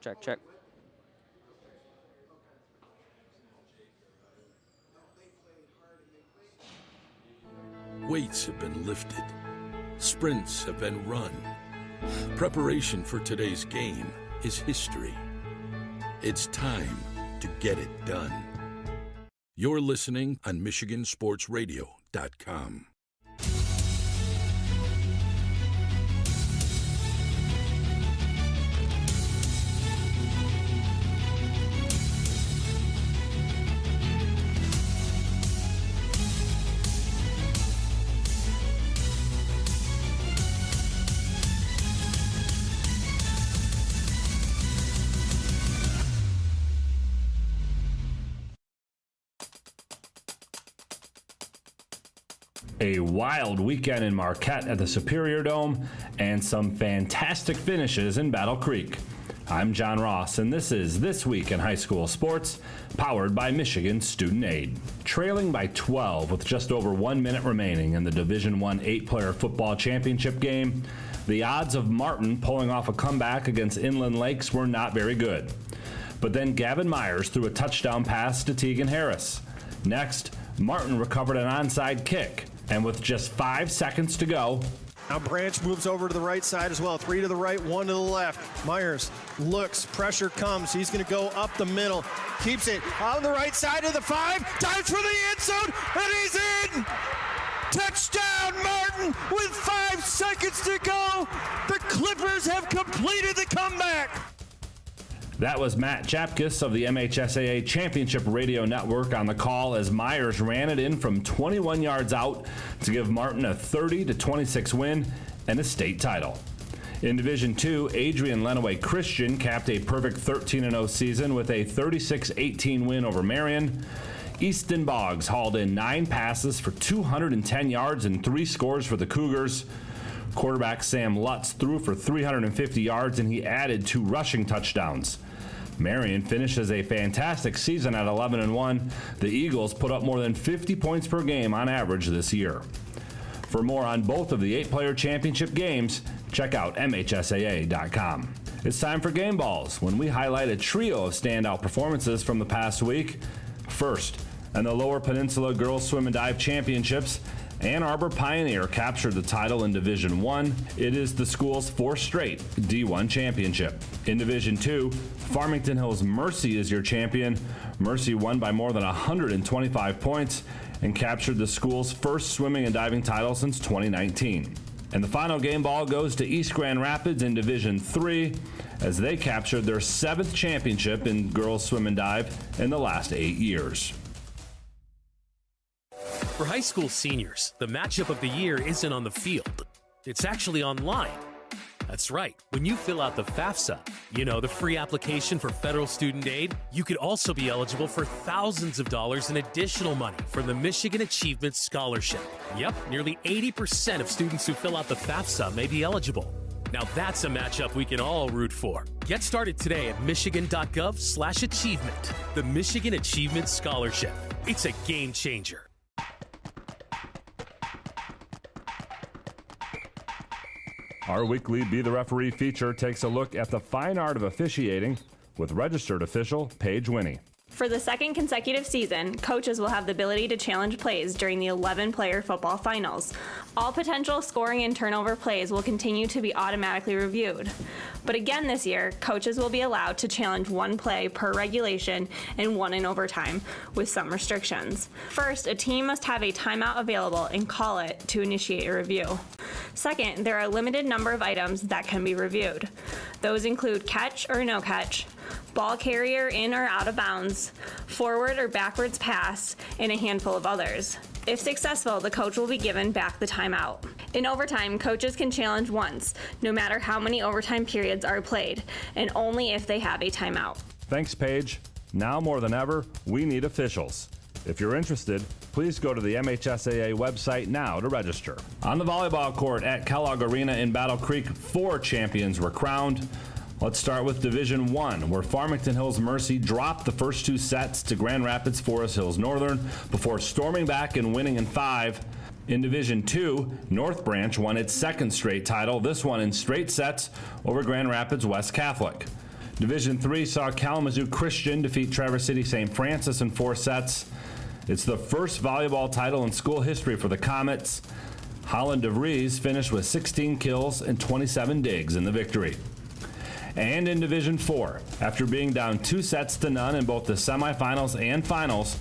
Check. Weights have been lifted. Sprints have been run. Preparation for today's game is history. It's time to get it done. You're listening on MichiganSportsRadio.com. A wild weekend in Marquette at the Superior Dome, and some fantastic finishes in Battle Creek. I'm John Ross, and this is This Week in High School Sports, powered by Michigan Student Aid. Trailing by 12 with just over 1 minute remaining in the Division I 8-player football championship game, the odds of Martin pulling off a comeback against Inland Lakes were not very good. But then Gavin Myers threw a touchdown pass to Tegan Harris. Next, Martin recovered an onside kick. And with just 5 seconds to go, now Branch moves over to the right side as well. 3 to the right, 1 to the left. Myers looks, pressure comes. He's going to go up the middle. Keeps it on the right side of the 5. Dives for the end zone, and he's in! Touchdown, Martin, with 5 seconds to go. The Clippers have completed the comeback. That was Matt Chapkus of the MHSAA Championship Radio Network on the call as Myers ran it in from 21 yards out to give Martin a 30-26 win and a state title. In Division II, Adrian Lenawee Christian capped a perfect 13-0 season with a 36-18 win over Marion. Easton Boggs hauled in 9 passes for 210 yards and 3 scores for the Cougars. Quarterback Sam Lutz threw for 350 yards and he added 2 rushing touchdowns. Marion finishes a fantastic season at 11-1. The Eagles put up more than 50 points per game on average this year. For more on both of the 8-player championship games, check out MHSAA.com. It's time for Game Balls, when we highlight a trio of standout performances from the past week. First, in the Lower Peninsula Girls Swim and Dive Championships, Ann Arbor Pioneer captured the title in Division I. It is the school's 4th straight D1 championship. In Division II, Farmington Hills Mercy is your champion. Mercy won by more than 125 points and captured the school's first swimming and diving title since 2019. And the final game ball goes to East Grand Rapids in Division III as they captured their 7th championship in girls swim and dive in the last 8 years. For high school seniors, the matchup of the year isn't on the field. It's actually online. That's right. When you fill out the FAFSA, the free application for federal student aid, you could also be eligible for thousands of dollars in additional money from the Michigan Achievement Scholarship. Yep, nearly 80% of students who fill out the FAFSA may be eligible. Now that's a matchup we can all root for. Get started today at michigan.gov/achievement. The Michigan Achievement Scholarship. It's a game changer. Our weekly Be the Referee feature takes a look at the fine art of officiating with registered official Paige Winnie. For the second consecutive season, coaches will have the ability to challenge plays during the 11-player football finals. All potential scoring and turnover plays will continue to be automatically reviewed. But again this year, coaches will be allowed to challenge 1 play per regulation and 1 in overtime, with some restrictions. First, a team must have a timeout available and call it to initiate a review. Second, there are a limited number of items that can be reviewed. Those include catch or no catch, ball carrier in or out of bounds, forward or backwards pass, and a handful of others. If successful, the coach will be given back the timeout. In overtime, coaches can challenge once, no matter how many overtime periods are played, and only if they have a timeout. Thanks, Paige. Now more than ever, we need officials. If you're interested, please go to the MHSAA website now to register. On the volleyball court at Kellogg Arena in Battle Creek, 4 champions were crowned. Let's start with Division I, where Farmington Hills Mercy dropped the first 2 sets to Grand Rapids Forest Hills Northern before storming back and winning in 5. In Division II, North Branch won its 2nd straight title, this one in straight sets over Grand Rapids West Catholic. Division III saw Kalamazoo Christian defeat Traverse City St. Francis in 4 sets. It's the first volleyball title in school history for the Comets. Holland DeVries finished with 16 kills and 27 digs in the victory. And in Division IV, after being down 2 sets to none in both the semifinals and finals,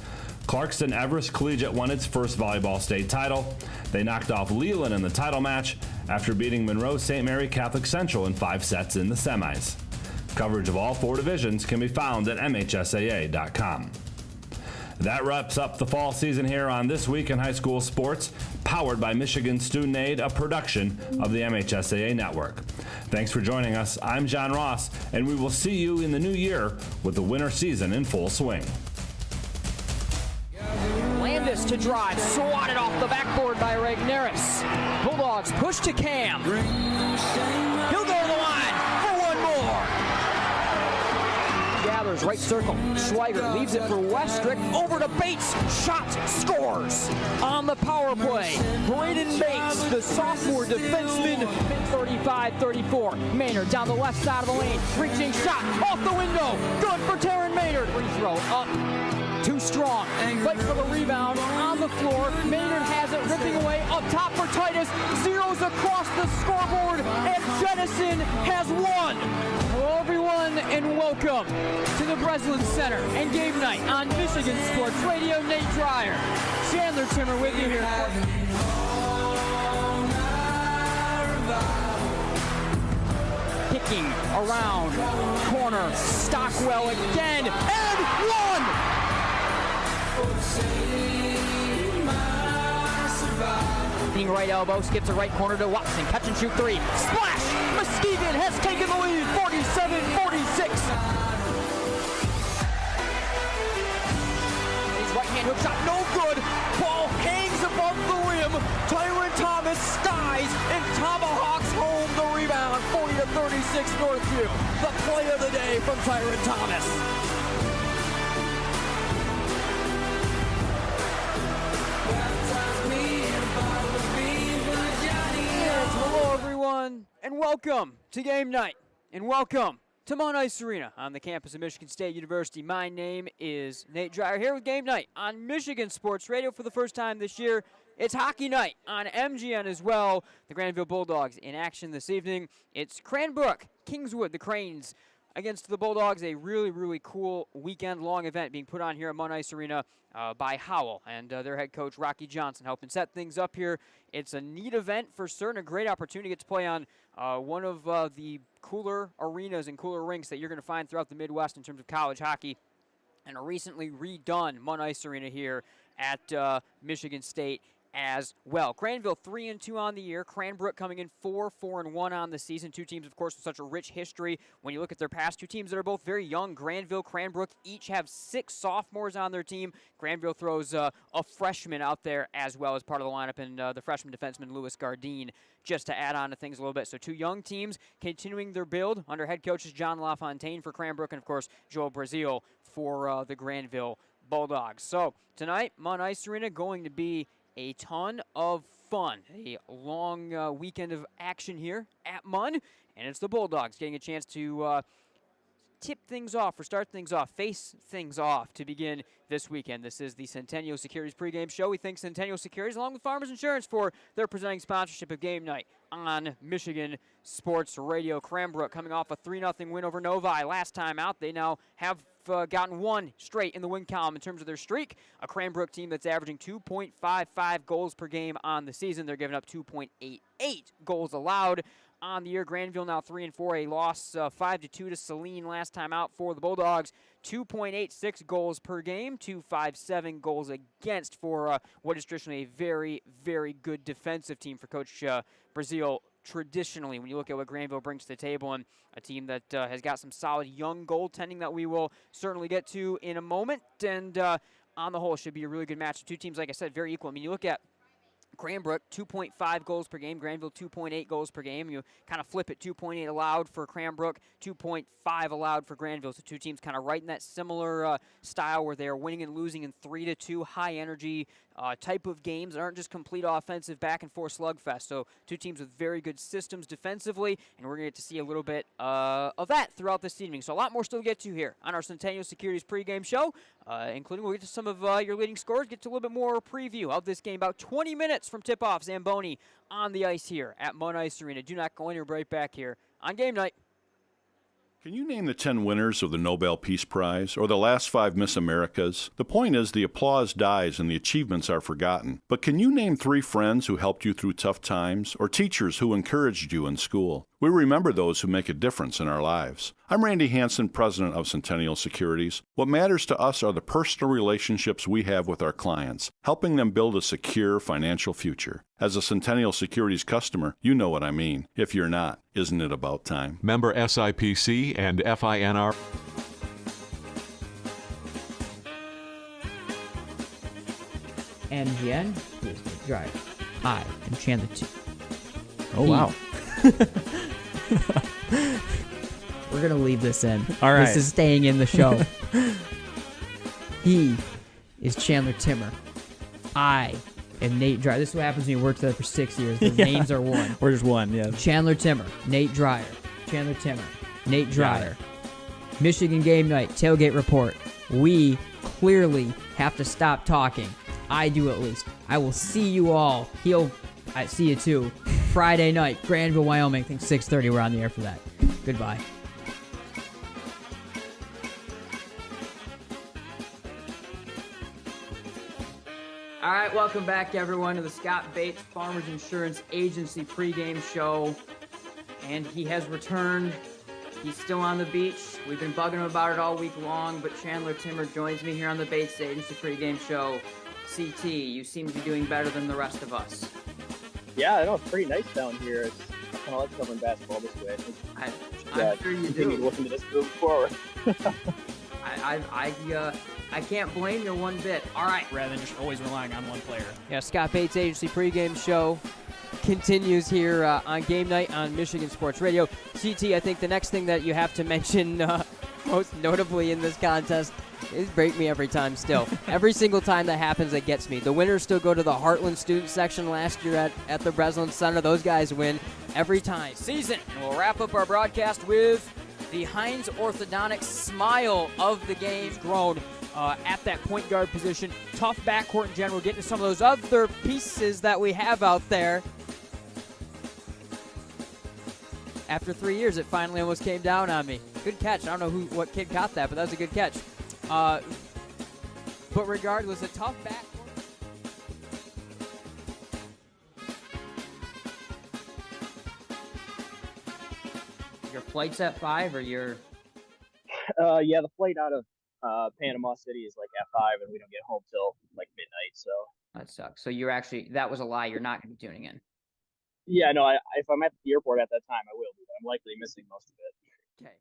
Clarkston Everest Collegiate won its first volleyball state title. They knocked off Leland in the title match after beating Monroe St. Mary Catholic Central in 5 sets in the semis. Coverage of all 4 divisions can be found at MHSAA.com. That wraps up the fall season here on This Week in High School Sports, powered by Michigan Student Aid, a production of the MHSAA Network. Thanks for joining us. I'm John Ross, and we will see you in the new year with the winter season in full swing. Landis to drive, swatted off the backboard by Regneris. Bulldogs push to Cam. He'll go to the line for one more. Gathers right circle. Schweiger leaves it for Westrick. Over to Bates. Shot scores on the power play. Braden Bates, the sophomore defenseman, 35-34. Maynard down the left side of the lane. Reaching shot off the window. Good for Taryn Maynard. Free throw up. Too strong. Fight for the rebound on the floor. Maynard has it, ripping away up top for Titus. Zeros across the scoreboard, and Jennison has won. Hello, everyone, and welcome to the Breslin Center and game night on Michigan Sports Radio. Nate Dreyer, Chandler Timmer with you here. Kicking around corner, Stockwell again, and one. Right elbow, skips a right corner to Watson. Catch and shoot 3. Splash! Muskegon has taken the lead, 47-46. His right hand hook shot, no good. Ball hangs above the rim. Tyron Thomas skies and tomahawks home the rebound. 40-36 Northview. The play of the day from Tyron Thomas. Hello, everyone, and welcome to game night, and welcome to Munn Ice Arena on the campus of Michigan State University. My name is Nate Dreyer, here with game night on Michigan Sports Radio for the first time this year. It's hockey night on MGN as well. The Grandville Bulldogs in action this evening. It's Cranbrook, Kingswood, the Cranes against the Bulldogs. A really, really cool weekend-long event being put on here at Munn Ice Arena by Howell and their head coach, Rocky Johnson, helping set things up here. It's a neat event for certain, a great opportunity to get to play on one of the cooler arenas and cooler rinks that you're going to find throughout the Midwest in terms of college hockey, and a recently redone Munn Ice Arena here at Michigan State as well. Grandville 3-2 on the year. Cranbrook coming in 4-1 on the season. 2 teams, of course, with such a rich history. When you look at their past 2 teams that are both very young, Grandville, Cranbrook, each have 6 sophomores on their team. Grandville throws a freshman out there as well as part of the lineup, and the freshman defenseman Louis Gardine, just to add on to things a little bit. So 2 young teams continuing their build under head coaches John LaFontaine for Cranbrook and, of course, Joel Brazil for the Grandville Bulldogs. So tonight, Munn Ice Arena going to be a ton of fun. A long weekend of action here at Munn, and it's the Bulldogs getting a chance to tip things off or start things off, face things off to begin this weekend. This is the Centennial Securities pregame show. We thank Centennial Securities along with Farmers Insurance for their presenting sponsorship of game night on Michigan Sports Radio. Cranbrook coming off a 3-0 win over Novi last time out. They now have gotten 1 straight in the win column in terms of their streak. A Cranbrook team that's averaging 2.55 goals per game on the season. They're giving up 2.88 goals allowed on the year. Grandville now 3-4. A loss 5-2 to Saline last time out for the Bulldogs. 2.86 goals per game, 2.57 goals against for what is traditionally a very, very good defensive team for Coach Brazil. Traditionally, when you look at what Grandville brings to the table, and a team that has got some solid young goaltending that we will certainly get to in a moment, and on the whole, should be a really good match. 2 teams, like I said, very equal. I mean, you look at Cranbrook, 2.5 goals per game. Grandville, 2.8 goals per game. You kind of flip it, 2.8 allowed for Cranbrook, 2.5 allowed for Grandville. So two teams kind of right in that similar style where they are winning and losing in 3-2, high-energy type of games that aren't just complete offensive back-and-forth slugfest. So two teams with very good systems defensively, and we're going to get to see a little bit of that throughout this evening. So a lot more still to get to here on our Centennial Securities pregame show, including we'll get to some of your leading scores, get to a little bit more preview of this game. About 20 minutes from tip-off, Zamboni on the ice here at Munn Ice Arena. Do not go anywhere, right back here on Game Night. Can you name the 10 winners of the Nobel Peace Prize or the last 5 Miss Americas? The point is the applause dies and the achievements are forgotten. But can you name 3 friends who helped you through tough times or teachers who encouraged you in school? We remember those who make a difference in our lives. I'm Randy Hansen, president of Centennial Securities. What matters to us are the personal relationships we have with our clients, helping them build a secure financial future. As a Centennial Securities customer, you know what I mean. If you're not, isn't it about time? Member SIPC and FINR. MGN, here's the drive. I am Chandler T. Oh, wow. We're going to leave this in. All right. This is staying in the show. He is Chandler Timmer. I am Nate Dreyer. This is what happens when you work together for 6 years. The names are one. We're just one, yeah. Chandler Timmer, Nate Dreyer. Chandler Timmer, Nate Dreyer. Michigan Game Night, Tailgate Report. We clearly have to stop talking. I do at least. I will see you all. I see you too. Friday night, Grandville, Wyoming. I think 6:30. We're on the air for that. Goodbye. All right, welcome back, everyone, to the Scott Bates Farmers Insurance Agency pregame show. And he has returned. He's still on the beach. We've been bugging him about it all week long, but Chandler Timmer joins me here on the Bates Agency pregame show. CT, you seem to be doing better than the rest of us. Yeah, I know, it's pretty nice down here. I kind of like covering basketball this way. I'm sure you do. Listen to this moving forward. I can't blame you one bit. All right. Rather than just always relying on one player. Yeah, Scott Bates Agency pregame show continues here on Game Night on Michigan Sports Radio. CT, I think the next thing that you have to mention most notably in this contest is break me every time still. Every single time that happens, it gets me. The winners still go to the Heartland student section last year at the Breslin Center. Those guys win every time. Season. And we'll wrap up our broadcast with the Heinz orthodontic smile of the game grown at that point guard position. Tough backcourt in general. Getting to some of those other pieces that we have out there. After 3 years, it finally almost came down on me. Good catch. I don't know what kid caught that, but that was a good catch. But regardless, a tough backcourt. Your flight's at 5 or your... Yeah, the flight out of Panama City is like at 5, and we don't get home till like midnight, so... That sucks. So you're actually... That was a lie. You're not going to be tuning in. Yeah, no, if I'm at the airport at that time, I will be, but I'm likely missing most of it. Okay.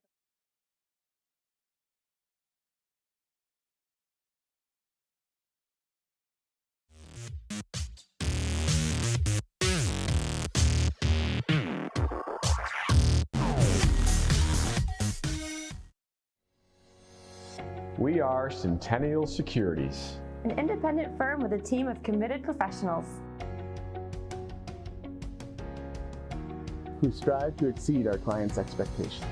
We are Centennial Securities, an independent firm with a team of committed professionals who strive to exceed our clients' expectations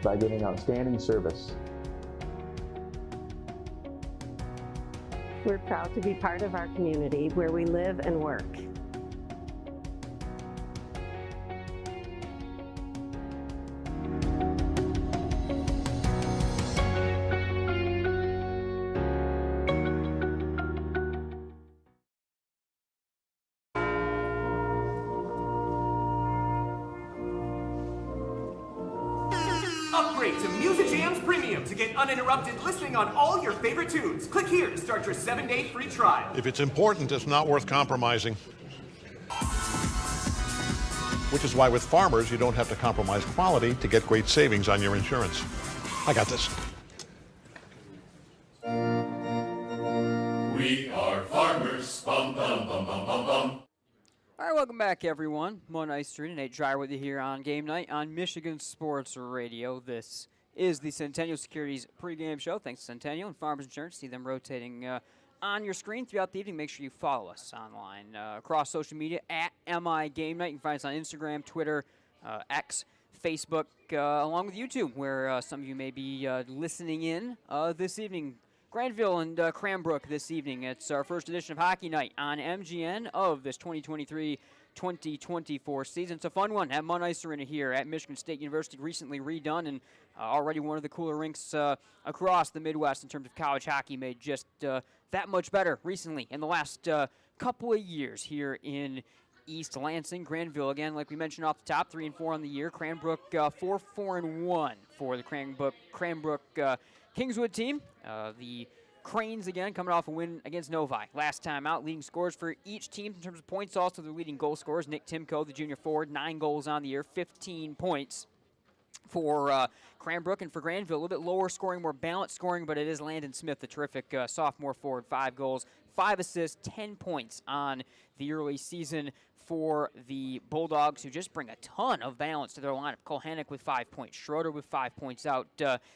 by giving outstanding service. We're proud to be part of our community where we live and work. Upgrade to Music Jams Premium to get uninterrupted listening on all your favorite tunes. Click here to start your 7-day free trial. If it's important, it's not worth compromising. Which is why with Farmers, you don't have to compromise quality to get great savings on your insurance. I got this. We are farmers. Bum, bum, bum, bum, bum, bum. welcome back, everyone. Munn Ice Arena, Nate Dreyer with you here on Game Night on Michigan Sports Radio. This is the Centennial Securities pregame show. Thanks to Centennial and Farmers Insurance. See them rotating on your screen throughout the evening. Make sure you follow us online across social media at MI Game Night. You can find us on Instagram, Twitter, X, Facebook, along with YouTube, where some of you may be listening in this evening. Grandville and Cranbrook this evening. It's our first edition of Hockey Night on MGN of this 2023-2024 season. It's a fun one at Munn Ice Arena here at Michigan State University, recently redone and already one of the cooler rinks across the Midwest in terms of college hockey, made just that much better recently in the last couple of years here in East Lansing. Grandville, again, like we mentioned off the top, 3-4 on the year. Cranbrook 4-4-1 for the Cranbrook Kingswood team. The Cranes, again, coming off a win against Novi last time out. Leading scores for each team in terms of points. Also, the leading goal scorers, Nick Timko, the junior forward, 9 goals on the year, 15 points for Cranbrook. And for Grandville, a little bit lower scoring, more balanced scoring, but it is Landon Smith, the terrific sophomore forward, 5 goals, 5 assists, 10 points on the early season for the Bulldogs, who just bring a ton of balance to their lineup. Kohanek with 5 points, Schroeder with 5 points out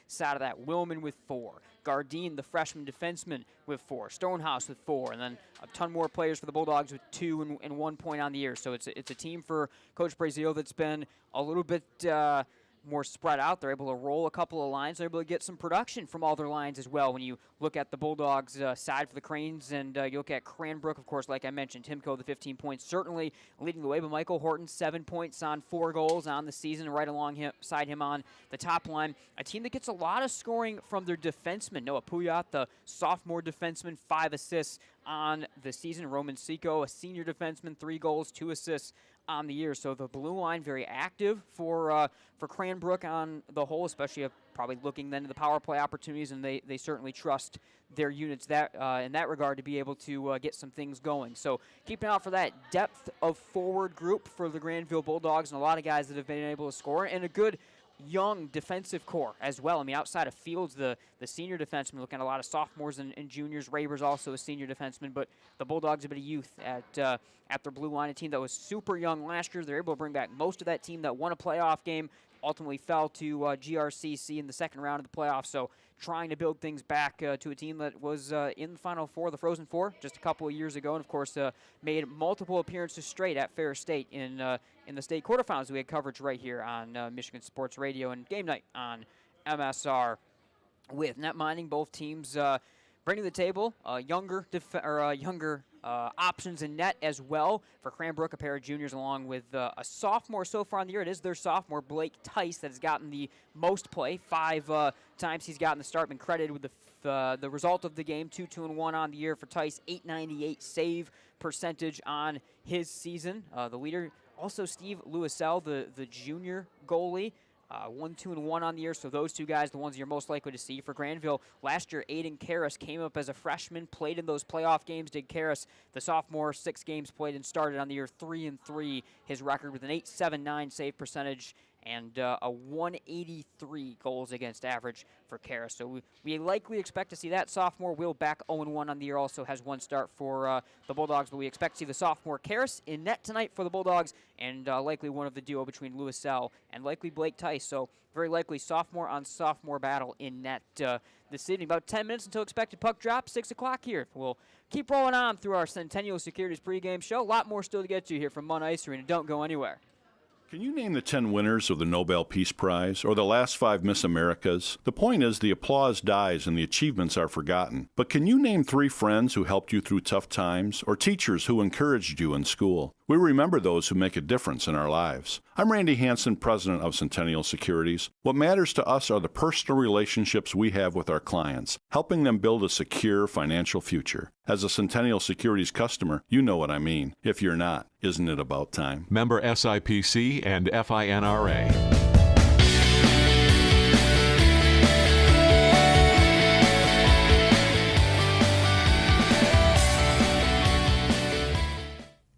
side of that, Willman with 4, Gardine, the freshman defenseman, with 4, Stonehouse with 4, and then a ton more players for the Bulldogs with 2 and 1 point on the year. So it's a team for Coach Brazil that's been a little bit more spread out. They're able to roll a couple of lines. They're able to get some production from all their lines as well. When you look at the Bulldogs side for the Cranes, and you look at Cranbrook, of course, like I mentioned, Timko, the 15 points, certainly leading the way, but Michael Horton, 7 points on 4 goals on the season, right alongside him on the top line. A team that gets a lot of scoring from their defensemen. Noah Puyat, the sophomore defenseman, 5 assists on the season. Roman Seco, a senior defenseman, 3 goals, 2 assists on the year. So the blue line very active for Cranbrook on the whole, especially probably looking then to the power play opportunities, and they certainly trust their units that in that regard to be able to get some things going. So keep an eye out for that depth of forward group for the Grandville Bulldogs, and a lot of guys that have been able to score, and a good young defensive core as well. I mean, outside of Fields, the senior defenseman, looking at a lot of sophomores and juniors. Raber's also a senior defenseman, but the Bulldogs have been a youth at their blue line, a team that was super young last year. They're able to bring back most of that team that won a playoff game, ultimately fell to GRCC in the second round of the playoffs. So trying to build things back to a team that was in the Final Four, the Frozen Four, just a couple of years ago, and of course made multiple appearances straight at Ferris State in the state quarterfinals. We had coverage right here on Michigan Sports Radio and Game Night on MSR, with net mining both teams bringing to the table younger options in net as well. For Cranbrook, a pair of juniors along with a sophomore so far in the year. It is their sophomore, Blake Tice, that has gotten the most play. 5 times he's gotten the start, been credited with the result of the game. 2-2-1 on the year for Tice, .898 save percentage on his season. The leader, also Steve Louisel, the junior goalie. 1-2-1 on the year, so those two guys, the ones you're most likely to see. For Grandville, last year, Aiden Karras came up as a freshman, played in those playoff games. Did Karras, the sophomore, 6 games played and started on the year, 3-3. His record with an .879 save percentage and a 183 goals against average for Karras. So we likely expect to see that sophomore. Will back 0-1 on the year, also has 1 start for the Bulldogs, but we expect to see the sophomore Karras in net tonight for the Bulldogs, and likely one of the duo between Louisel and likely Blake Tice. So very likely sophomore on sophomore battle in net this evening. About 10 minutes until expected puck drop, 6 o'clock here. We'll keep rolling on through our Centennial Securities pregame show. A lot more still to get to here from Munn Ice Arena. Don't go anywhere. Can you name the 10 winners of the Nobel Peace Prize or the last 5 Miss Americas? The point is the applause dies and the achievements are forgotten. But can you name 3 friends who helped you through tough times or teachers who encouraged you in school? We remember those who make a difference in our lives. I'm Randy Hansen, president of Centennial Securities. What matters to us are the personal relationships we have with our clients, helping them build a secure financial future. As a Centennial Securities customer, you know what I mean. If you're not, isn't it about time? Member SIPC and FINRA.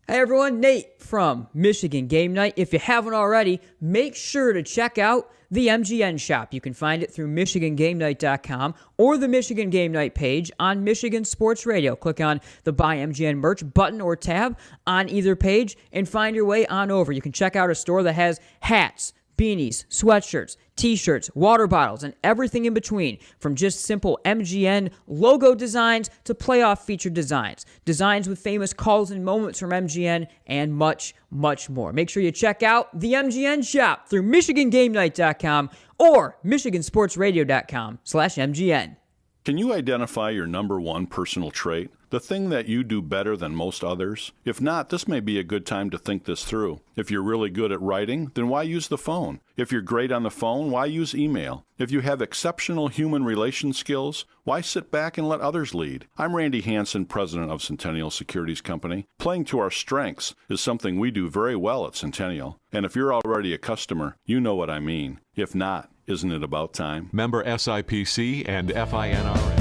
Hey everyone, Nate from Michigan Game Night. If you haven't already, make sure to check out the MGN shop. You can find it through MichiganGameNight.com or the Michigan Game Night page on Michigan Sports Radio. Click on the Buy MGN Merch button or tab on either page and find your way on over. You can check out a store that has hats, beanies, sweatshirts, t-shirts, water bottles, and everything in between, from just simple MGN logo designs to playoff featured designs, designs with famous calls and moments from MGN, and much, much more. Make sure you check out the MGN shop through MichiganGameNight.com or MichiganSportsRadio.com/MGN. Can you identify your number one personal trait? The thing that you do better than most others? If not, this may be a good time to think this through. If you're really good at writing, then why use the phone? If you're great on the phone, why use email? If you have exceptional human relation skills, why sit back and let others lead? I'm Randy Hansen, president of Centennial Securities Company. Playing to our strengths is something we do very well at Centennial. And if you're already a customer, you know what I mean. If not, isn't it about time? Member SIPC and FINRA.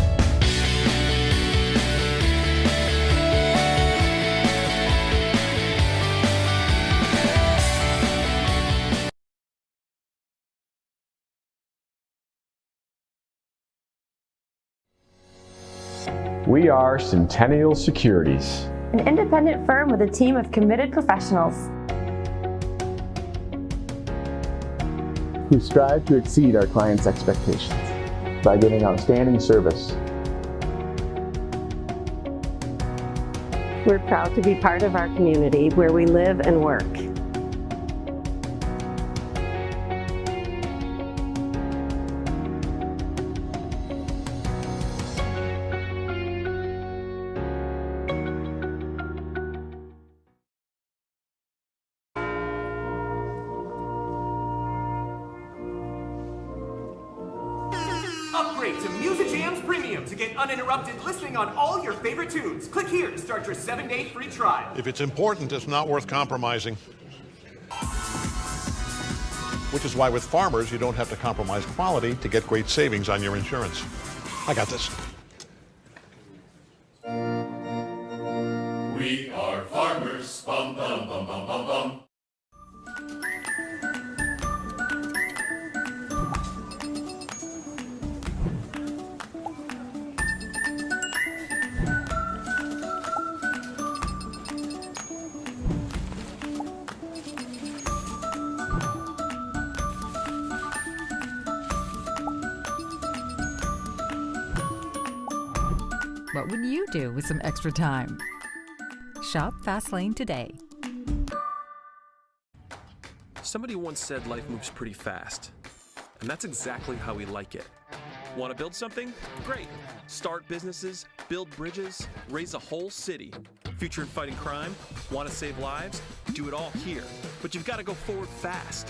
We are Centennial Securities, an independent firm with a team of committed professionals who strive to exceed our clients' expectations by giving outstanding service. We're proud to be part of our community where we live and work. Upgrade to Music Jams Premium to get uninterrupted listening on all your favorite tunes. Click here to start your 7-day free trial. If it's important, it's not worth compromising. Which is why with Farmers, you don't have to compromise quality to get great savings on your insurance. I got this. We are farmers. Bum, bum, bum, bum, bum, bum. What would you do with some extra time? Shop Fastlane today. Somebody once said life moves pretty fast, and that's exactly how we like it. Want to build something? Great. Start businesses, build bridges, raise a whole city. Future in fighting crime? Want to save lives? Do it all here. But you've got to go forward fast.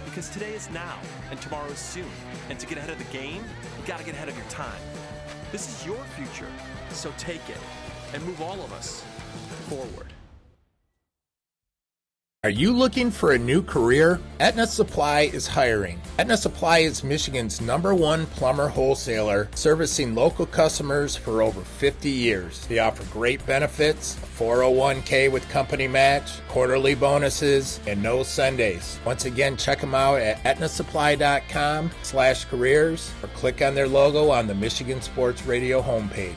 Because today is now, and tomorrow is soon. And to get ahead of the game, you got to get ahead of your time. This is your future, so take it and move all of us forward. Are you looking for a new career? Aetna Supply is hiring. Aetna Supply is Michigan's #1 plumber wholesaler, servicing local customers for over 50 years. They offer great benefits, a 401k with company match, quarterly bonuses, and no Sundays. Once again, check them out at aetnasupply.com/careers or click on their logo on the Michigan Sports Radio homepage.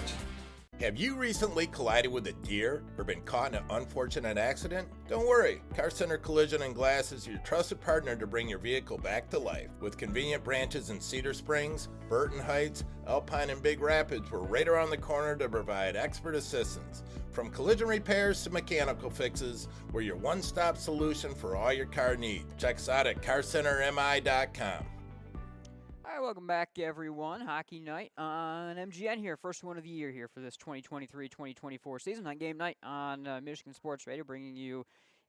Have you recently collided with a deer or been caught in an unfortunate accident? Don't worry, Car Center Collision and Glass is your trusted partner to bring your vehicle back to life. With convenient branches in Cedar Springs, Burton Heights, Alpine, and Big Rapids, we're right around the corner to provide expert assistance. From collision repairs to mechanical fixes, we're your one-stop solution for all your car needs. Check us out at carcentermi.com. All right, welcome back, everyone. Hockey night on MGN here. First one of the year here for this 2023-2024 season on Game Night on Michigan Sports Radio, bringing you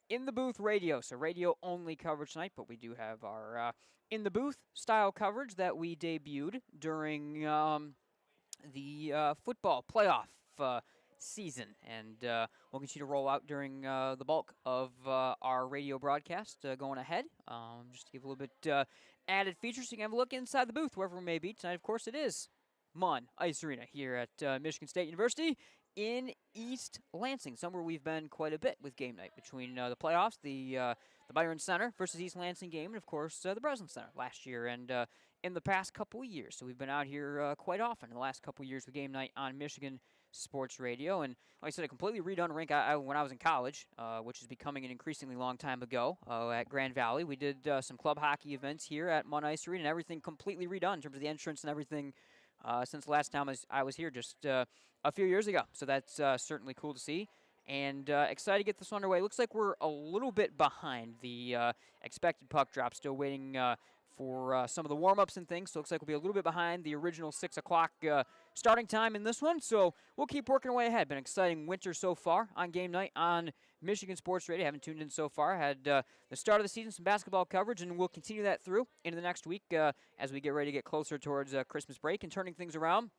in the booth radio. So radio-only coverage tonight, but we do have our in the booth style coverage that we debuted during the football playoff season, and we'll continue to roll out during the bulk of our radio broadcast going ahead. Just to give a little bit added features, so you can have a look inside the booth, wherever it may be. Tonight, of course, it is Munn Ice Arena here at Michigan State University. in East Lansing, somewhere we've been quite a bit with game night between the playoffs, the Byron Center versus East Lansing game, and of course the Breslin Center last year and in the past couple of years. So we've been out here quite often in the last couple of years with game night on Michigan Sports Radio. And like I said, a completely redone rink when I was in college, which is becoming an increasingly long time ago at Grand Valley. We did some club hockey events here at Munn Ice Arena, and everything completely redone in terms of the entrance and everything since the last time I was here just a few years ago. So that's certainly cool to see. And excited to get this underway. Looks like we're a little bit behind the expected puck drop. Still waiting for some of the warm-ups and things. So it looks like we'll be a little bit behind the original 6 o'clock starting time in this one. So we'll keep working our way ahead. Been an exciting winter so far on game night on Michigan Sports Radio. Haven't tuned in so far. Had the start of the season, some basketball coverage, and we'll continue that through into the next week as we get ready to get closer towards Christmas break and turning things around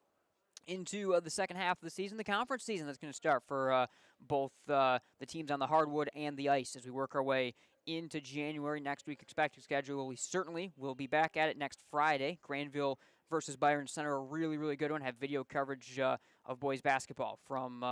into the second half of the season, the conference season that's going to start for both the teams on the hardwood and the ice as we work our way into January. Next week expected schedule, we certainly will be back at it next Friday. Grandville versus Byron Center, a really, really good one. Have video coverage of boys basketball from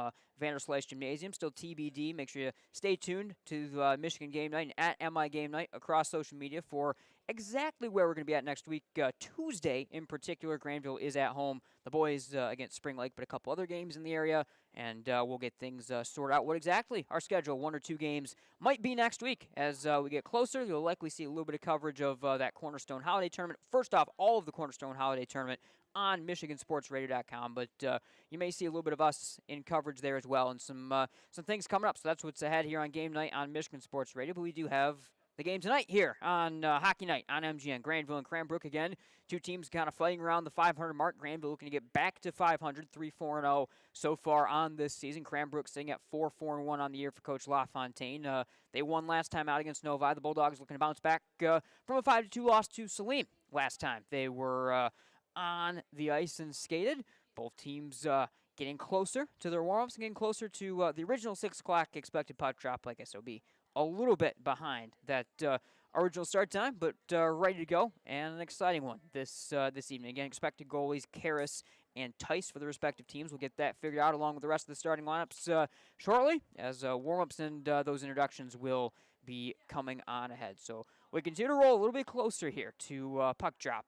Vanderslice Gymnasium. Still TBD. Make sure you stay tuned to Michigan Game Night and at MI Game Night across social media for exactly where we're going to be at next week. Tuesday, in particular, Grandville is at home. The boys against Spring Lake, but a couple other games in the area, and we'll get things sorted out. What exactly our schedule, 1 or 2 games, might be next week. As we get closer, you'll likely see a little bit of coverage of that Cornerstone Holiday Tournament. First off, all of the Cornerstone Holiday Tournament on MichiganSportsRadio.com, but you may see a little bit of us in coverage there as well, and some things coming up. So that's what's ahead here on Game Night on Michigan Sports Radio, but we do have the game tonight here on Hockey Night on MGN. Grandville and Cranbrook again. 2 teams kind of fighting around the 500 mark. Grandville looking to get back to 500, 3-4-0 so far on this season. Cranbrook sitting at 4-4-1 on the year for Coach LaFontaine. They won last time out against Novi. The Bulldogs looking to bounce back from a 5-2 loss to Saline last time. They were on the ice and skated. Both teams getting closer to their warm-ups and getting closer to the original 6 o'clock expected puck drop. I guess it'll be a little bit behind that original start time, but ready to go, and an exciting one this evening. Again, expected goalies Karras and Tice for the respective teams. We'll get that figured out along with the rest of the starting lineups shortly, as warm-ups and those introductions will be coming on ahead. So we continue to roll a little bit closer here to puck drop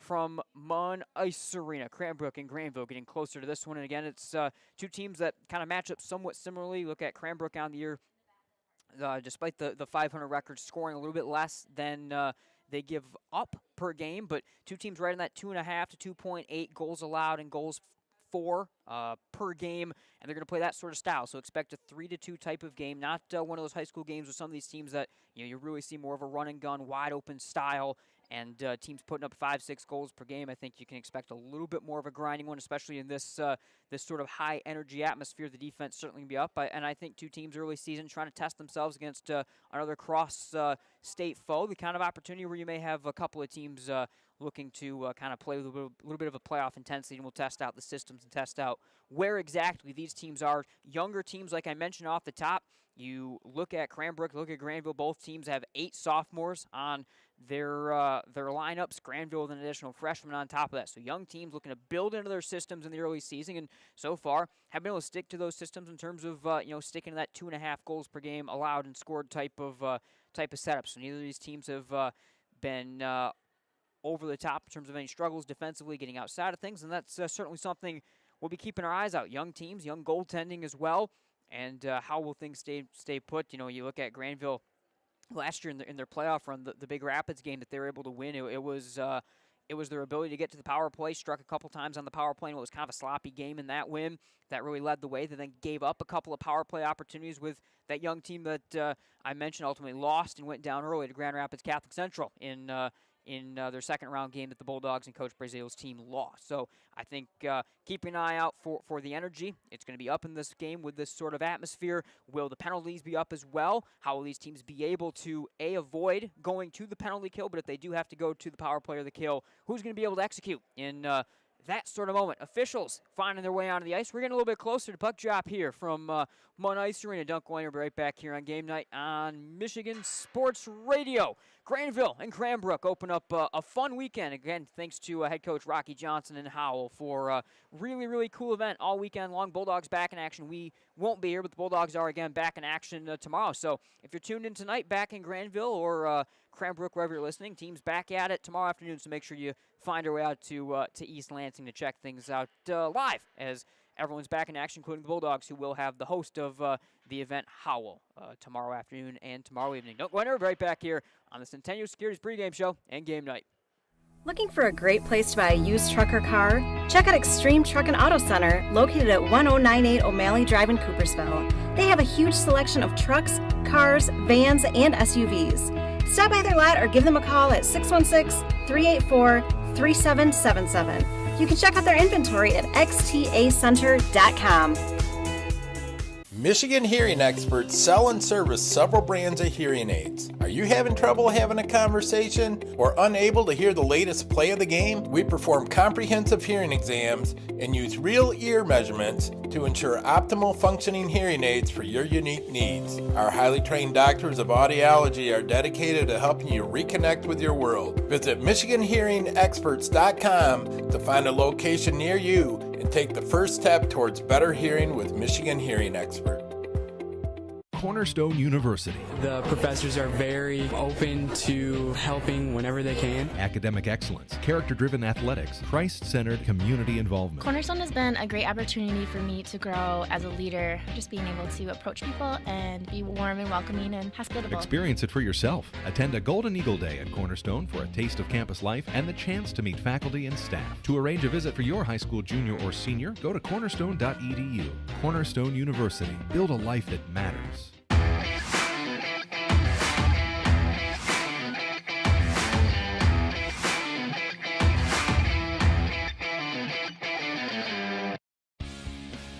from Munn Ice Arena. Cranbrook and Grandville getting closer to this one, and again, it's 2 teams that kind of match up somewhat similarly. Look at Cranbrook on the year. Despite the 500 record, scoring a little bit less than they give up per game, but 2 teams right in that 2.5 to 2.8 goals allowed and goals for per game, and they're going to play that sort of style. So expect a 3-2 type of game, not one of those high school games with some of these teams that you really see more of a run and gun, wide open style, and teams putting up 5-6 goals per game. I think you can expect a little bit more of a grinding one, especially in this this sort of high energy atmosphere. The defense certainly can be up, and I think 2 teams early season trying to test themselves against another cross state foe. The kind of opportunity where you may have a couple of teams looking to kind of play with a little bit of a playoff intensity, and we'll test out the systems and test out where exactly these teams are. Younger teams, like I mentioned off the top, you look at Cranbrook, look at Grandville. Both teams have 8 sophomores on their lineups. Grandville with an additional freshman on top of that. So young teams looking to build into their systems in the early season, and so far have been able to stick to those systems in terms of sticking to that 2.5 goals per game allowed and scored type of setup. So neither of these teams have been over the top in terms of any struggles defensively, getting outside of things, and that's certainly something we'll be keeping our eyes out. Young teams, young goaltending as well, and how will things stay put? You look at Grandville last year in their playoff run, the Big Rapids game that they were able to win. It was their ability to get to the power play, struck a couple times on the power play, and it was kind of a sloppy game in that win. That really led the way. They then gave up a couple of power play opportunities with that young team that I mentioned ultimately lost and went down early to Grand Rapids Catholic Central in their second round game that the Bulldogs and Coach Brazil's team lost. So I think keeping an eye out for the energy. It's going to be up in this game with this sort of atmosphere. Will the penalties be up as well? How will these teams be able to, avoid going to the penalty kill, but if they do have to go to the power play or the kill, who's going to be able to execute in that sort of moment? Officials finding their way onto the ice. We're getting a little bit closer to puck drop here from Munn Ice Arena. Dunk Weiner right back here on Game Night on Michigan Sports Radio. Grandville and Cranbrook open up a fun weekend. Again, thanks to head coach Rocky Johnson and Howell for a really, really cool event all weekend long. Bulldogs back in action. We won't be here, but the Bulldogs are, again, back in action tomorrow. So if you're tuned in tonight back in Grandville or Cranbrook, wherever you're listening, team's back at it tomorrow afternoon, so make sure you find your way out to East Lansing to check things out live as everyone's back in action, including the Bulldogs, who will have the host of the event, Howell, tomorrow afternoon and tomorrow evening. Don't go anywhere, right back here on the Centennial Securities pregame show and game night. Looking for a great place to buy a used truck or car? Check out Extreme Truck and Auto Center, located at 1098 O'Malley Drive in Coopersville. They have a huge selection of trucks, cars, vans, and SUVs. Stop by their lot or give them a call at 616-384-3777. You can check out their inventory at xtacenter.com. Michigan hearing experts sell and service several brands of hearing aids. Are you having trouble having a conversation or unable to hear the latest play of the game? We perform comprehensive hearing exams and use real ear measurements to ensure optimal functioning hearing aids for your unique needs. Our highly trained doctors of audiology are dedicated to helping you reconnect with your world. Visit MichiganHearingExperts.com to find a location near you and take the first step towards better hearing with Michigan Hearing Expert. Cornerstone University. The professors are very open to helping whenever they can. Academic excellence, character-driven athletics, Christ-centered community involvement. Cornerstone has been a great opportunity for me to grow as a leader, just being able to approach people and be warm and welcoming and hospitable. Experience it for yourself. Attend a Golden Eagle Day at Cornerstone for a taste of campus life and the chance to meet faculty and staff. To arrange a visit for your high school junior or senior, go to cornerstone.edu. Cornerstone University. Build a life that matters.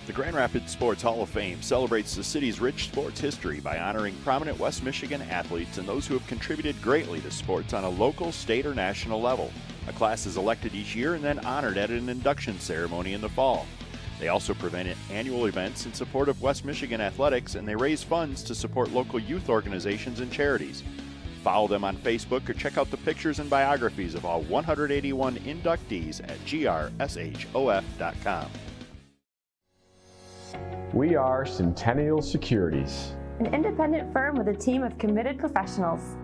The Grand Rapids Sports Hall of Fame celebrates the city's rich sports history by honoring prominent West Michigan athletes and those who have contributed greatly to sports on a local, state, or national level. A class is elected each year and then honored at an induction ceremony in the fall. They also prevent annual events in support of West Michigan athletics, and they raise funds to support local youth organizations and charities. Follow them on Facebook or check out the pictures and biographies of all 181 inductees at grshof.com. We are Centennial Securities, an independent firm with a team of committed professionals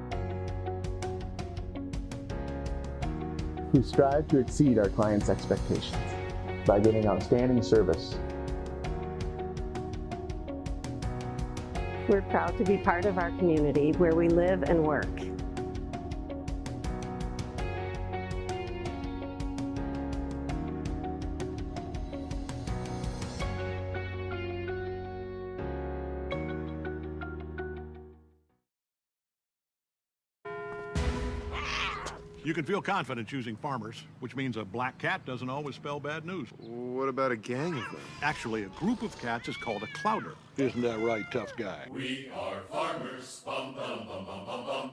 who strive to exceed our clients' expectations by giving outstanding service. We're proud to be part of our community where we live and work. You can feel confident choosing Farmers, which means a black cat doesn't always spell bad news. What about a gang of them? Actually, a group of cats is called a clouder. Isn't that right, tough guy? We are farmers. Bum, bum, bum, bum, bum, bum.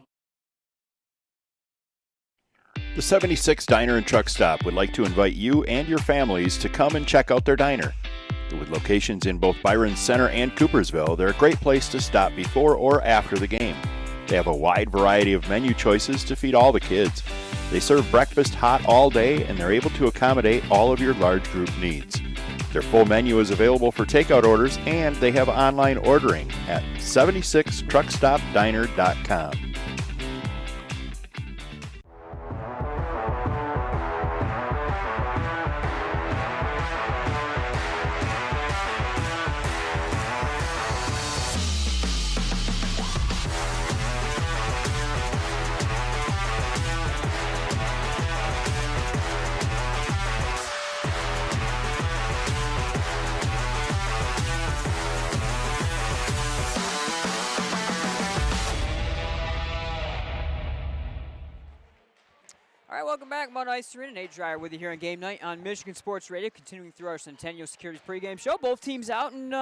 The 76 Diner and Truck Stop would like to invite you and your families to come and check out their diner. With locations in both Byron Center and Coopersville, they're a great place to stop before or after the game. They have a wide variety of menu choices to feed all the kids. They serve breakfast hot all day, and they're able to accommodate all of your large group needs. Their full menu is available for takeout orders, and they have online ordering at 76truckstopdiner.com. Welcome back, Munn Ice Arena. Nate Dreyer with you here on Game Night on Michigan Sports Radio, continuing through our Centennial Securities pregame show. Both teams out and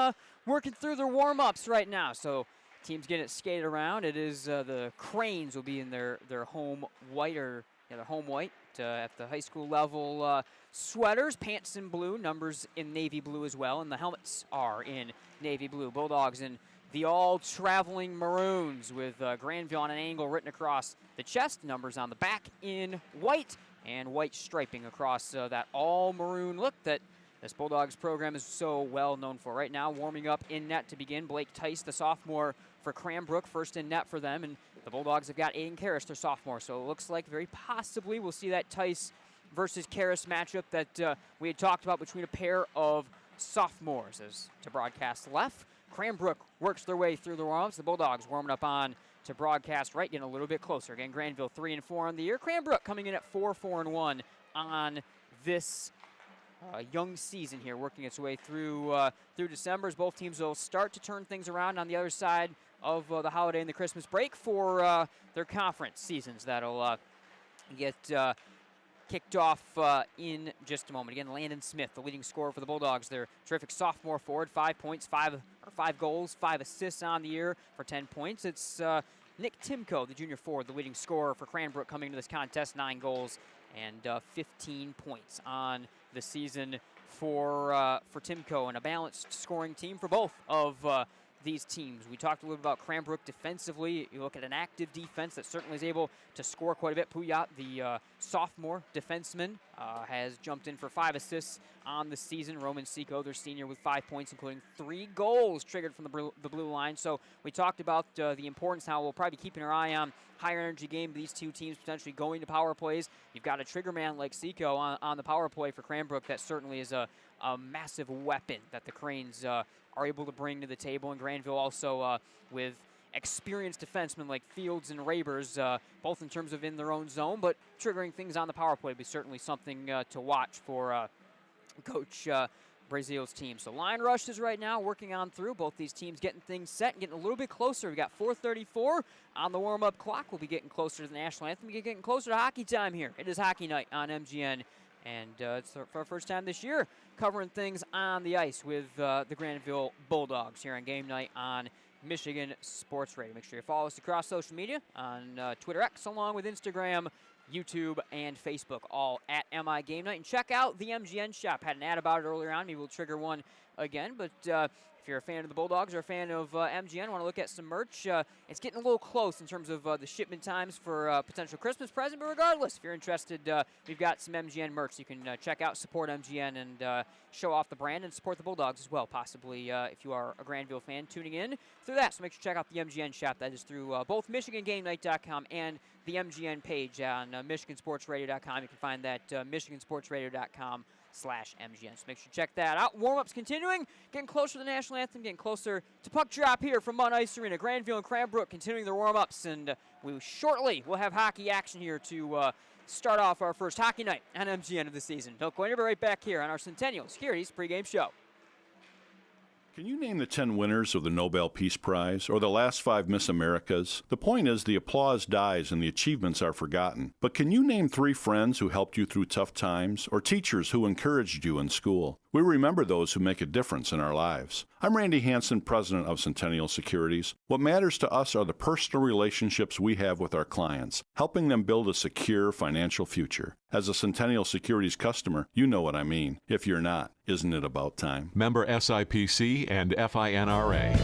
working through their warm-ups right now. So teams getting it skated around. It is the Cranes will be in their home white their home white at the high school level sweaters, pants in blue, numbers in navy blue as well, and the helmets are in navy blue. Bulldogs in the all-traveling Maroons with Grandville on an angle written across the chest, numbers on the back in white, and white striping across that all-maroon look that this Bulldogs program is so well known for. Right now, warming up in net to begin, Blake Tice, the sophomore for Cranbrook, first in net for them, and the Bulldogs have got Aiden Karras, their sophomore, so it looks like very possibly we'll see that Tice versus Karras matchup that we had talked about between a pair of sophomores. As to broadcast left, Cranbrook works their way through the warm-ups. The Bulldogs warming up on to broadcast right, getting a little bit closer. Again, Grandville 3-4 on the year. Cranbrook coming in at 4-4-1 on this young season here, working its way through December, as both teams will start to turn things around on the other side of the holiday and the Christmas break for their conference seasons. That'll get kicked off in just a moment. Again, Landon Smith, the leading scorer for the Bulldogs. Their terrific sophomore forward, 5 points, 5 goals, 5 assists on the year for 10 points. It's Nick Timko, the junior forward, the leading scorer for Cranbrook coming to this contest, 9 goals and 15 points on the season for Timko, and a balanced scoring team for both of these teams. We talked a little about Cranbrook defensively. You look at an active defense that certainly is able to score quite a bit. Puyat, the sophomore defenseman, has jumped in for 5 assists on the season. Roman Seco, their senior, with 5 points, including 3 goals triggered from the blue line. So we talked about the importance, how we'll probably be keeping our eye on higher energy game, these two teams potentially going to power plays. You've got a trigger man like Seco on the power play for Cranbrook. That certainly is a massive weapon that the Cranes are able to bring to the table. And Grandville also with experienced defensemen like Fields and Rabers, both in terms of in their own zone, but triggering things on the power play will be certainly something to watch for Coach Brazil's team. So line rushes right now, working on through. Both these teams getting things set and getting a little bit closer. We've got 4:34 on the warm-up clock. We'll be getting closer to the national anthem. We're getting closer to hockey time here. It is hockey night on MGN. And it's for our first time this year covering things on the ice with the Grandville Bulldogs here on Game Night on Michigan Sports Radio. Make sure you follow us across social media on Twitter X, along with Instagram, YouTube, and Facebook, all at MI Game Night. And check out the MGN shop. Had an ad about it earlier on. Maybe we'll trigger one again. But if you're a fan of the Bulldogs or a fan of MGN, want to look at some merch, it's getting a little close in terms of the shipment times for a potential Christmas present. But regardless, if you're interested, we've got some MGN merch you can check out, support MGN, and show off the brand and support the Bulldogs as well, possibly if you are a Grandville fan tuning in through that. So make sure to check out the MGN shop. That is through both MichiganGameNight.com and the MGN page on MichiganSportsRadio.com. You can find that MichiganSportsRadio.com/MGN. So make sure to check that out. Warm-ups continuing, getting closer to the national anthem, getting closer to puck drop here from Munn Ice Arena. Grandville and Cranbrook continuing their warm-ups, and we shortly will have hockey action here to start off our first hockey night on MGN of the season. Don't go anywhere, right back here on our Centennial Securities pregame show. Can you name the 10 winners of the Nobel Peace Prize or the last 5 Miss Americas? The point is the applause dies and the achievements are forgotten. But can you name 3 friends who helped you through tough times or teachers who encouraged you in school? We remember those who make a difference in our lives. I'm Randy Hansen, president of Centennial Securities. What matters to us are the personal relationships we have with our clients, helping them build a secure financial future. As a Centennial Securities customer, you know what I mean. If you're not, isn't it about time? Member SIPC and FINRA.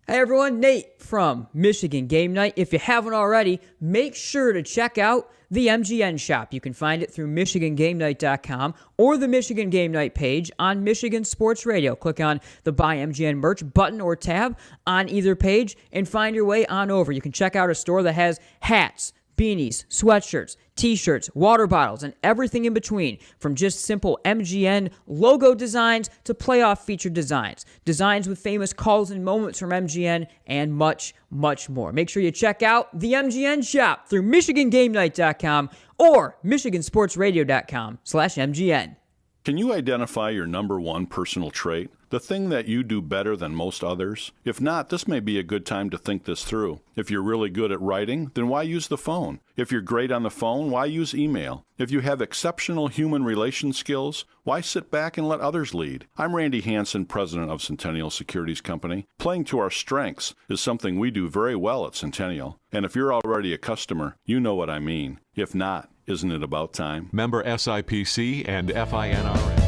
Hey everyone, Nate from Michigan Game Night. If you haven't already, make sure to check out the MGN shop. You can find it through MichiganGameNight.com or the Michigan Game Night page on Michigan Sports Radio. Click on the Buy MGN Merch button or tab on either page and find your way on over. You can check out a store that has hats, beanies, sweatshirts, t-shirts, water bottles, and everything in between, from just simple MGN logo designs to playoff featured designs, designs with famous calls and moments from MGN, and much, much more. Make sure you check out the MGN shop through MichiganGameNight.com or MichiganSportsRadio.com/MGN. Can you identify your number one personal trait? The thing that you do better than most others? If not, this may be a good time to think this through. If you're really good at writing, then why use the phone? If you're great on the phone, why use email? If you have exceptional human relation skills, why sit back and let others lead? I'm Randy Hansen, president of Centennial Securities Company. Playing to our strengths is something we do very well at Centennial. And if you're already a customer, you know what I mean. If not, isn't it about time? Member SIPC and FINRA.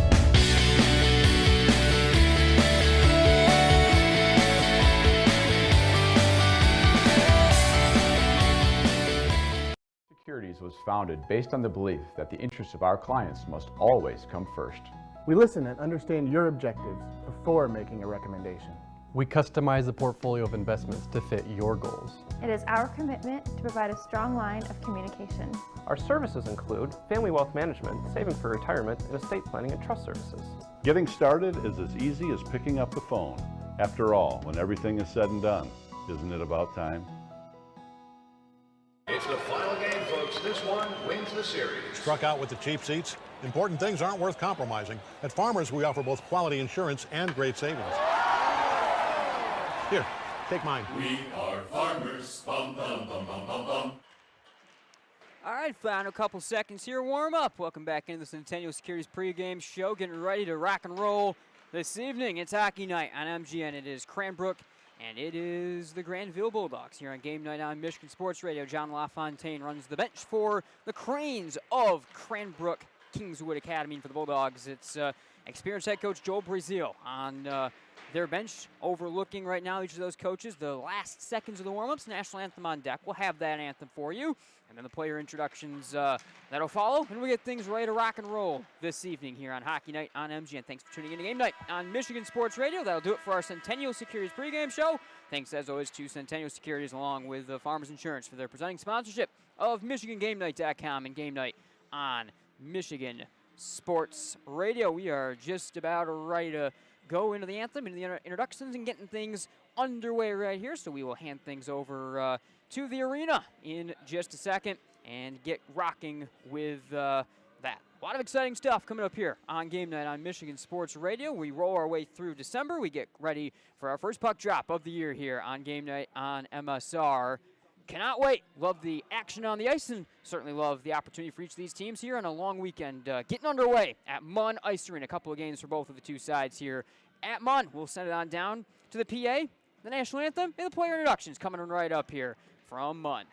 Securities was founded based on the belief that the interests of our clients must always come first. We listen and understand your objectives before making a recommendation. We customize the portfolio of investments to fit your goals. It is our commitment to provide a strong line of communication. Our services include family wealth management, saving for retirement, and estate planning and trust services. Getting started is as easy as picking up the phone. After all, when everything is said and done, isn't it about time? It's the final game, folks. This one wins the series. Struck out with the cheap seats? Important things aren't worth compromising. At Farmers, we offer both quality insurance and great savings. Here, take mine. We are farmers. Bum, bum, bum, bum, bum, bum. All right, final couple seconds here. Warm up. Welcome back into the Centennial Securities pregame show. Getting ready to rock and roll this evening. It's hockey night on MGN. It is Cranbrook, and it is the Grandville Bulldogs here on Game Night on Michigan Sports Radio. John LaFontaine runs the bench for the Cranes of Cranbrook Kingswood Academy. And for the Bulldogs, it's experienced head coach Joel Brazil on their bench, overlooking right now each of those coaches. The last seconds of the warm-ups, national anthem on deck. We'll have that anthem for you. And then the player introductions that'll follow. And we get things ready to rock and roll this evening here on Hockey Night on MGN. Thanks for tuning in to Game Night on Michigan Sports Radio. That'll do it for our Centennial Securities pregame show. Thanks, as always, to Centennial Securities along with Farmers Insurance for their presenting sponsorship of MichiganGameNight.com and Game Night on Michigan Sports Radio. We are just about ready to go into the anthem, into the introductions, and getting things underway right here. So we will hand things over to the arena in just a second and get rocking with that. A lot of exciting stuff coming up here on Game Night on Michigan Sports Radio. We roll our way through December. We get ready for our first puck drop of the year here on Game Night on MSR. Cannot wait. Love the action on the ice and certainly love the opportunity for each of these teams here on a long weekend. Getting underway at Munn Ice Arena. A couple of games for both of the two sides here at Munn. We'll send it on down to the PA, the national anthem, and the player introductions coming right up here from Munn.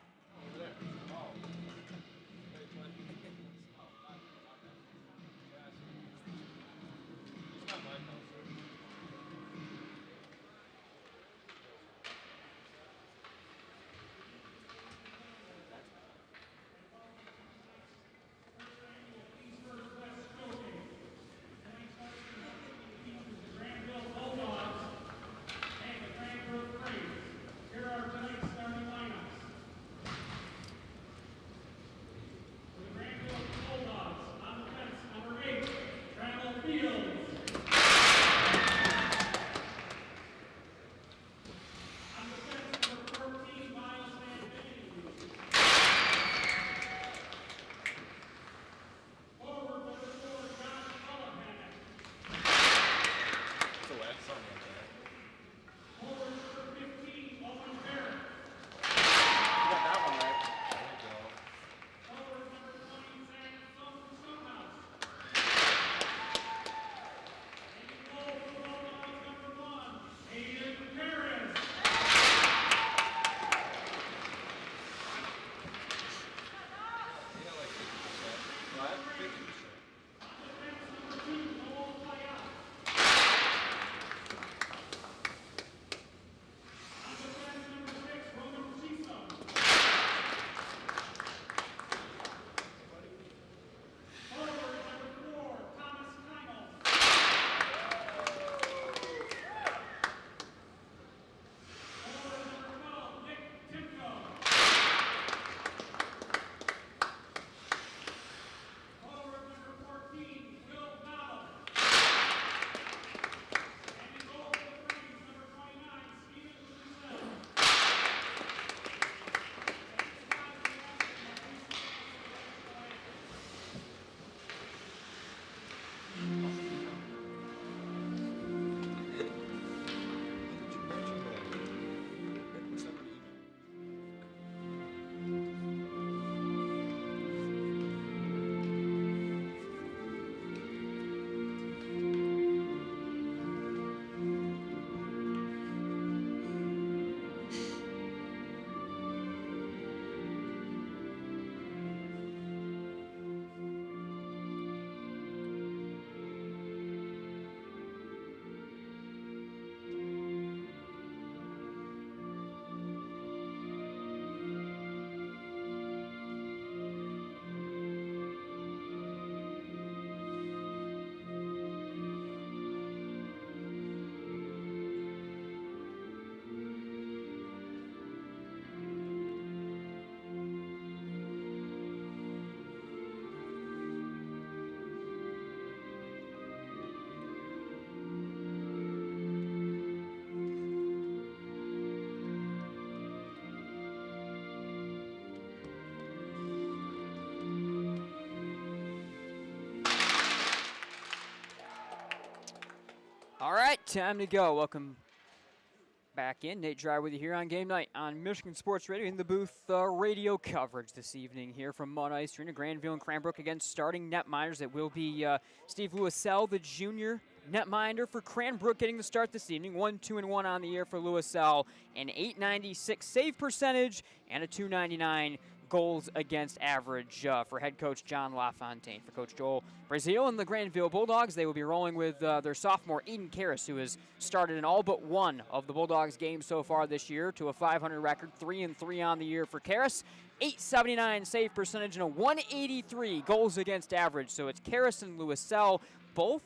time to go. Welcome back in. Nate Dryer with you here on Game Night on Michigan Sports Radio. In the booth, radio coverage this evening here from Munn Ice Arena. Grandville and Cranbrook against starting netminders. It will be Steve Lewisell, the junior netminder for Cranbrook, getting the start this evening. 1-2-1 on the year for Lewisell. An .896 save percentage and a .299 goals against average for head coach John LaFontaine. For Coach Joel Brazil and the Grandville Bulldogs, they will be rolling with their sophomore Aiden Karras, who has started in all but one of the Bulldogs games so far this year to a .500 record, 3-3 on the year for Karras. .879 save percentage and a .183 goals against average. So it's Karras and Lewisell, both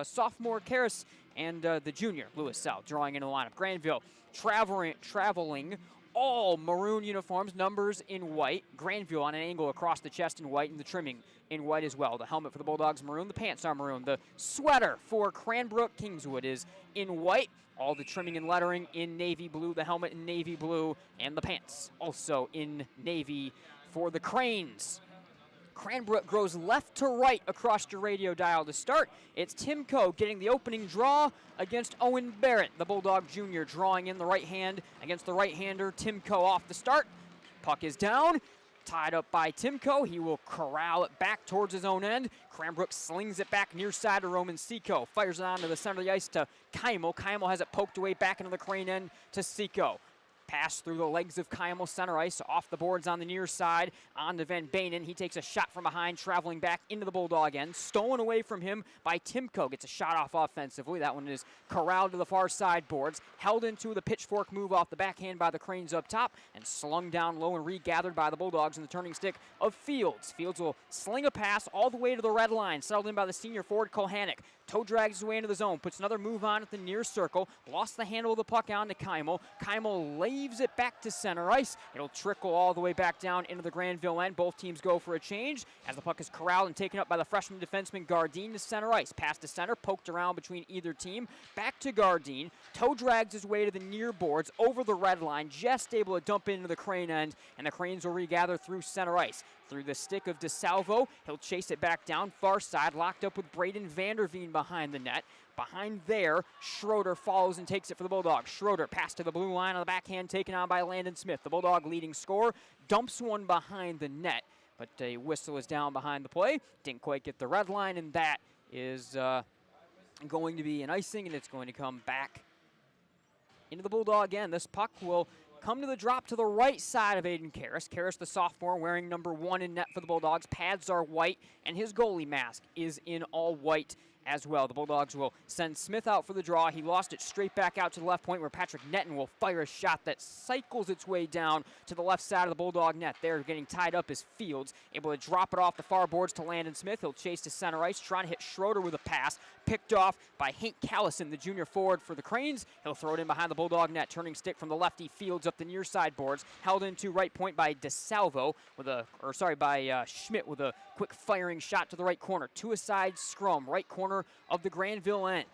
sophomore Karras and the junior Lewisell drawing into the lineup. Grandville traveling all maroon uniforms, numbers in white. Grandville on an angle across the chest in white, and the trimming in white as well. The helmet for the Bulldogs maroon, the pants are maroon. The sweater for Cranbrook Kingswood is in white. All the trimming and lettering in navy blue, the helmet in navy blue, and the pants also in navy for the Cranes. Cranbrook goes left to right across your radio dial to start. It's Tim Coe getting the opening draw against Owen Barrett, the Bulldog Jr., drawing in the right hand against the right-hander. Tim Coe off the start. Puck is down, tied up by Tim Coe. He will corral it back towards his own end. Cranbrook slings it back near side to Roman Seco. Fires it onto the center of the ice to Keimel. Keimel has it poked away back into the Crane end to Seco. Pass through the legs of Keimel, center ice, off the boards on the near side, on to Van Banen. He takes a shot from behind, traveling back into the Bulldog end. Stolen away from him by Timko. Gets a shot off offensively. That one is corralled to the far side boards. Held into the pitchfork move off the backhand by the Cranes up top, and slung down low and regathered by the Bulldogs in the turning stick of Fields. Fields will sling a pass all the way to the red line, settled in by the senior forward, Kohanek. Toe drags his way into the zone, puts another move on at the near circle, lost the handle of the puck on to Keimel. Keimel leaves it back to center ice. It'll trickle all the way back down into the Grandville end. Both teams go for a change as the puck is corralled and taken up by the freshman defenseman Gardine to center ice. Pass to center, poked around between either team. Back to Gardine. Toe drags his way to the near boards, over the red line, just able to dump into the Crane end, and the Cranes will regather through center ice. Through the stick of DeSalvo, he'll chase it back down, far side, locked up with Braden Vanderveen behind the net. Behind there, Schroeder follows and takes it for the Bulldogs. Schroeder pass to the blue line on the backhand, taken on by Landon Smith. The Bulldog leading scorer dumps one behind the net, but a whistle is down behind the play. Didn't quite get the red line, and that is going to be an icing, and it's going to come back into the Bulldog end. This puck will come to the drop to the right side of Aiden Karras. Karras, the sophomore, wearing number 1 in net for the Bulldogs. Pads are white, and his goalie mask is in all white as well. The Bulldogs will send Smith out for the draw. He lost it straight back out to the left point, where Patrick Netton will fire a shot that cycles its way down to the left side of the Bulldog net. They're getting tied up as Fields, able to drop it off the far boards to Landon Smith. He'll chase to center ice, trying to hit Schroeder with a pass. Picked off by Hank Callison, the junior forward for the Cranes. He'll throw it in behind the Bulldog net. Turning stick from the lefty, Fields up the near side boards. Held into right point by DeSalvo by Schmidt with a quick firing shot to the right corner. Two-a-side scrum, right corner of the Grandville end.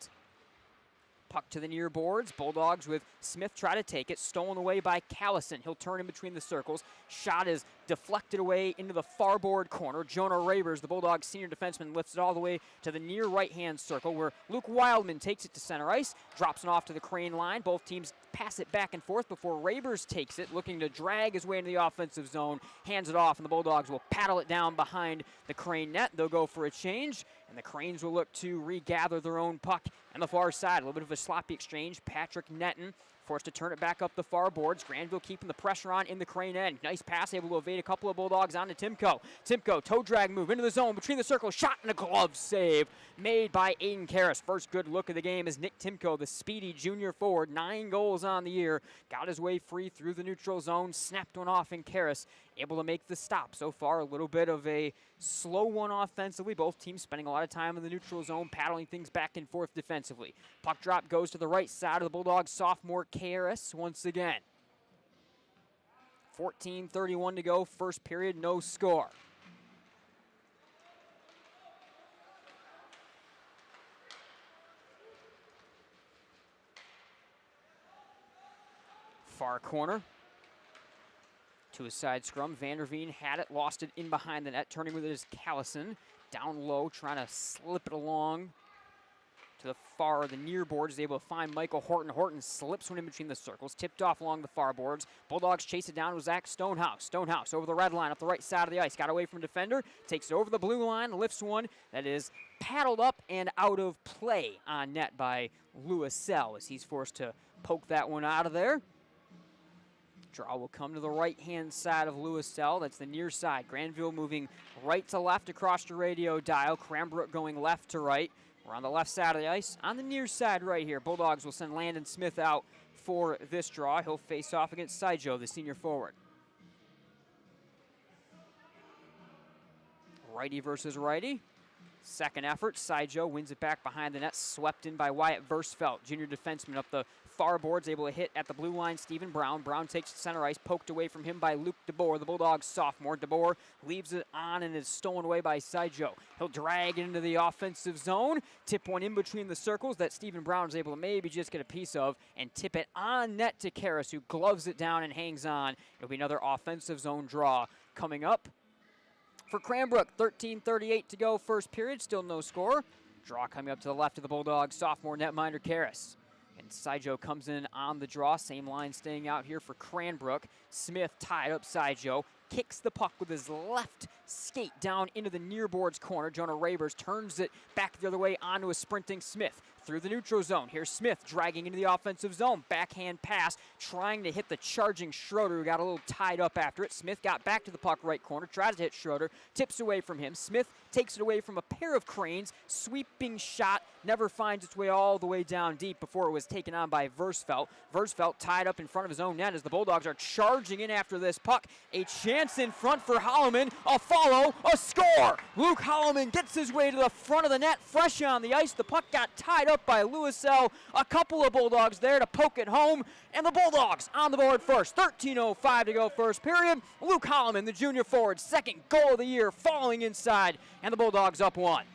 Puck to the near boards. Bulldogs with Smith try to take it. Stolen away by Callison. He'll turn in between the circles. Shot is deflected away into the far board corner. Jonah Rabers, the Bulldogs senior defenseman, lifts it all the way to the near right-hand circle, where Luke Wildman takes it to center ice, drops it off to the Crane line. Both teams pass it back and forth before Rabers takes it, looking to drag his way into the offensive zone, hands it off, and the Bulldogs will paddle it down behind the Crane net. They'll go for a change, and the Cranes will look to regather their own puck on the far side. A little bit of a sloppy exchange. Patrick Netton forced to turn it back up the far boards. Grandville keeping the pressure on in the Crane end. Nice pass, able to evade a couple of Bulldogs onto Timko. Timko, toe drag move into the zone, between the circles, shot and a glove save made by Aiden Karras. First good look of the game as Nick Timko, the speedy junior forward, 9 goals on the year, got his way free through the neutral zone, snapped one off, and Karras able to make the stop. So far, a little bit of a slow one offensively. Both teams spending a lot of time in the neutral zone, paddling things back and forth defensively. Puck drop goes to the right side of the Bulldogs sophomore Karras once again. 14:31 to go, first period, no score. Far corner. To his side scrum. Vanderveen had it, lost it in behind the net. Turning with it is Callison. Down low, trying to slip it along to the near board, is able to find Michael Horton. Horton slips one in between the circles, tipped off along the far boards. Bulldogs chase it down with Zach Stonehouse. Stonehouse over the red line up the right side of the ice. Got away from defender, takes it over the blue line, lifts one that is paddled up and out of play on net by Lewis Sell as he's forced to poke that one out of there. Draw will come to the right-hand side of Lewis Sell. That's the near side. Grandville moving right to left across your radio dial. Cranbrook going left to right. We're on the left side of the ice. On the near side right here, Bulldogs will send Landon Smith out for this draw. He'll face off against Saijo, the senior forward. Righty versus righty. Second effort, Saijo wins it back behind the net, swept in by Wyatt Versfeld, junior defenseman up the far boards, able to hit at the blue line, Stephen Brown. Brown takes center ice, poked away from him by Luke DeBoer, the Bulldogs sophomore. DeBoer leaves it on and is stolen away by Saijo. He'll drag it into the offensive zone, tip one in between the circles that Stephen Brown is able to maybe just get a piece of, and tip it on net to Karras, who gloves it down and hangs on. It'll be another offensive zone draw coming up. For Cranbrook, 13:38 to go, first period, still no score. Draw coming up to the left of the Bulldogs, sophomore netminder Karras. And Saijo comes in on the draw, same line staying out here for Cranbrook. Smith tied up Saijo, kicks the puck with his left skate down into the near boards corner. Jonah Rabers turns it back the other way onto a sprinting Smith. Through the neutral zone. Here's Smith dragging into the offensive zone. Backhand pass, trying to hit the charging Schroeder, who got a little tied up after it. Smith got back to the puck right corner, tries to hit Schroeder, tips away from him. Smith takes it away from a pair of cranes. Sweeping shot, never finds its way all the way down deep before it was taken on by Versfeld. Versfeld tied up in front of his own net as the Bulldogs are charging in after this puck. A chance in front for Holloman. A follow, a score! Luke Holloman gets his way to the front of the net, fresh on the ice. The puck got tied up by Lewis Sell. A couple of Bulldogs there to poke it home, and the Bulldogs on the board first. 13:05 to go first period. Luke Holloman, the junior forward, second goal of the year, falling inside, and the Bulldogs up one.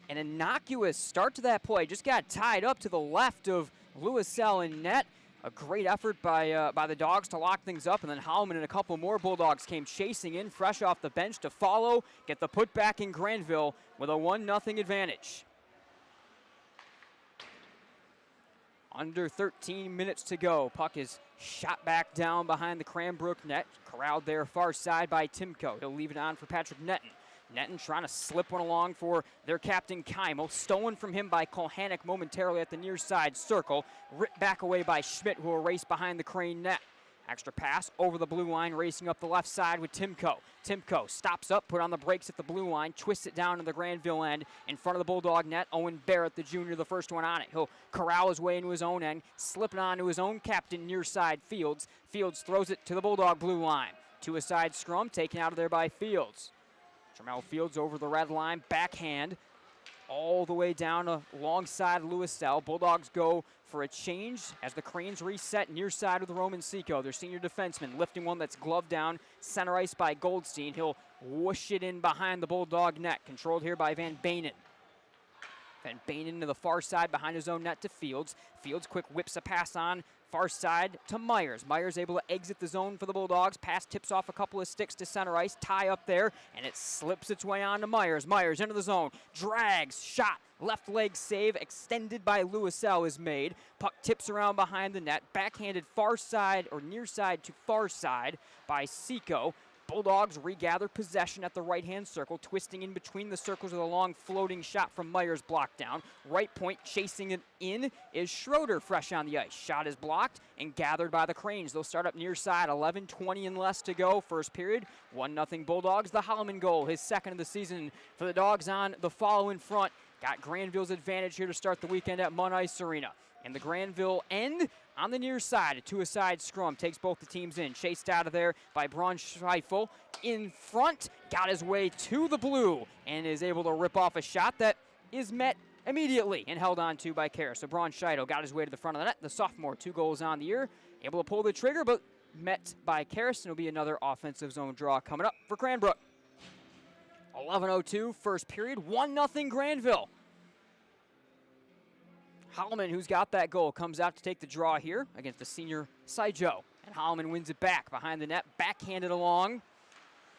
An innocuous start to that play. Just got tied up to the left of Lewis Sell in net. A great effort by the Dogs to lock things up, and then Holloman and a couple more Bulldogs came chasing in, fresh off the bench to follow, get the putback in Grandville with a 1-0 advantage. Under 13 minutes to go. Puck is shot back down behind the Cranbrook net, corralled there far side by Timko. He'll leave it on for Patrick Netton. Netton trying to slip one along for their captain Keimel. Stolen from him by Kolhanek momentarily at the near side circle. Ripped back away by Schmidt, who will race behind the Crane net. Extra pass over the blue line, racing up the left side with Timko. Timko stops up, put on the brakes at the blue line, twists it down to the Grandville end in front of the Bulldog net. Owen Barrett, the junior, the first one on it. He'll corral his way into his own end, slip it on to his own captain near side Fields. Fields throws it to the Bulldog blue line. To a side scrum, taken out of there by Fields. Jamel Fields over the red line, backhand, all the way down alongside Lewis Sell. Bulldogs go for a change as the Cranes reset near side of the Roman Seco. Their senior defenseman lifting one that's gloved down, center ice by Goldstein. He'll whoosh it in behind the Bulldog net, controlled here by Van Bainen. Van Bainen to the far side behind his own net to Fields. Fields quick whips a pass on far side to Myers. Myers able to exit the zone for the Bulldogs. Pass tips off a couple of sticks to center ice. Tie up there, and it slips its way on to Myers. Myers into the zone. Drags, shot, left leg save, extended by Lewis Sell is made. Puck tips around behind the net. Backhanded far side, or near side to far side by Seco. Bulldogs regather possession at the right-hand circle, twisting in between the circles with a long floating shot from Myers blocked down. Right point chasing it in is Schroeder fresh on the ice. Shot is blocked and gathered by the Cranes. They'll start up near side, 11:20 and less to go, first period. 1-0 Bulldogs. The Holloman goal, his second of the season for the Dogs on the follow in front. Got Grandville's advantage here to start the weekend at Munn Ice Arena. And the Grandville end on the near side, a two-a-side scrum takes both the teams in. Chased out of there by Braunschweifel. In front, got his way to the blue and is able to rip off a shot that is met immediately and held on to by Karras. So Braunschweifel got his way to the front of the net. The sophomore, 2 goals on the year, able to pull the trigger, but met by Karras, and it'll be another offensive zone draw coming up for Cranbrook. 11:02, first period, 1-0 Grandville. Holloman, who's got that goal, comes out to take the draw here against the senior Saijo. And Holloman wins it back behind the net, backhanded along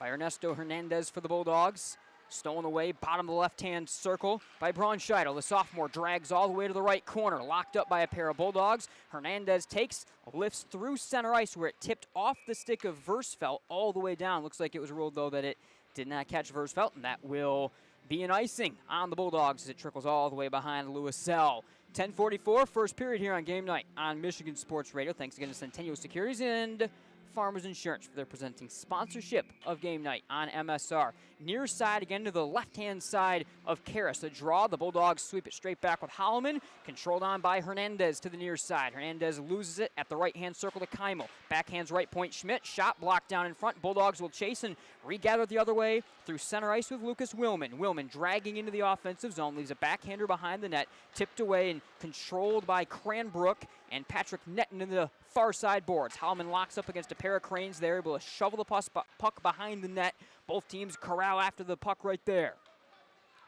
by Ernesto Hernandez for the Bulldogs. Stolen away, bottom of the left-hand circle by Braunscheitel. The sophomore drags all the way to the right corner, locked up by a pair of Bulldogs. Hernandez takes, lifts through center ice where it tipped off the stick of Versfeld all the way down. Looks like it was ruled, though, that it did not catch Versfeld, and that will be an icing on the Bulldogs as it trickles all the way behind Louiselle. 10:44, first period here on Game Night on Michigan Sports Radio. Thanks again to Centennial Securities and Farmers Insurance for their presenting sponsorship of Game Night on MSR. Near side again to the left-hand side of Karras. A draw. The Bulldogs sweep it straight back with Holloman. Controlled on by Hernandez to the near side. Hernandez loses it at the right-hand circle to Keimel. Backhands right point Schmidt. Shot blocked down in front. Bulldogs will chase and regather the other way through center ice with Lucas Willman. Willman dragging into the offensive zone. Leaves a backhander behind the net. Tipped away and controlled by Cranbrook and Patrick Netton in the far side boards. Holloman locks up against a pair of Cranes there, able to shovel the puck behind the net. Both teams corral after the puck right there.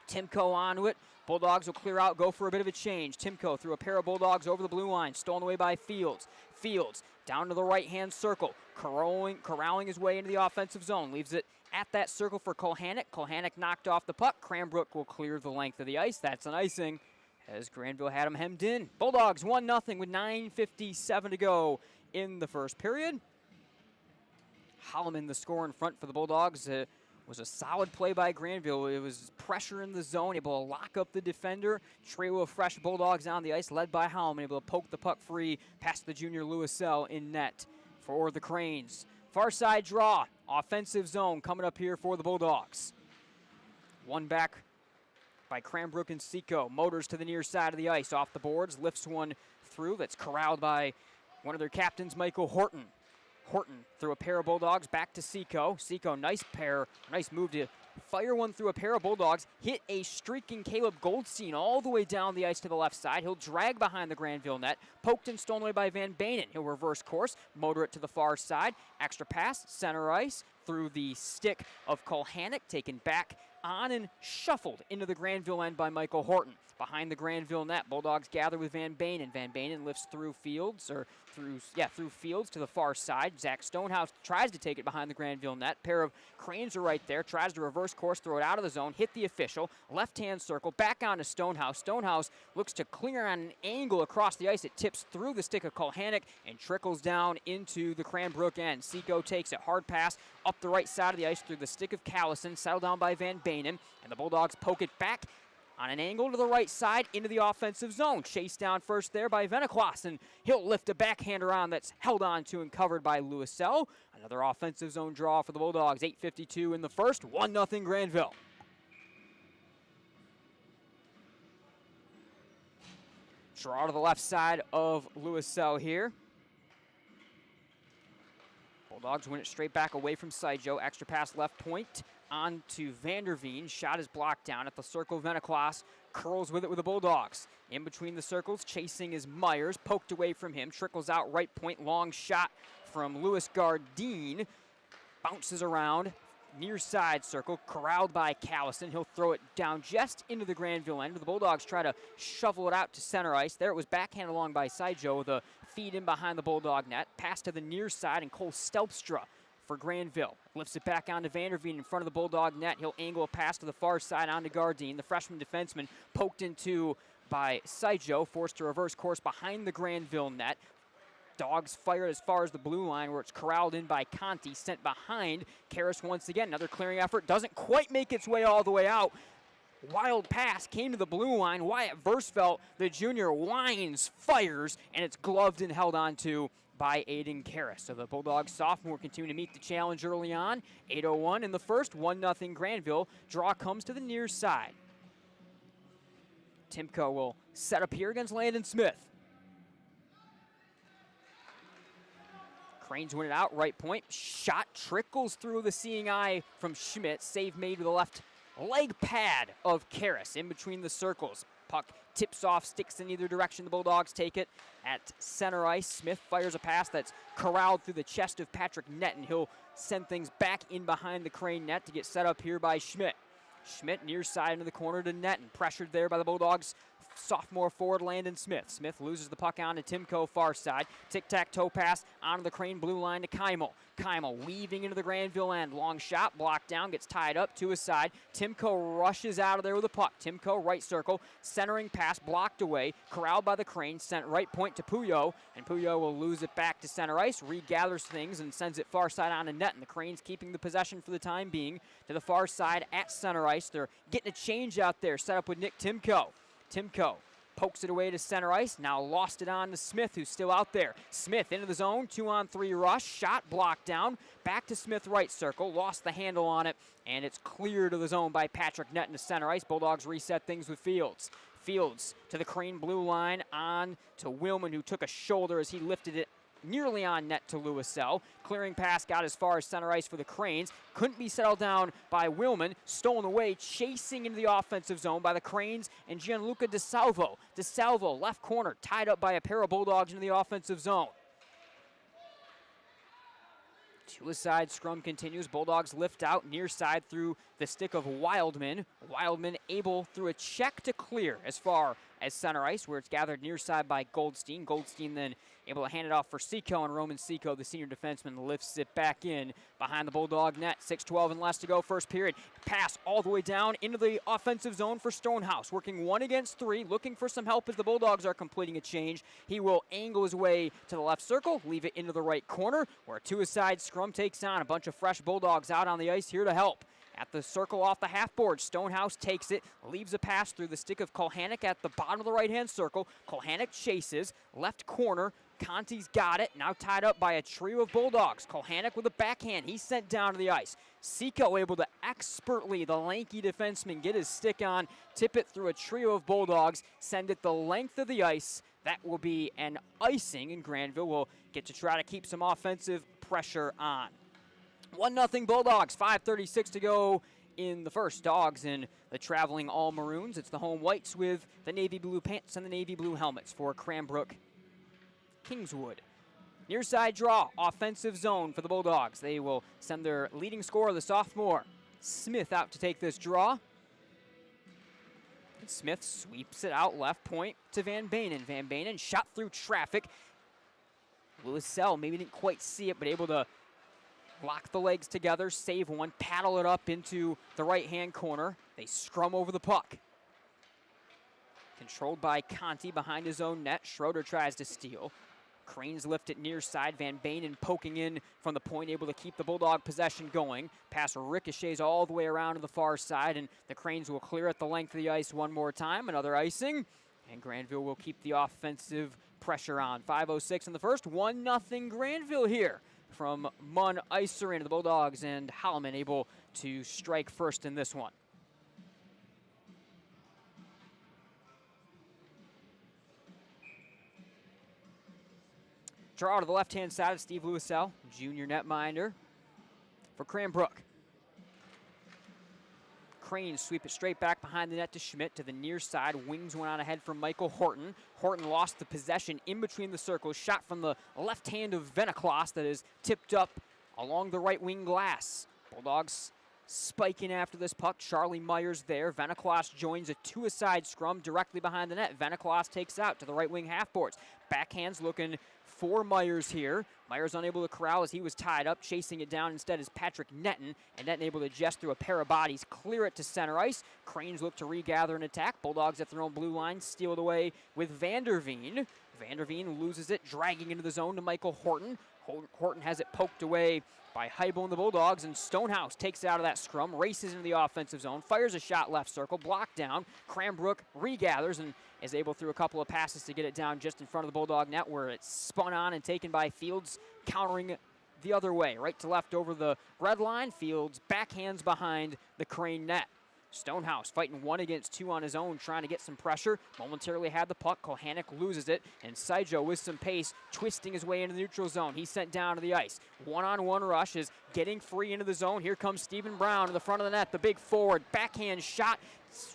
Timko onto it. Bulldogs will clear out, go for a bit of a change. Timko through a pair of Bulldogs over the blue line, stolen away by Fields. Fields down to the right-hand circle, corralling his way into the offensive zone. Leaves it at that circle for Kolhanek. Kolhanek knocked off the puck. Cranbrook will clear the length of the ice. That's an icing as Grandville had him hemmed in. Bulldogs 1-0 with 9:57 to go in the first period. Holloman, the score in front for the Bulldogs. Was a solid play by Grandville. It was pressure in the zone, able to lock up the defender. Trio of fresh Bulldogs on the ice, led by Holloman, able to poke the puck free past the junior Louiselle in net for the Cranes. Far side draw, offensive zone coming up here for the Bulldogs. One back by Cranbrook and Seco. Motors to the near side of the ice, off the boards, lifts one through. That's corralled by one of their captains, Michael Horton. Horton through a pair of Bulldogs back to Seco. Seco, nice move to fire one through a pair of Bulldogs. Hit a streaking Caleb Goldstein all the way down the ice to the left side. He'll drag behind the Grandville net. Poked and stolen away by Van Banen. He'll reverse course, motor it to the far side. Extra pass, center ice, through the stick of Kolhanek, taken back on and shuffled into the Grandville end by Michael Horton. Behind the Grandville net, Bulldogs gather with Van Banen. Van Banen lifts through Fields, through Fields to the far side. Zach Stonehouse tries to take it behind the Grandville net. Pair of Cranes are right there, tries to reverse course, throw it out of the zone, hit the official, left-hand circle, back on to Stonehouse. Stonehouse looks to clear on an angle across the ice. It tips through the stick of Kolhanek and trickles down into the Cranbrook end. Seco takes it, hard pass up the right side of the ice through the stick of Callison, settled down by Van Banen, and the Bulldogs poke it back on an angle to the right side into the offensive zone. Chased down first there by Venequas, and he'll lift a backhander on that's held on to and covered by Louiselle. Another offensive zone draw for the Bulldogs. 8:52 in the first, 1-0 Grandville. Draw to the left side of Louiselle here. Bulldogs win it straight back away from Saijo. Extra pass left point on to Vanderveen. Shot is blocked down at the circle. Venequas curls with it with the Bulldogs. In between the circles, chasing is Myers. Poked away from him. Trickles out right point. Long shot from Louis Gardine. Bounces around. Near side circle. Corralled by Callison. He'll throw it down just into the Grandville end. The Bulldogs try to shovel it out to center ice. There it was backhand along by Saijo with a feed in behind the Bulldog net. Pass to the near side, and Cole Stelpstra for Grandville. Lifts it back onto Vanderveen in front of the Bulldog net. He'll angle a pass to the far side onto Gardine. The freshman defenseman poked into by Saijo, forced to reverse course behind the Grandville net. Dogs fired as far as the blue line where it's corralled in by Conti, sent behind. Karras once again, another clearing effort. Doesn't quite make its way all the way out. Wild pass came to the blue line. Wyatt Versfeld, the junior, winds, fires, and it's gloved and held onto by Aiden Karras. So the Bulldogs sophomore continue to meet the challenge early on. 8:01 in the first, 1-0 Grandville. Draw comes to the near side. Timko will set up here against Landon Smith. Cranes win it out, right point. Shot trickles through the seeing eye from Schmidt. Save made with the left leg pad of Karras in between the circles. Puck tips off, sticks in either direction. The Bulldogs take it at center ice. Smith fires a pass that's corralled through the chest of Patrick Netton. He'll send things back in behind the Crane net to get set up here by Schmidt. Schmidt near side into the corner to Netton. Pressured there by the Bulldogs sophomore forward Landon Smith. Smith loses the puck on to Timko far side. Tic-tac-toe pass onto the Crane blue line to Keimel. Keimel weaving into the Grandville end. Long shot, blocked down, gets tied up to his side. Timko rushes out of there with a puck. Timko right circle, centering pass blocked away, corralled by the Crane, sent right point to Puyo, and Puyo will lose it back to center ice, regathers things and sends it far side on the net, and the Cranes keeping the possession for the time being to the far side at center ice. They're getting a change out there, set up with Nick Timko. Timko pokes it away to center ice, now lost it on to Smith, who's still out there. Smith into the zone, 2-on-3 rush, shot blocked down, back to Smith right circle, lost the handle on it, and it's cleared to the zone by Patrick Netton to center ice. Bulldogs reset things with Fields. Fields to the Crane blue line, on to Willman, who took a shoulder as he lifted it nearly on net to Louiselle. Clearing pass got as far as center ice for the Cranes. Couldn't be settled down by Willman. Stolen away, chasing into the offensive zone by the Cranes and Gianluca DeSalvo. DeSalvo, left corner, tied up by a pair of Bulldogs into the offensive zone. Two-a-side scrum continues. Bulldogs lift out near side through the stick of Wildman. Wildman able through a check to clear as far as center ice, where it's gathered near side by Goldstein. Goldstein then able to hand it off for Seco, and Roman Seco, the senior defenseman, lifts it back in behind the Bulldog net. 6:12 and less to go, first period. Pass all the way down into the offensive zone for Stonehouse, working 1 against 3, looking for some help as the Bulldogs are completing a change. He will angle his way to the left circle, leave it into the right corner, where a two-a-side scrum takes on. A bunch of fresh Bulldogs out on the ice here to help. At the circle off the half-board, Stonehouse takes it, leaves a pass through the stick of Kulhanek at the bottom of the right-hand circle. Kulhanek chases, left corner. Conti's got it, now tied up by a trio of Bulldogs. Kulhanek with a backhand, he's sent down to the ice. Seco able to expertly, the lanky defenseman, get his stick on, tip it through a trio of Bulldogs, send it the length of the ice. That will be an icing, and Grandville will get to try to keep some offensive pressure on. 1-0 Bulldogs, 5:36 to go in the first. Dogs in the traveling all maroons. It's the home whites with the navy blue pants and the navy blue helmets for Cranbrook Kingswood. Near side draw, offensive zone for the Bulldogs. They will send their leading scorer, the sophomore Smith, out to take this draw. And Smith sweeps it out left point to Van Banen. Van Banen shot through traffic. Louiselle maybe didn't quite see it, but able to lock the legs together, save one, paddle it up into the right-hand corner. They scrum over the puck. Controlled by Conti behind his own net. Schroeder tries to steal. Cranes lift it near side. Van Banen poking in from the point, able to keep the Bulldog possession going. Pass ricochets all the way around to the far side, and the Cranes will clear at the length of the ice one more time. Another icing, and Grandville will keep the offensive pressure on. 5:06 in the first. 1-0 Grandville here from Munn Ice Arena. The Bulldogs and Holloman able to strike first in this one. Draw to the left-hand side of Steve Louiselle, junior netminder for Cranbrook. Cranes sweep it straight back behind the net to Schmidt to the near side. Wings one out ahead from Michael Horton. Horton lost the possession in between the circles. Shot from the left hand of Veneklas that is tipped up along the right wing glass. Bulldogs spiking after this puck. Charlie Myers there. Veneklas joins a two-a-side scrum directly behind the net. Veneklas takes out to the right wing half boards. Backhands looking for Myers here. Myers unable to corral as he was tied up. Chasing it down instead is Patrick Netton, and Netton able to adjust through a pair of bodies, clear it to center ice. Cranes look to regather and attack. Bulldogs at their own blue line, steal it away with Vanderveen. Vanderveen loses it, dragging into the zone to Michael Horton. Horton has it poked away by Heibo and the Bulldogs, and Stonehouse takes it out of that scrum, races into the offensive zone, fires a shot left circle, blocked down. Cranbrook regathers and is able through a couple of passes to get it down just in front of the Bulldog net, where it's spun on and taken by Fields, countering the other way, right to left over the red line. Fields backhands behind the Crane net. Stonehouse fighting 1 against 2 on his own, trying to get some pressure. Momentarily had the puck. Kulhanek loses it, and Saijo with some pace, twisting his way into the neutral zone. He's sent down to the ice. One-on-one rush is getting free into the zone. Here comes Stephen Brown to the front of the net, the big forward. Backhand shot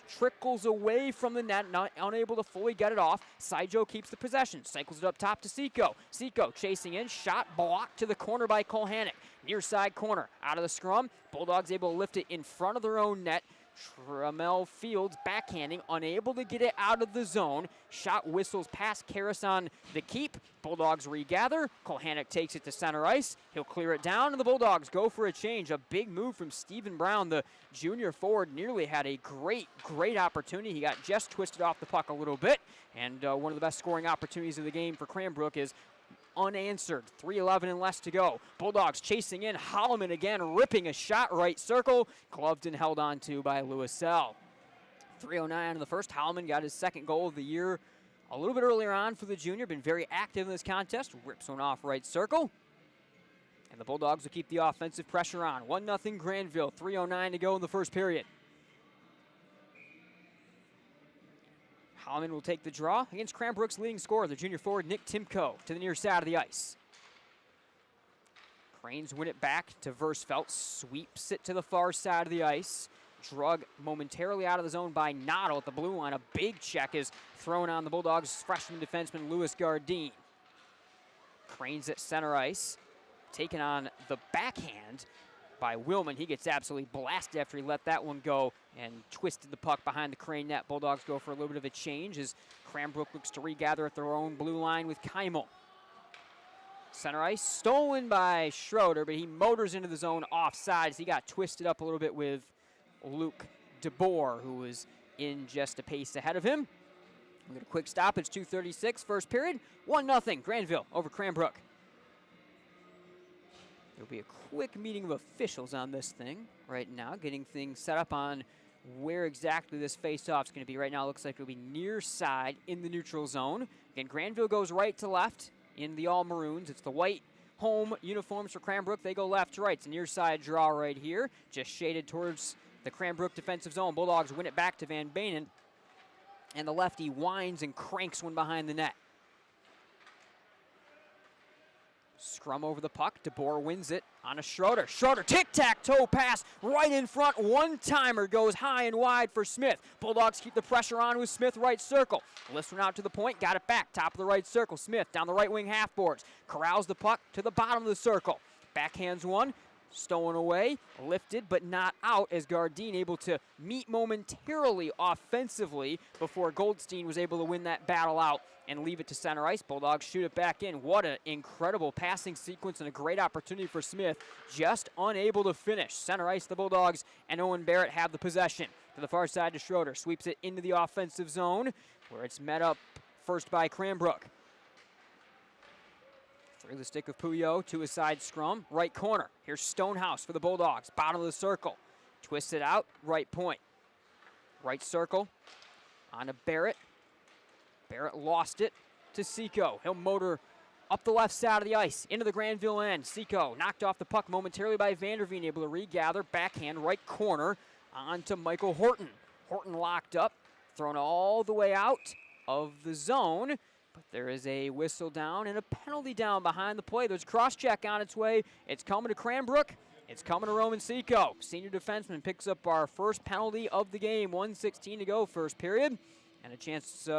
trickles away from the net, unable to fully get it off. Saijo keeps the possession, cycles it up top to Seco. Seco chasing in, shot blocked to the corner by Kulhanek. Near side corner, out of the scrum. Bulldogs able to lift it in front of their own net Tramel Fields backhanding, unable to get it out of the zone. Shot whistles past Karras on the keep. Bulldogs regather. Kohanek takes it to center ice. He'll clear it down, and the Bulldogs go for a change. A big move from Stephen Brown, the junior forward, nearly had a great opportunity. He got just twisted off the puck a little bit, and one of the best scoring opportunities of the game for Cranbrook is unanswered. 3:11 and less to go. Bulldogs chasing in. Holloman again ripping a shot right circle. Gloved and held on to by Lewisell. 3:09 in the first. Holloman got his second goal of the year a little bit earlier on for the junior. Been very active in this contest. Rips one off right circle. And the Bulldogs will keep the offensive pressure on. 1-0 Grandville. 3:09 to go in the first period. Holloman will take the draw against Cranbrook's leading scorer, the junior forward Nick Timko, to the near side of the ice. Cranes win it back to Versfeld, sweeps it to the far side of the ice. Drug momentarily out of the zone by Noddle at the blue line. A big check is thrown on the Bulldogs' freshman defenseman Louis Gardine. Cranes at center ice, taken on the backhand by Willman. He gets absolutely blasted after he let that one go and twisted the puck behind the Crane net. Bulldogs go for a little bit of a change as Cranbrook looks to regather at their own blue line with Keimel. Center ice, stolen by Schroeder, but he motors into the zone offsides. He got twisted up a little bit with Luke DeBoer, who was in just a pace ahead of him. We'll get a quick stop. It's 2:36, first period. 1-0, Grandville over Cranbrook. There'll be a quick meeting of officials on this thing right now, getting things set up on where exactly this face-off is going to be. Right now it looks like it'll be near side in the neutral zone. Again, Grandville goes right to left in the all-maroons. It's the white home uniforms for Cranbrook. They go left to right. It's a near side draw right here, just shaded towards the Cranbrook defensive zone. Bulldogs win it back to Van Banen, and the lefty winds and cranks one behind the net. Scrum over the puck. DeBoer wins it on a Schroeder. Schroeder, tic-tac-toe pass right in front. One-timer goes high and wide for Smith. Bulldogs keep the pressure on with Smith right circle. Lifts one out to the point, got it back. Top of the right circle. Smith down the right wing half boards. Corrals the puck to the bottom of the circle. Backhands one. Stolen away, lifted but not out as Gardine able to meet momentarily offensively before Goldstein was able to win that battle out and leave it to center ice. Bulldogs shoot it back in. What an incredible passing sequence and a great opportunity for Smith, just unable to finish. Center ice, the Bulldogs and Owen Barrett have the possession. To the far side to Schroeder, sweeps it into the offensive zone where it's met up first by Cranbrook. Through the stick of Puyo to his side scrum, right corner. Here's Stonehouse for the Bulldogs, bottom of the circle. Twists it out, right point. Right circle, on to Barrett. Barrett lost it to Seco. He'll motor up the left side of the ice, into the Grandville end. Seco knocked off the puck momentarily by Vanderveen, able to regather, backhand, right corner, on to Michael Horton. Horton locked up, thrown all the way out of the zone. But there is a whistle down and a penalty down behind the play. There's a cross-check on its way. It's coming to Cranbrook. It's coming to Roman Seco. Senior defenseman picks up our first penalty of the game. 1:16 to go, first period. And a chance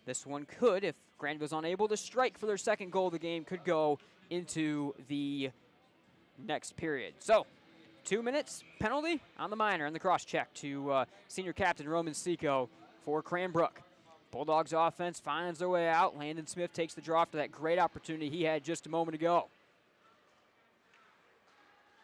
this one could, if Grandville's unable to strike for their second goal of the game, could go into the next period. So, 2 minutes, penalty on the minor and the cross-check to senior captain Roman Seco for Cranbrook. Bulldogs offense finds their way out. Landon Smith takes the draw after that great opportunity he had just a moment ago.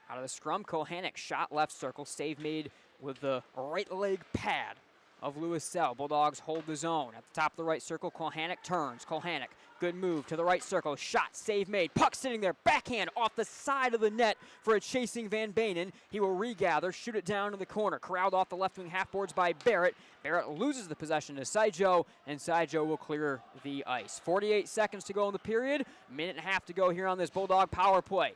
Out of the scrum, Kohanek shot left circle. Save made with the right leg pad of Lewisell. Bulldogs hold the zone. At the top of the right circle, Kohanek turns. Kohanek, good move to the right circle. Shot, save made. Puck sitting there. Backhand off the side of the net for a chasing Van Banen. He will regather, shoot it down to the corner. Corralled off the left wing half boards by Barrett. Barrett loses the possession to Saijo, and Saijo will clear the ice. 48 seconds to go in the period. Minute and a half to go here on this Bulldog power play.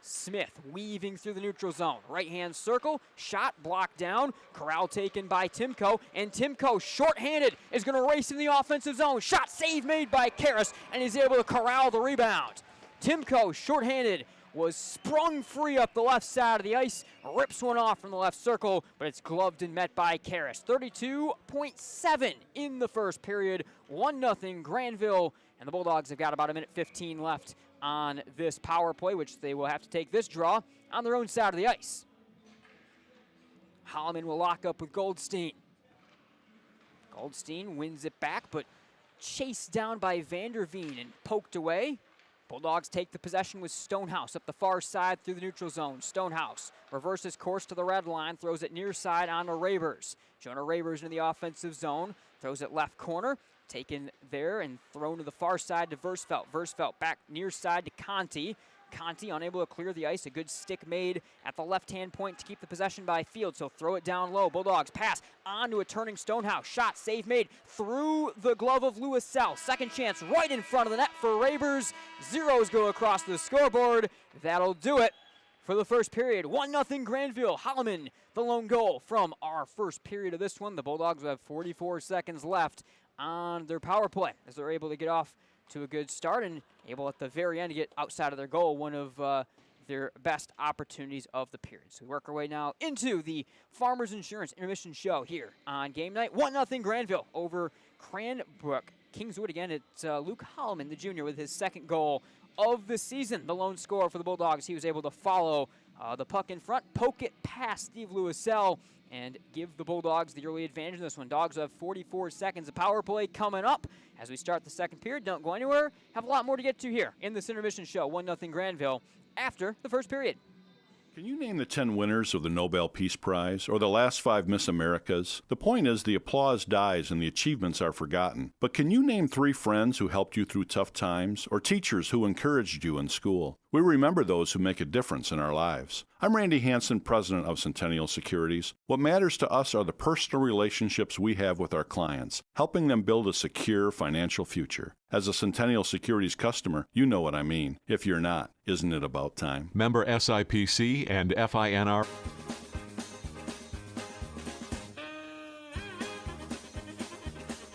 Smith weaving through the neutral zone. Right-hand circle, shot blocked down. Corral taken by Timko, and Timko, short-handed, is going to race in the offensive zone. Shot save made by Karras, and he's able to corral the rebound. Timko, short-handed, was sprung free up the left side of the ice, rips one off from the left circle, but it's gloved and met by Karras. 32.7 in the first period, 1-0 Grandville, and the Bulldogs have got about a minute 15 left on this power play, which they will have to take this draw on their own side of the ice. Holloman will lock up with Goldstein. Goldstein wins it back, but chased down by Vanderveen and poked away. Bulldogs take the possession with Stonehouse up the far side through the neutral zone. Stonehouse reverses course to the red line, throws it near side onto Rabers. Jonah Rabers in the offensive zone, throws it left corner, taken there and thrown to the far side to Versfeld. Versfeld back near side to Conti. Conti unable to clear the ice. A good stick made at the left-hand point to keep the possession by Field, so throw it down low. Bulldogs pass onto a turning Stonehouse. Shot, save made through the glove of Lewis Sell. Second chance right in front of the net for Rabers. Zeros go across the scoreboard. That'll do it for the first period. 1-0 Grandville. Holloman, the lone goal from our first period of this one. The Bulldogs will have 44 seconds left on their power play as they're able to get off to a good start and able at the very end to get outside of their goal, one of their best opportunities of the period. So we work our way now into the Farmers Insurance Intermission Show here on game night. 1-0 Grandville over Cranbrook. Kingswood again, it's Luke Holloman, the junior, with his second goal of the season. The lone scorer for the Bulldogs. He was able to follow the puck in front, poke it past Steve Lewis-Sell, and give the Bulldogs the early advantage in this one. Dogs have 44 seconds of power play coming up as we start the second period. Don't go anywhere. Have a lot more to get to here in this intermission show. 1-0 Grandville after the first period. Can you name the 10 winners of the Nobel Peace Prize or the last 5 Miss Americas? The point is the applause dies and the achievements are forgotten. But can you name 3 friends who helped you through tough times or teachers who encouraged you in school? We remember those who make a difference in our lives. I'm Randy Hansen, president of Centennial Securities. What matters to us are the personal relationships we have with our clients, helping them build a secure financial future. As a Centennial Securities customer, you know what I mean. If you're not, isn't it about time? Member SIPC and FINR.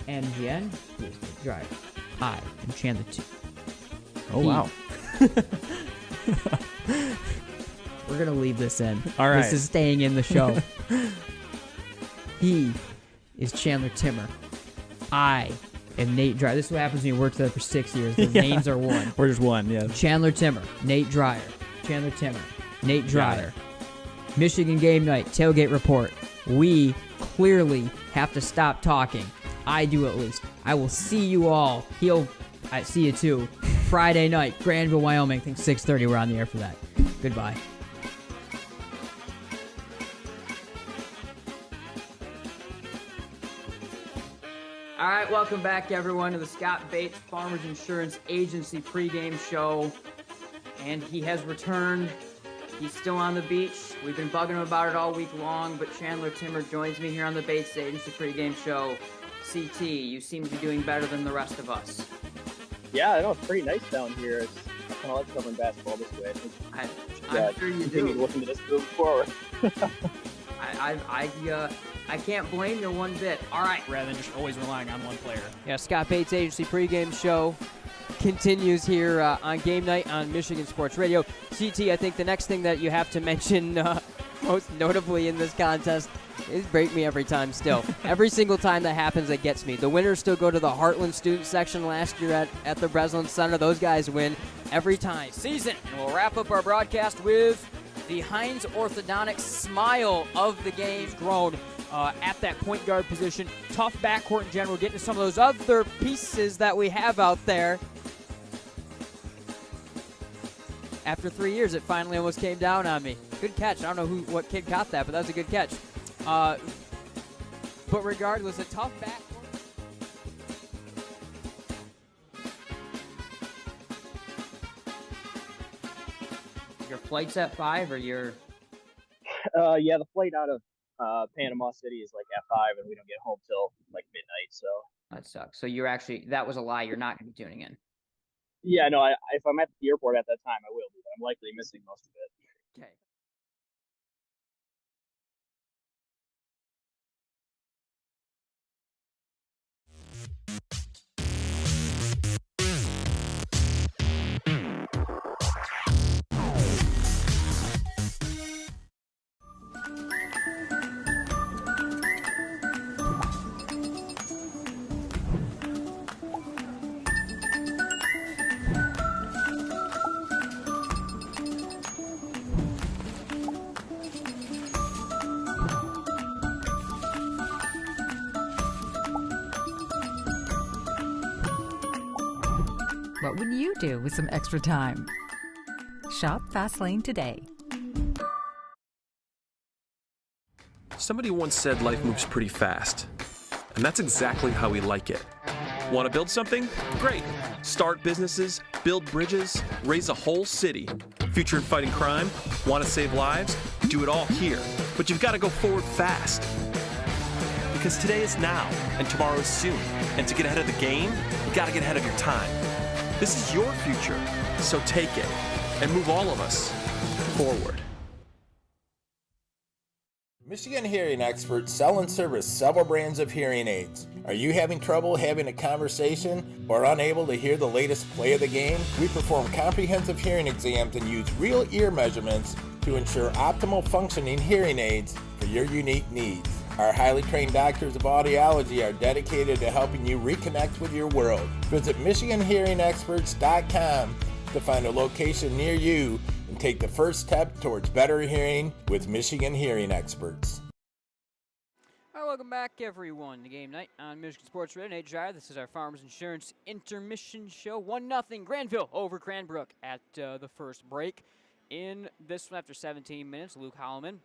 MGN, here's the drive. I am Chandler 2. Oh, wow. We're going to leave this in. All right. This is staying in the show. He is Chandler Timmer. I am Nate Dreyer. This is what happens when you work together for 6 years. The names are one. We're just one, yeah. Chandler Timmer, Nate Dreyer. Chandler Timmer, Nate Dreyer. Michigan game night, tailgate report. We clearly have to stop talking. I do at least. I will see you all. I see you too. Friday night, Grandville, Wyoming. I think 6:30. We're on the air for that. Goodbye. All right, welcome back, everyone, to the Scott Bates Farmers Insurance Agency pregame show. And he has returned. He's still on the beach. We've been bugging him about it all week long, but Chandler Timmer joins me here on the Bates Agency pregame show. CT, you seem to be doing better than the rest of us. Yeah, I know it's pretty nice down here. I kind of like covering basketball this way. I'm sure you do. Looking to this move forward. I can't blame you one bit. All right. Rather than just always relying on one player. Yeah, Scott Bates Agency pregame show continues here on game night on Michigan Sports Radio. CT, I think the next thing that you have to mention most notably in this contest is break me every time still. Every single time that happens, it gets me. The winners still go to the Heartland student section last year at the Breslin Center. Those guys win every time. Season. And we'll wrap up our broadcast with the Heinz Orthodontics smile of the game. Grown at that point guard position. Tough backcourt in general. Getting to some of those other pieces that we have out there. After 3 years, it finally almost came down on me. Good catch. I don't know what kid caught that, but that was a good catch. But regardless, a tough backcourt. Your flight's at 5 or your? Yeah, the flight out of Panama City is like at 5, and we don't get home till like midnight. So that sucks. So you're actually, that was a lie. You're not going to be tuning in. Yeah, no. If I'm at the airport at that time, I will be, but I'm likely missing most of it. Okay. What would you do with some extra time? Shop Fastlane today. Somebody once said life moves pretty fast, and that's exactly how we like it. Want to build something? Great. Start businesses, build bridges, raise a whole city. Future in fighting crime? Want to save lives? Do it all here. But you've got to go forward fast. Because today is now, and tomorrow is soon. And to get ahead of the game, you got to get ahead of your time. This is your future, so take it and move all of us forward. Michigan Hearing Experts sell and service several brands of hearing aids. Are you having trouble having a conversation or unable to hear the latest play of the game? We perform comprehensive hearing exams and use real ear measurements to ensure optimal functioning hearing aids for your unique needs. Our highly trained doctors of audiology are dedicated to helping you reconnect with your world. Visit MichiganHearingExperts.com to find a location near you and take the first step towards better hearing with Michigan Hearing Experts. All right, welcome back, everyone, to Game Night on Michigan Sports Radio. Nate Dryer, this is our Farmers Insurance Intermission Show. 1-0 Grandville over Cranbrook at the first break. In this one, after 17 minutes, Luke Holloman,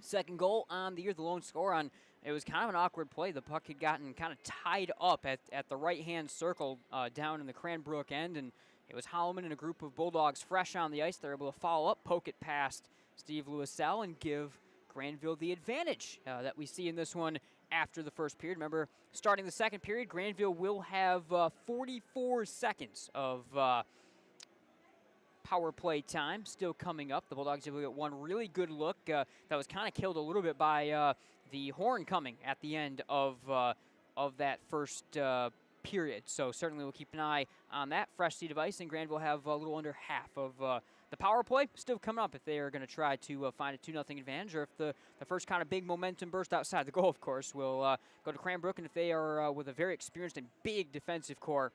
second goal on the year, the lone score on. It was kind of an awkward play. The puck had gotten kind of tied up at the right-hand circle down in the Cranbrook end, and it was Holloman and a group of Bulldogs fresh on the ice. They're able to follow up, poke it past Steve Lewisell, and give Grandville the advantage that we see in this one after the first period. Remember, starting the second period, Grandville will have 44 seconds of power play time still coming up. The Bulldogs able to get one really good look that was kind of killed a little bit by the horn coming at the end of that first period. So certainly we'll keep an eye on that. Fresh seat of ice, and Grandville have a little under half of the power play still coming up if they are going to try to find a 2-0 advantage, or if the first kind of big momentum burst outside the goal, of course, will go to Cranbrook. And if they are with a very experienced and big defensive core,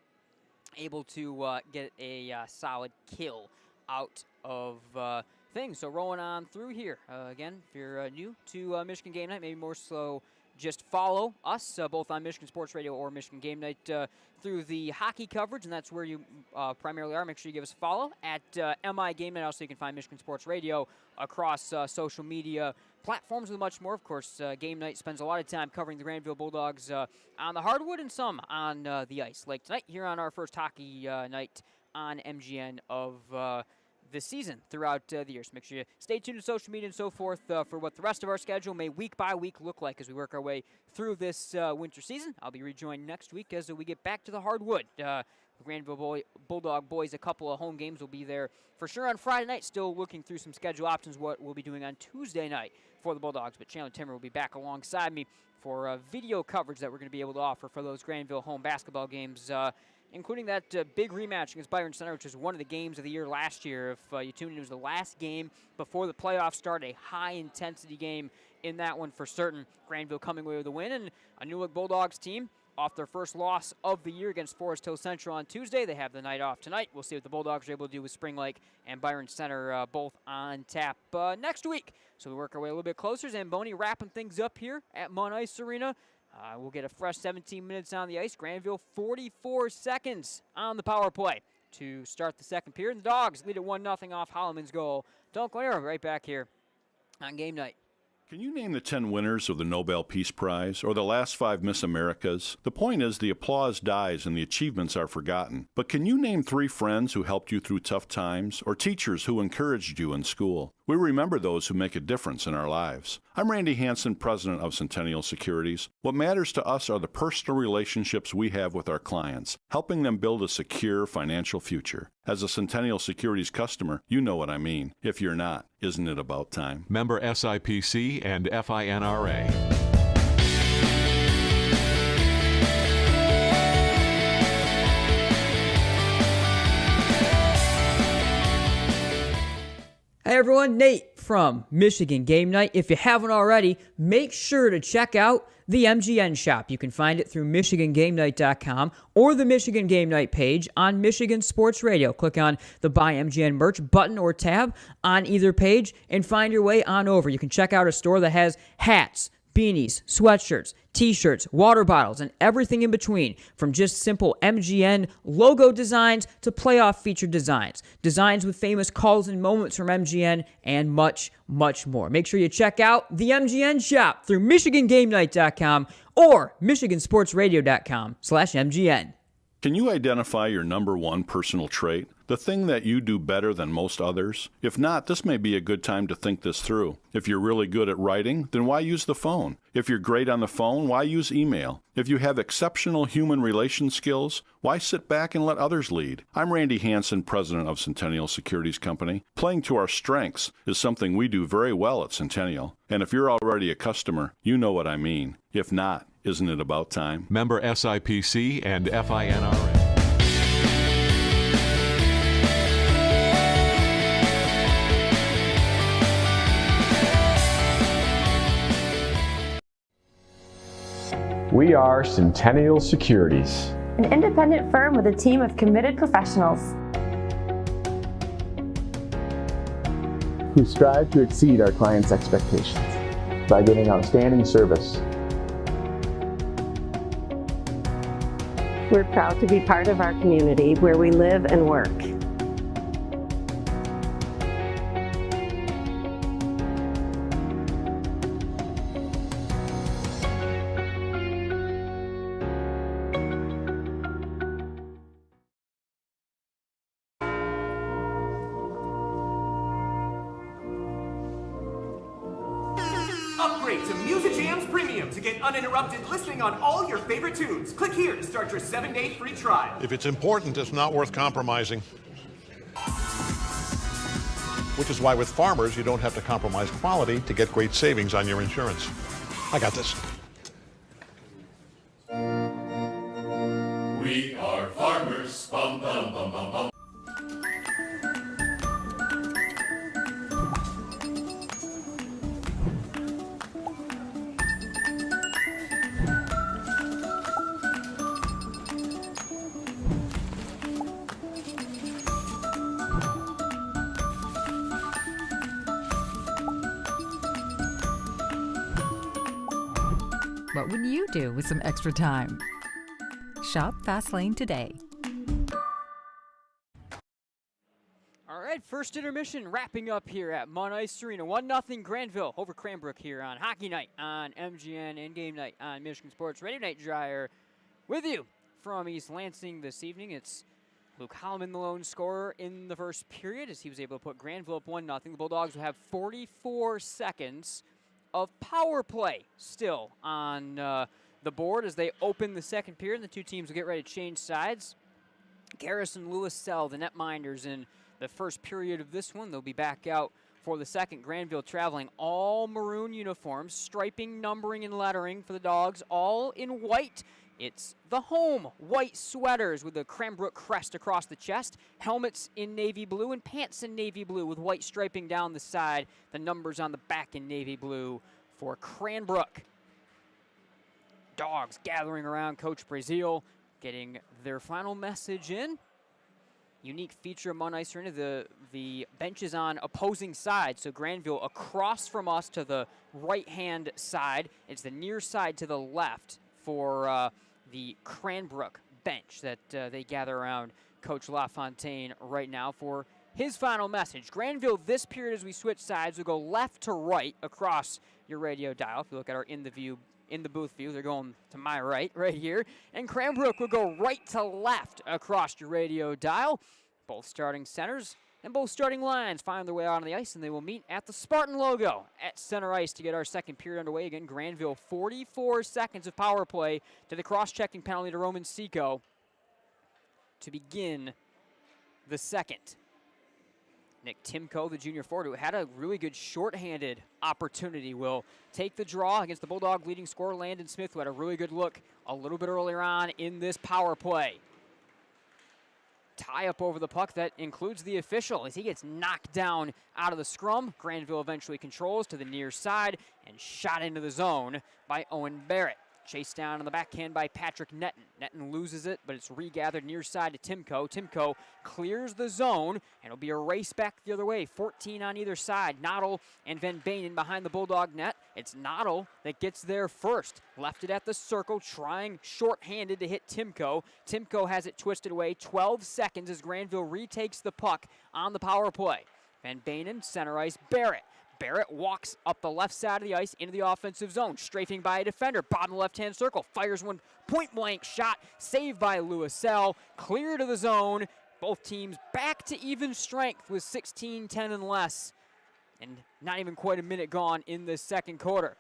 able to get a solid kill out of things. So rolling on through here. Again, if you're new to Michigan Game Night, maybe more so just follow us both on Michigan Sports Radio or Michigan Game Night through the hockey coverage, and that's where you primarily are. Make sure you give us a follow at MI Game Night. Also, you can find Michigan Sports Radio across social media platforms and much more. Of course, Game Night spends a lot of time covering the Grandville Bulldogs on the hardwood and some on the ice. Like tonight here on our first hockey night on MGN of the season throughout the year. So make sure you stay tuned to social media and so forth for what the rest of our schedule may week by week look like as we work our way through this winter season. I'll be rejoined next week as we get back to the hardwood. Grandville Bulldog boys, a couple of home games will be there for sure on Friday night. Still looking through some schedule options, what we'll be doing on Tuesday night for the Bulldogs. But Chandler Timmer will be back alongside me for video coverage that we're going to be able to offer for those Grandville home basketball games, including that big rematch against Byron Center, which was one of the games of the year last year. If you tuned in, it was the last game before the playoffs started, a high-intensity game in that one for certain. Grandville coming away with a win, and a New Look Bulldogs team off their first loss of the year against Forest Hill Central on Tuesday. They have the night off tonight. We'll see what the Bulldogs are able to do with Spring Lake and Byron Center both on tap next week. So we work our way a little bit closer. Zamboni wrapping things up here at Munn Ice Arena. We'll get a fresh 17 minutes on the ice. Grandville 44 seconds on the power play to start the second period. The Dogs lead at 1-0 off Holloman's goal. Don't go anywhere. Right back here on Game Night. Can you name the 10 winners of the Nobel Peace Prize or the last 5 Miss Americas? The point is the applause dies and the achievements are forgotten. But can you name 3 friends who helped you through tough times or teachers who encouraged you in school? We remember those who make a difference in our lives. I'm Randy Hansen, president of Centennial Securities. What matters to us are the personal relationships we have with our clients, helping them build a secure financial future. As a Centennial Securities customer, you know what I mean. If you're not, isn't it about time? Member SIPC and FINRA. Hey everyone, Nate from Michigan Game Night. If you haven't already, make sure to check out the MGN shop. You can find it through MichiganGameNight.com or the Michigan Game Night page on Michigan Sports Radio. Click on the Buy MGN Merch button or tab on either page and find your way on over. You can check out a store that has hats, beanies, sweatshirts, t-shirts, water bottles, and everything in between, from just simple MGN logo designs to playoff featured designs, designs with famous calls and moments from MGN, and much, much more. Make sure you check out the MGN shop through MichiganGameNight.com or MichiganSportsRadio.com/MGN. Can you identify your number one personal trait? The thing that you do better than most others? If not, this may be a good time to think this through. If you're really good at writing, then why use the phone? If you're great on the phone, why use email? If you have exceptional human relation skills, why sit back and let others lead? I'm Randy Hansen, president of Centennial Securities Company. Playing to our strengths is something we do very well at Centennial. And if you're already a customer, you know what I mean. If not, isn't it about time? Member SIPC and FINRA. We are Centennial Securities, an independent firm with a team of committed professionals who strive to exceed our clients' expectations by giving outstanding service. We're proud to be part of our community where we live and work. Upgrade to Music Jams Premium to get uninterrupted listening on all your favorite tunes. Click here to start your 7-day free trial. If it's important, it's not worth compromising. Which is why with Farmers, you don't have to compromise quality to get great savings on your insurance. I got this. We are farmers. Bum, bum, bum, bum, bum. What would you do with some extra time? Shop Fastlane today. All right, first intermission wrapping up here at Munn Ice Arena. 1-0 Grandville over Cranbrook here on Hockey Night on MGN and Game Night on Michigan Sports Radio. Nate Dreyer with you from East Lansing this evening. It's Luke Holloman, the lone scorer in the first period, as he was able to put Grandville up 1-0. The Bulldogs will have 44 seconds of power play still on the board as they open the second period. The two teams will get ready to change sides. Garrison Lewis Sell, the netminders, in the first period of this one. They'll be back out for the second. Grandville traveling all maroon uniforms, striping, numbering, and lettering for the Dogs, all in white. It's the home white sweaters with the Cranbrook crest across the chest, helmets in navy blue, and pants in navy blue with white striping down the side, the numbers on the back in navy blue for Cranbrook. Dogs gathering around Coach Brazil, getting their final message in. Unique feature of Munn Ice Arena, the benches on opposing sides. So Grandville across from us to the right-hand side. It's the near side to the left for the Cranbrook bench that they gather around Coach LaFontaine right now for his final message. Grandville, this period as we switch sides, will go left to right across your radio dial. If you look at our in the booth view, they're going to my right here. And Cranbrook will go right to left across your radio dial. Both starting centers and both starting lines find their way out on the ice, and they will meet at the Spartan logo at center ice to get our second period underway. Again, Grandville, 44 seconds of power play to the cross-checking penalty to Roman Seco to begin the second. Nick Timko, the junior forward, who had a really good shorthanded opportunity, will take the draw against the Bulldog leading scorer Landon Smith, who had a really good look a little bit earlier on in this power play. Tie up over the puck that includes the official as he gets knocked down out of the scrum. Grandville eventually controls to the near side and shot into the zone by Owen Barrett. Chased down on the backhand by Patrick Netton. Netton loses it, but it's regathered near side to Timko. Timko clears the zone, and it'll be a race back the other way. 14 on either side. Noddle and Van Bainen behind the Bulldog net. It's Noddle that gets there first. Left it at the circle, trying short-handed to hit Timko. Timko has it twisted away. 12 seconds as Grandville retakes the puck on the power play. Van Banen, center ice, Barrett. Barrett walks up the left side of the ice into the offensive zone, strafing by a defender, bottom left-hand circle, fires one point-blank shot, saved by Louisel, clear to the zone. Both teams back to even strength with 16-10 and less, and not even quite a minute gone in the second quarter.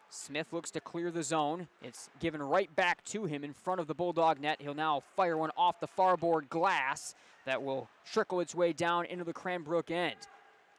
Smith looks to clear the zone. It's given right back to him in front of the Bulldog net. He'll now fire one off the far board glass that will trickle its way down into the Cranbrook end.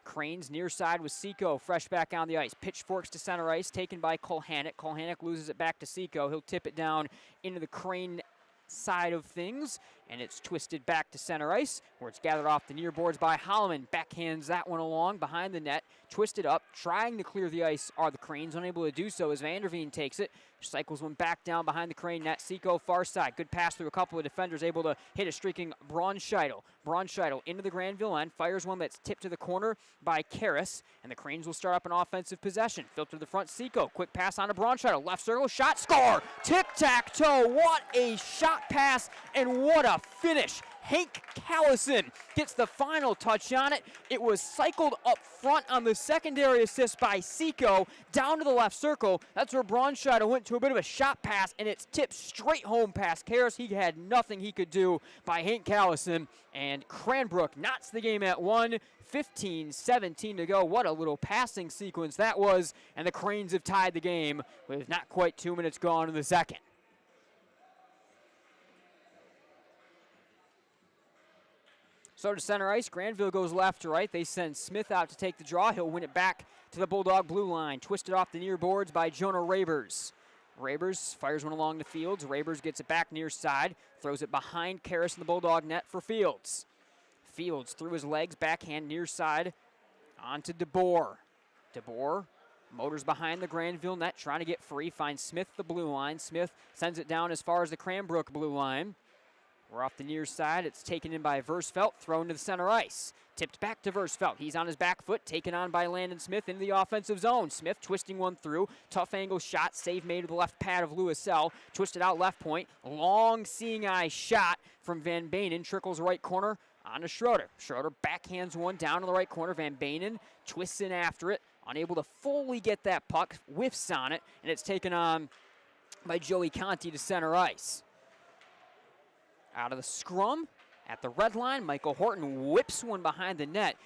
Cranes near side with Seco, fresh back on the ice. Pitchforks to center ice, taken by Kolhanek. Kolhanek loses it back to Seco. He'll tip it down into the Crane side of things, and it's twisted back to center ice, where it's gathered off the near boards by Holloman. Backhands that one along behind the net, twisted up, trying to clear the ice are the Cranes, unable to do so as Vanderveen takes it, cycles one back down behind the Crane net. Seco far side, good pass through a couple of defenders, able to hit a streaking Braunscheidel. Braunscheidel into the Grandville end, fires one that's tipped to the corner by Karras, and the Cranes will start up an offensive possession. Filter to the front, Seco, quick pass on to Braunscheidel, left circle, shot, score! Tic-tac-toe, what a shot pass and what a finish. Hank Callison gets the final touch on it. It was cycled up front on the secondary assist by Seco down to the left circle. That's where Braunscheidel went to a bit of a shot pass, and it's tipped straight home past Karras. He had nothing he could do by Hank Callison, and Cranbrook knots the game at 1. 15-17 to go. What a little passing sequence that was, and the Cranes have tied the game with not quite 2 minutes gone in the second. So to center ice, Grandville goes left to right. They send Smith out to take the draw. He'll win it back to the Bulldog blue line. Twisted off the near boards by Jonah Rabers. Rabers fires one along the Fields. Rabers gets it back near side. Throws it behind Karras in the Bulldog net for Fields. Fields through his legs, backhand near side onto DeBoer. DeBoer motors behind the Grandville net, trying to get free. Finds Smith the blue line. Smith sends it down as far as the Cranbrook blue line. We're off the near side. It's taken in by Versfeld, thrown to the center ice. Tipped back to Versfeld. He's on his back foot, taken on by Landon Smith into the offensive zone. Smith twisting one through. Tough angle shot. Save made to the left pad of Louisel. Twisted out left point. Long seeing eye shot from Van Banen. Trickles right corner onto Schroeder. Schroeder backhands one down to the right corner. Van Banen twists in after it. Unable to fully get that puck. Whiffs on it. And it's taken on by Joey Conti to center ice. Out of the scrum, at the red line, Michael Horton whips one behind the net.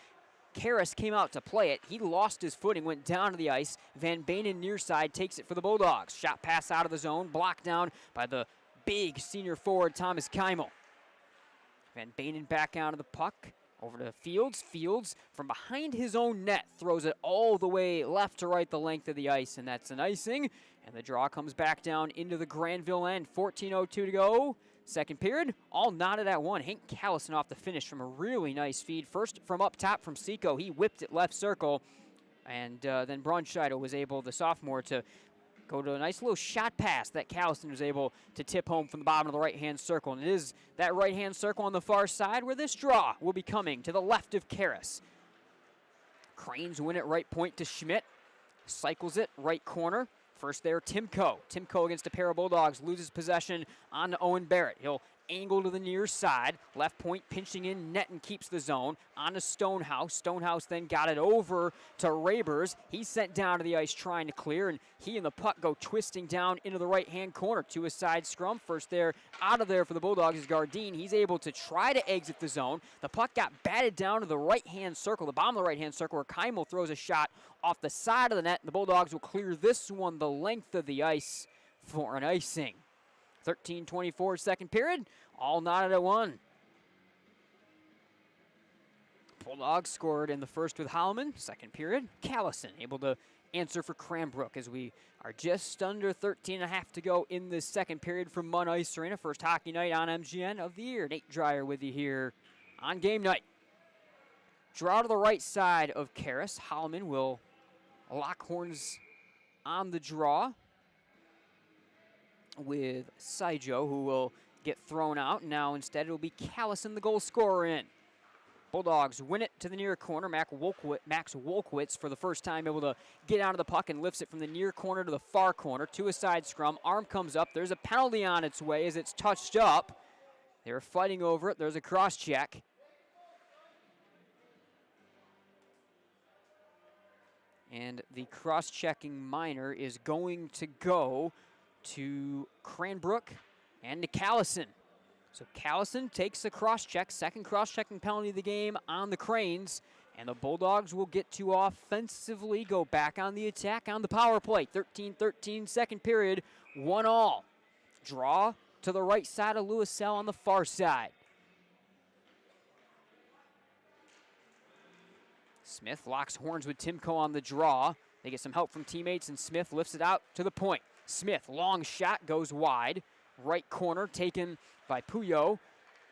Karras came out to play it. He lost his footing, went down to the ice. Van Banen near side takes it for the Bulldogs. Shot pass out of the zone, blocked down by the big senior forward, Thomas Keimel. Van Banen back out of the puck, over to Fields. Fields, from behind his own net, throws it all the way left to right the length of the ice, and that's an icing. And the draw comes back down into the Grandville end. 14:02 to go. Second period, all knotted at 1. Hank Callison off the finish from a really nice feed. First from up top from Seco. He whipped it left circle. And then Braunscheidel was able, the sophomore, to go to a nice little shot pass that Callison was able to tip home from the bottom of the right-hand circle. And it is that right-hand circle on the far side where this draw will be coming to the left of Karras. Cranes win it right point to Schmidt. Cycles it right corner. First there, Timko. Timko against a pair of Bulldogs, loses possession on to Owen Barrett. He'll angle to the near side. Left point pinching in net and keeps the zone. On to Stonehouse. Stonehouse then got it over to Rabers. He's sent down to the ice trying to clear, and he and the puck go twisting down into the right-hand corner to a side scrum. First there, out of there for the Bulldogs is Gardine. He's able to try to exit the zone. The puck got batted down to the right-hand circle, the bottom of the right-hand circle, where Keimel throws a shot off the side of the net, and the Bulldogs will clear this one the length of the ice for an icing. 13:24 second period, all knotted at 1. Bulldogs scored in the first with Holloman. Second period, Callison able to answer for Cranbrook as we are just under 13.5 to go in this second period from Munn Ice Arena. First hockey night on MGN of the year. Nate Dreyer with you here on game night. Draw to the right side of Karras. Holloman will lock horns on the draw with Saijo, who will get thrown out. Now instead it will be Callison, the goal scorer, in. Bulldogs win it to the near corner. Max Wolkowitz for the first time able to get out of the puck and lifts it from the near corner to the far corner to a side scrum. Arm comes up. There's a penalty on its way as it's touched up. They were fighting over it. There's a cross check. And the cross-checking minor is going to go to Cranbrook and to Callison. So Callison takes the cross-check, second cross-checking penalty of the game on the Cranes, and the Bulldogs will get to offensively go back on the attack on the power play. 13-13 second period, 1-all. Draw to the right side of Louiselle on the far side. Smith locks horns with Timko on the draw. They get some help from teammates, and Smith lifts it out to the point. Smith, long shot, goes wide. Right corner taken by Puyo.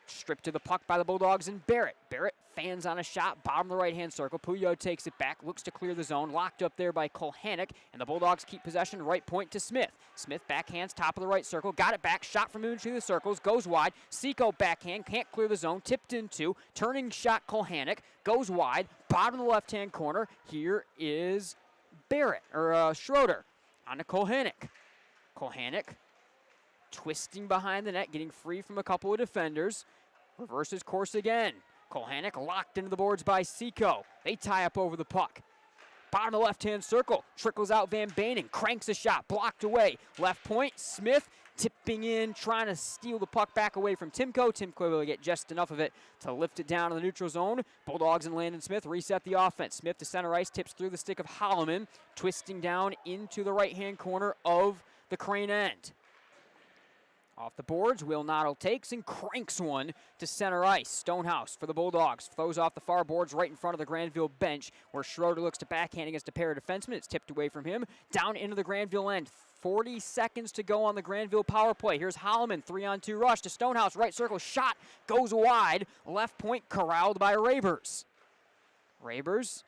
Stripped to the puck by the Bulldogs and Barrett. Barrett fans on a shot, bottom of the right-hand circle. Puyo takes it back, looks to clear the zone. Locked up there by Kolhanek, and the Bulldogs keep possession, right point to Smith. Smith backhands, top of the right circle, got it back, shot from between the circles, goes wide. Seco backhand, can't clear the zone, tipped into, turning shot Kolhanek, goes wide, bottom of the left-hand corner. Here is Barrett, or Schroeder, on to Kolhanek. Kolhanek twisting behind the net, getting free from a couple of defenders. Reverses course again. Kolhanek locked into the boards by Seco. They tie up over the puck. Bottom of the left-hand circle. Trickles out Van Bainen. Cranks a shot. Blocked away. Left point. Smith tipping in, trying to steal the puck back away from Timko. Timko will get just enough of it to lift it down in the neutral zone. Bulldogs and Landon Smith reset the offense. Smith to center ice. Tips through the stick of Holloman. Twisting down into the right-hand corner of the Crane end. Off the boards, Will Noddle takes and cranks one to center ice. Stonehouse for the Bulldogs. Throws off the far boards right in front of the Grandville bench, where Schroeder looks to backhand against a pair of defensemen. It's tipped away from him. Down into the Grandville end. 40 seconds to go on the Grandville power play. Here's Holloman, 3-on-2 rush to Stonehouse. Right circle, shot, goes wide. Left point corralled by Rabers. Rabers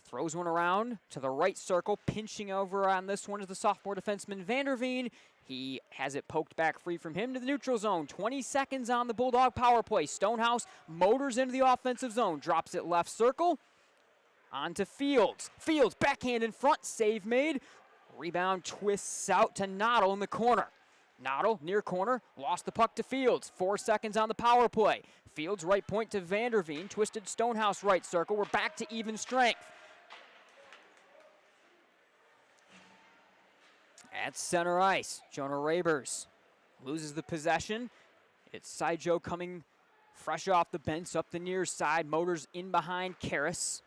throws one around to the right circle. Pinching over on this one is the sophomore defenseman Vanderveen. He has it poked back free from him to the neutral zone. 20 seconds on the Bulldog power play. Stonehouse motors into the offensive zone. Drops it left circle. On to Fields. Fields backhand in front. Save made. Rebound twists out to Noddle in the corner. Noddle near corner. Lost the puck to Fields. 4 seconds on the power play. Fields right point to Vanderveen. Twisted Stonehouse right circle. We're back to even strength. At center ice, Jonah Rabers loses the possession. It's Sidjo coming fresh off the bench up the near side. Motors in behind Karras.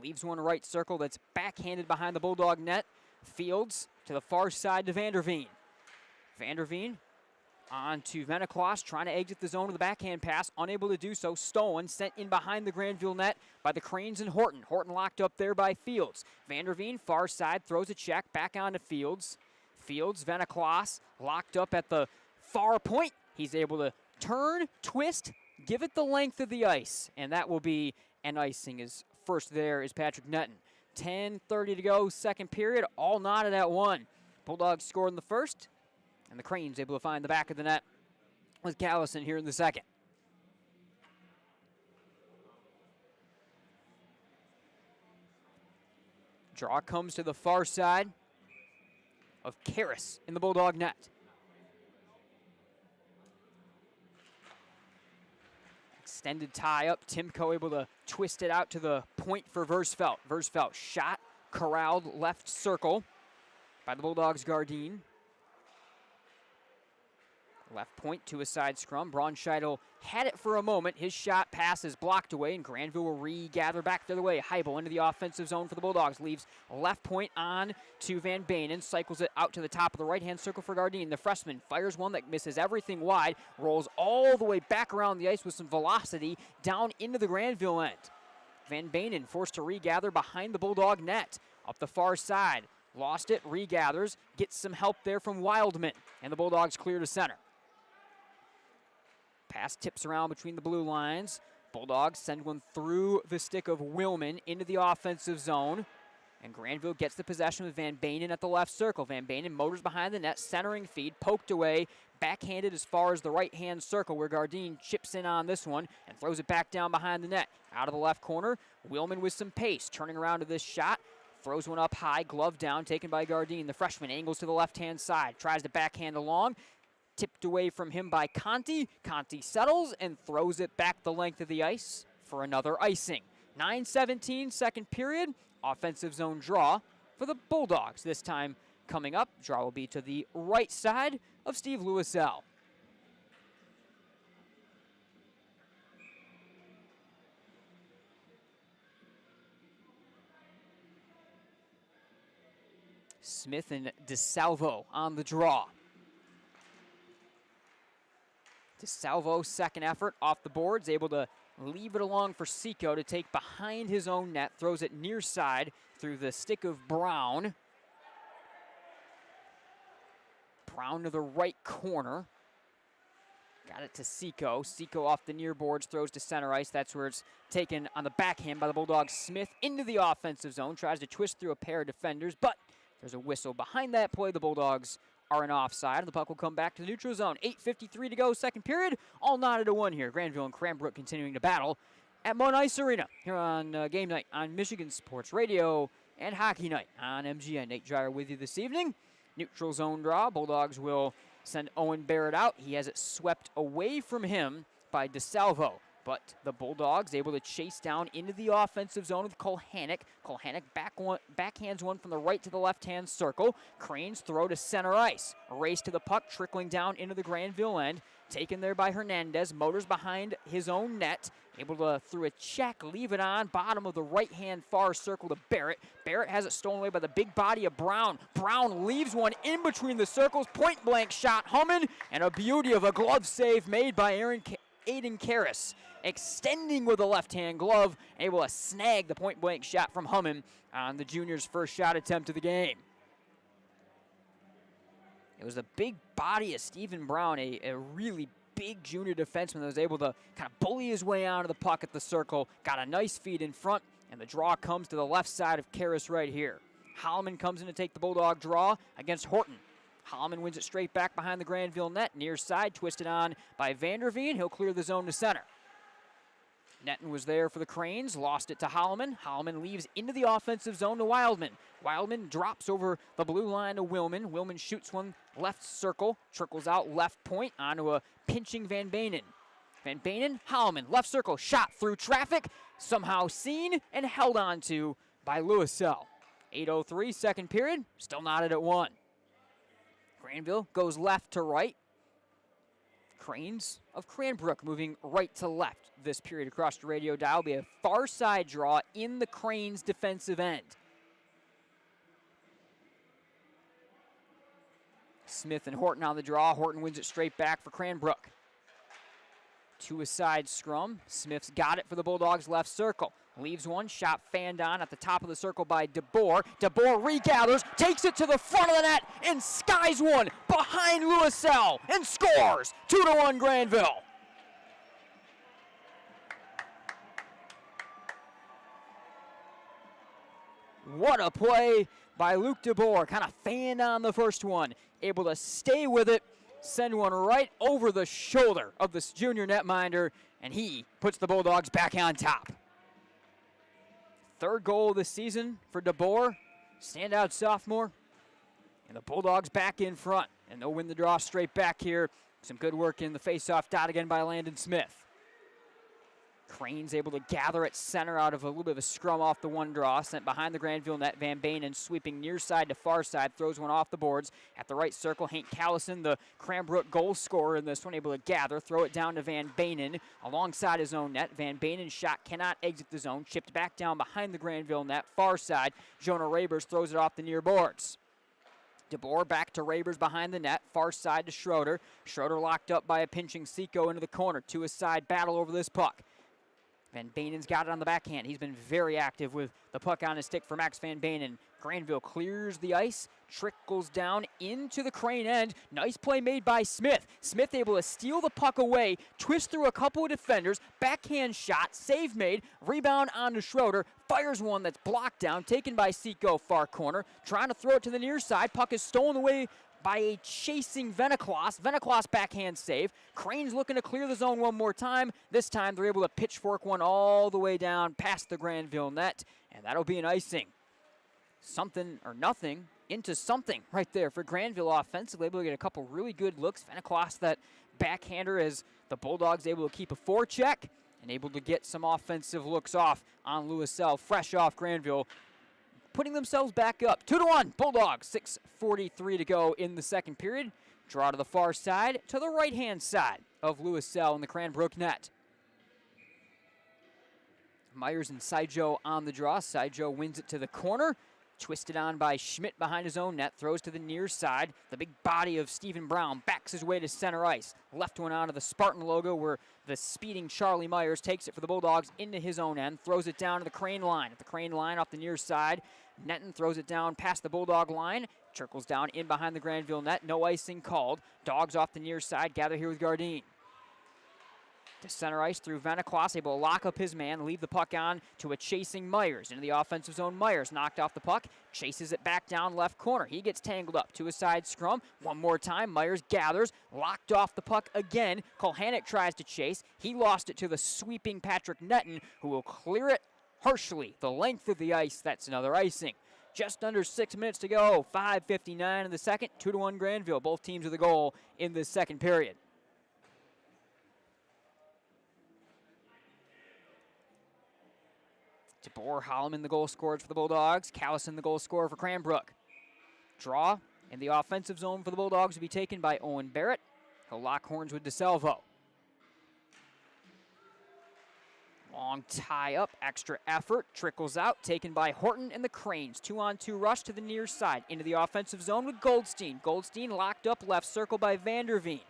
Leaves one right circle that's backhanded behind the Bulldog net. Fields to the far side to Vanderveen. Vanderveen on to Venaklaas, trying to exit the zone with the backhand pass. Unable to do so. Stolen, sent in behind the Grandville net by the Cranes and Horton. Horton locked up there by Fields. Vanderveen, far side, throws a check back onto Fields. Fields, Venaklaas, locked up at the far point. He's able to turn, twist, give it the length of the ice, and that will be an icing. His first there is Patrick Nutton. 10:30 to go, second period, all knotted at 1. Bulldogs scored in the first, and the Cranes able to find the back of the net with Callison here in the second. Draw comes to the far side of Karras in the Bulldog net. Extended tie up. Timko able to twist it out to the point for Versfeld. Versfeld shot, corralled left circle by the Bulldogs' Gardine. Left point to a side scrum. Braunscheidel had it for a moment. His shot passes blocked away, and Grandville will regather back the other way. Heibel into the offensive zone for the Bulldogs. Leaves left point on to Van Bainen. Cycles it out to the top of the right-hand circle for Gardine. The freshman fires one that misses everything wide. Rolls all the way back around the ice with some velocity down into the Grandville end. Van Bainen forced to regather behind the Bulldog net. Up the far side. Lost it, regathers. Gets some help there from Wildman. And the Bulldogs clear to center. Pass tips around between the blue lines. Bulldogs send one through the stick of Willman into the offensive zone. And Grandville gets the possession with Van Banen at the left circle. Van Banen motors behind the net, centering feed, poked away, backhanded as far as the right-hand circle where Gardine chips in on this one and throws it back down behind the net. Out of the left corner, Willman with some pace, turning around to this shot, throws one up high, glove down, taken by Gardine. The freshman angles to the left-hand side, tries to backhand along, tipped away from him by Conti. Conti settles and throws it back the length of the ice for another icing. 9:17 second period. Offensive zone draw for the Bulldogs. This time coming up, draw will be to the right side of Steve Lewisell. Smith and DeSalvo on the draw. DeSalvo, second effort off the boards, able to leave it along for Seco to take behind his own net, throws it near side through the stick of Brown. Brown to the right corner. Got it to Seco. Seco off the near boards, throws to center ice. That's where it's taken on the backhand by the Bulldogs. Smith into the offensive zone, tries to twist through a pair of defenders, but there's a whistle behind that play. The Bulldogs are an offside. The puck will come back to the neutral zone. 8:53 to go, second period. All knotted to 1 here. Grandville and Cranbrook continuing to battle at Munn Ice Arena here on Game Night on Michigan Sports Radio and Hockey Night on MGN. Nate Dreyer with you this evening. Neutral zone draw. Bulldogs will send Owen Barrett out. He has it swept away from him by DeSalvo. But the Bulldogs able to chase down into the offensive zone with Kolhanek. Kolhanek backhands one from the right to the left-hand circle. Cranes throw to center ice. A race to the puck, trickling down into the Grandville end. Taken there by Hernandez. Motors behind his own net. Able to, through a check, leave it on. Bottom of the right-hand far circle to Barrett. Barrett has it stolen away by the big body of Brown. Brown leaves one in between the circles. Point-blank shot humming. And a beauty of a glove save made by Aiden Karras, extending with a left-hand glove, able to snag the point-blank shot from Hummin on the junior's first shot attempt of the game. It was the big body of Stephen Brown, a really big junior defenseman that was able to kind of bully his way out of the puck at the circle, got a nice feed in front, and the draw comes to the left side of Karras right here. Holloman comes in to take the Bulldog draw against Horton. Holloman wins it straight back behind the Grandville net. Near side, twisted on by Vanderveen. He'll clear the zone to center. Netton was there for the Cranes, lost it to Holloman. Holloman leaves into the offensive zone to Wildman. Wildman drops over the blue line to Willman. Willman shoots one left circle, trickles out left point onto a pinching Van Banen. Van Banen, Holloman, left circle, shot through traffic, somehow seen and held on to by Lewisell. 8:03, second period, still knotted at 1. Grandville goes left to right. Cranes of Cranbrook moving right to left this period across the radio dial. Will be a far side draw in the Cranes defensive end. Smith and Horton on the draw. Horton wins it straight back for Cranbrook. To a side scrum. Smith's got it for the Bulldogs left circle. Leaves one, shot fanned on at the top of the circle by DeBoer. DeBoer regathers, takes it to the front of the net, and skies one behind Lewisell, and scores! 2-1 Grandville. What a play by Luke DeBoer, kind of fanned on the first one, able to stay with it, send one right over the shoulder of this junior netminder, and he puts the Bulldogs back on top. Third goal of the season for DeBoer, standout sophomore. And the Bulldogs back in front. And they'll win the draw straight back here. Some good work in the faceoff dot again by Landon Smith. Cranes able to gather at center out of a little bit of a scrum off the one draw. Sent behind the Grandville net. Van Banen sweeping near side to far side. Throws one off the boards. At the right circle, Hank Callison, the Cranbrook goal scorer in this one, able to gather. Throw it down to Van Banen alongside his own net. Van Banen's shot cannot exit the zone. Chipped back down behind the Grandville net. Far side. Jonah Rabers throws it off the near boards. DeBoer back to Rabers behind the net. Far side to Schroeder. Schroeder locked up by a pinching Seco into the corner. To his side battle over this puck. Van Banen's got it on the backhand. He's been very active with the puck on his stick for Max Van Banen. Grandville clears the ice, trickles down into the Crane end. Nice play made by Smith. Smith able to steal the puck away, twist through a couple of defenders, backhand shot, save made, rebound onto Schroeder, fires one that's blocked down, taken by Seco, far corner, trying to throw it to the near side. Puck is stolen away by a chasing Venaklaas. Venaklaas backhand save. Crane's looking to clear the zone one more time. This time they're able to pitchfork one all the way down past the Grandville net, and that'll be an icing. Something or nothing into something right there for Grandville offensively. Able to get a couple really good looks. Venaklaas, that backhander, as the Bulldogs able to keep a forecheck and able to get some offensive looks off on Louiselle, fresh off Grandville, putting themselves back up. 2-1, Bulldogs, 6:43 to go in the second period. Draw to the far side, to the right-hand side of Louiselle in the Cranbrook net. Myers and Saijo on the draw. Saijo wins it to the corner. Twisted on by Schmidt behind his own net. Throws to the near side. The big body of Stephen Brown backs his way to center ice. Left one onto the Spartan logo where the speeding Charlie Myers takes it for the Bulldogs into his own end. Throws it down to the Crane line. At the Crane line off the near side. Netton throws it down past the Bulldog line. Trickles down in behind the Grandville net. No icing called. Dogs off the near side. Gather here with Gardine. To center ice through Venaklaas, able to lock up his man, leave the puck on to a chasing Myers. Into the offensive zone, Myers knocked off the puck, chases it back down left corner. He gets tangled up to a side scrum. One more time, Myers gathers, locked off the puck again. Kulhanek tries to chase. He lost it to the sweeping Patrick Netton, who will clear it harshly. The length of the ice, that's another icing. Just under 6 minutes to go, 5:59 in the second, 2-1 Grandville. Both teams with a goal in the second period. DeBoer Holloman, the goal scorer for the Bulldogs. Callison, the goal scorer for Cranbrook. Draw in the offensive zone for the Bulldogs will be taken by Owen Barrett. He'll lock horns with DeSalvo. Long tie up, extra effort, trickles out, taken by Horton and the Cranes. 2-on-2 rush to the near side, into the offensive zone with Goldstein. Goldstein locked up left circle by Vanderveen.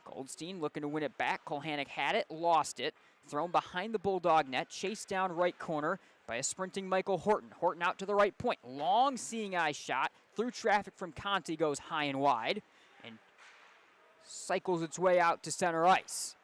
Goldstein looking to win it back. Kulhanek had it, lost it. Thrown behind the Bulldog net, chased down right corner by a sprinting Michael Horton. Horton out to the right point. Long seeing eye shot through traffic from Conti, goes high and wide and cycles its way out to center ice.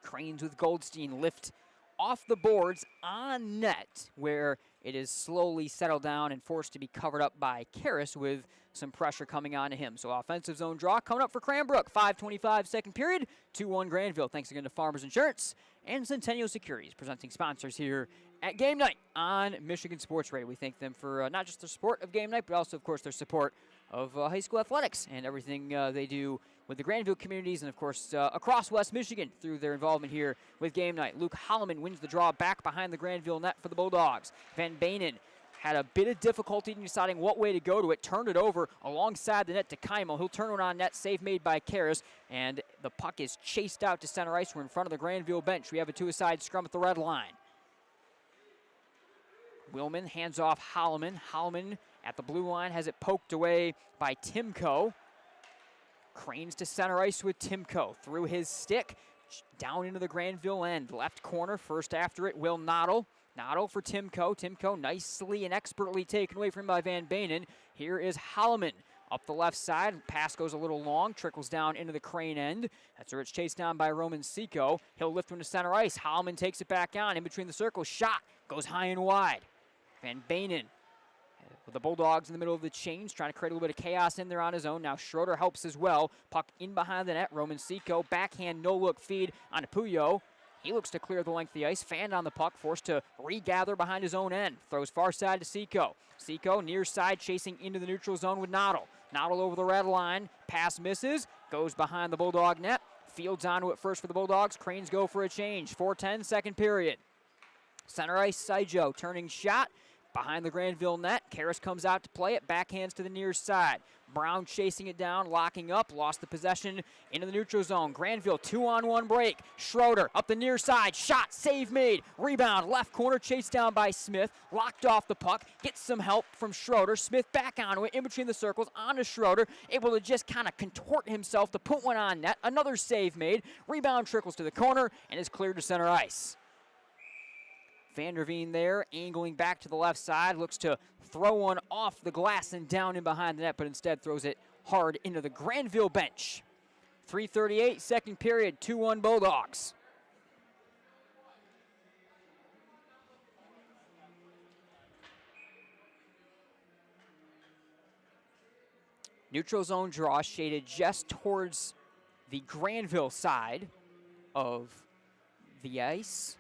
Cranes with Goldstein lift off the boards on net, where it is slowly settled down and forced to be covered up by Karras with some pressure coming onto him. So offensive zone draw coming up for Cranbrook. 5:25 second period, 2-1 Grandville. Thanks again to Farmers Insurance and Centennial Securities, presenting sponsors here at Game Night on Michigan Sports Radio. We thank them for not just their support of Game Night, but also, of course, their support of high school athletics and everything they do with the Grandville communities and, of course, across West Michigan through their involvement here with Game Night. Luke Holloman wins the draw back behind the Grandville net for the Bulldogs. Van Bainen had a bit of difficulty in deciding what way to go to it, turned it over alongside the net to Keimel. He'll turn it on net, save made by Karras, and the puck is chased out to center ice. We're in front of the Grandville bench. We have a two-a-side scrum at the red line. Willman hands off Holloman. Holloman at the blue line has it poked away by Timko. Cranes to center ice with Timko. Through his stick, down into the Grandville end. Left corner, first after it, Will Noddle. Noddle for Timko. Timko nicely and expertly taken away from him by Van Bainen. Here is Holloman. Up the left side, pass goes a little long, trickles down into the Crane end. That's where it's chased down by Roman Seco. He'll lift one to center ice. Holloman takes it back on, in between the circles. Shot goes high and wide. Van Bainen with the Bulldogs in the middle of the chains, trying to create a little bit of chaos in there on his own. Now Schroeder helps as well. Puck in behind the net. Roman Seco, backhand no-look feed on Puyo. He looks to clear the length of the ice. Fanned on the puck, forced to regather behind his own end. Throws far side to Seco. Seco near side, chasing into the neutral zone with Noddle. Noddle over the red line. Pass misses. Goes behind the Bulldog net. Fields onto it first for the Bulldogs. Cranes go for a change. 4:10 second period. Center ice, Saijo turning shot. Behind the Grandville net, Karras comes out to play it, backhands to the near side. Brown chasing it down, locking up, lost the possession into the neutral zone. Grandville, 2-on-1 break. Schroeder up the near side, shot, save made. Rebound, left corner, chased down by Smith. Locked off the puck, gets some help from Schroeder. Smith back onto it, in between the circles, onto Schroeder. Able to just kind of contort himself to put one on net. Another save made. Rebound trickles to the corner and is cleared to center ice. Vanderveen there, angling back to the left side, looks to throw one off the glass and down in behind the net, but instead throws it hard into the Grandville bench. 3:38, second period, 2-1 Bulldogs. Neutral zone draw shaded just towards the Grandville side of the ice.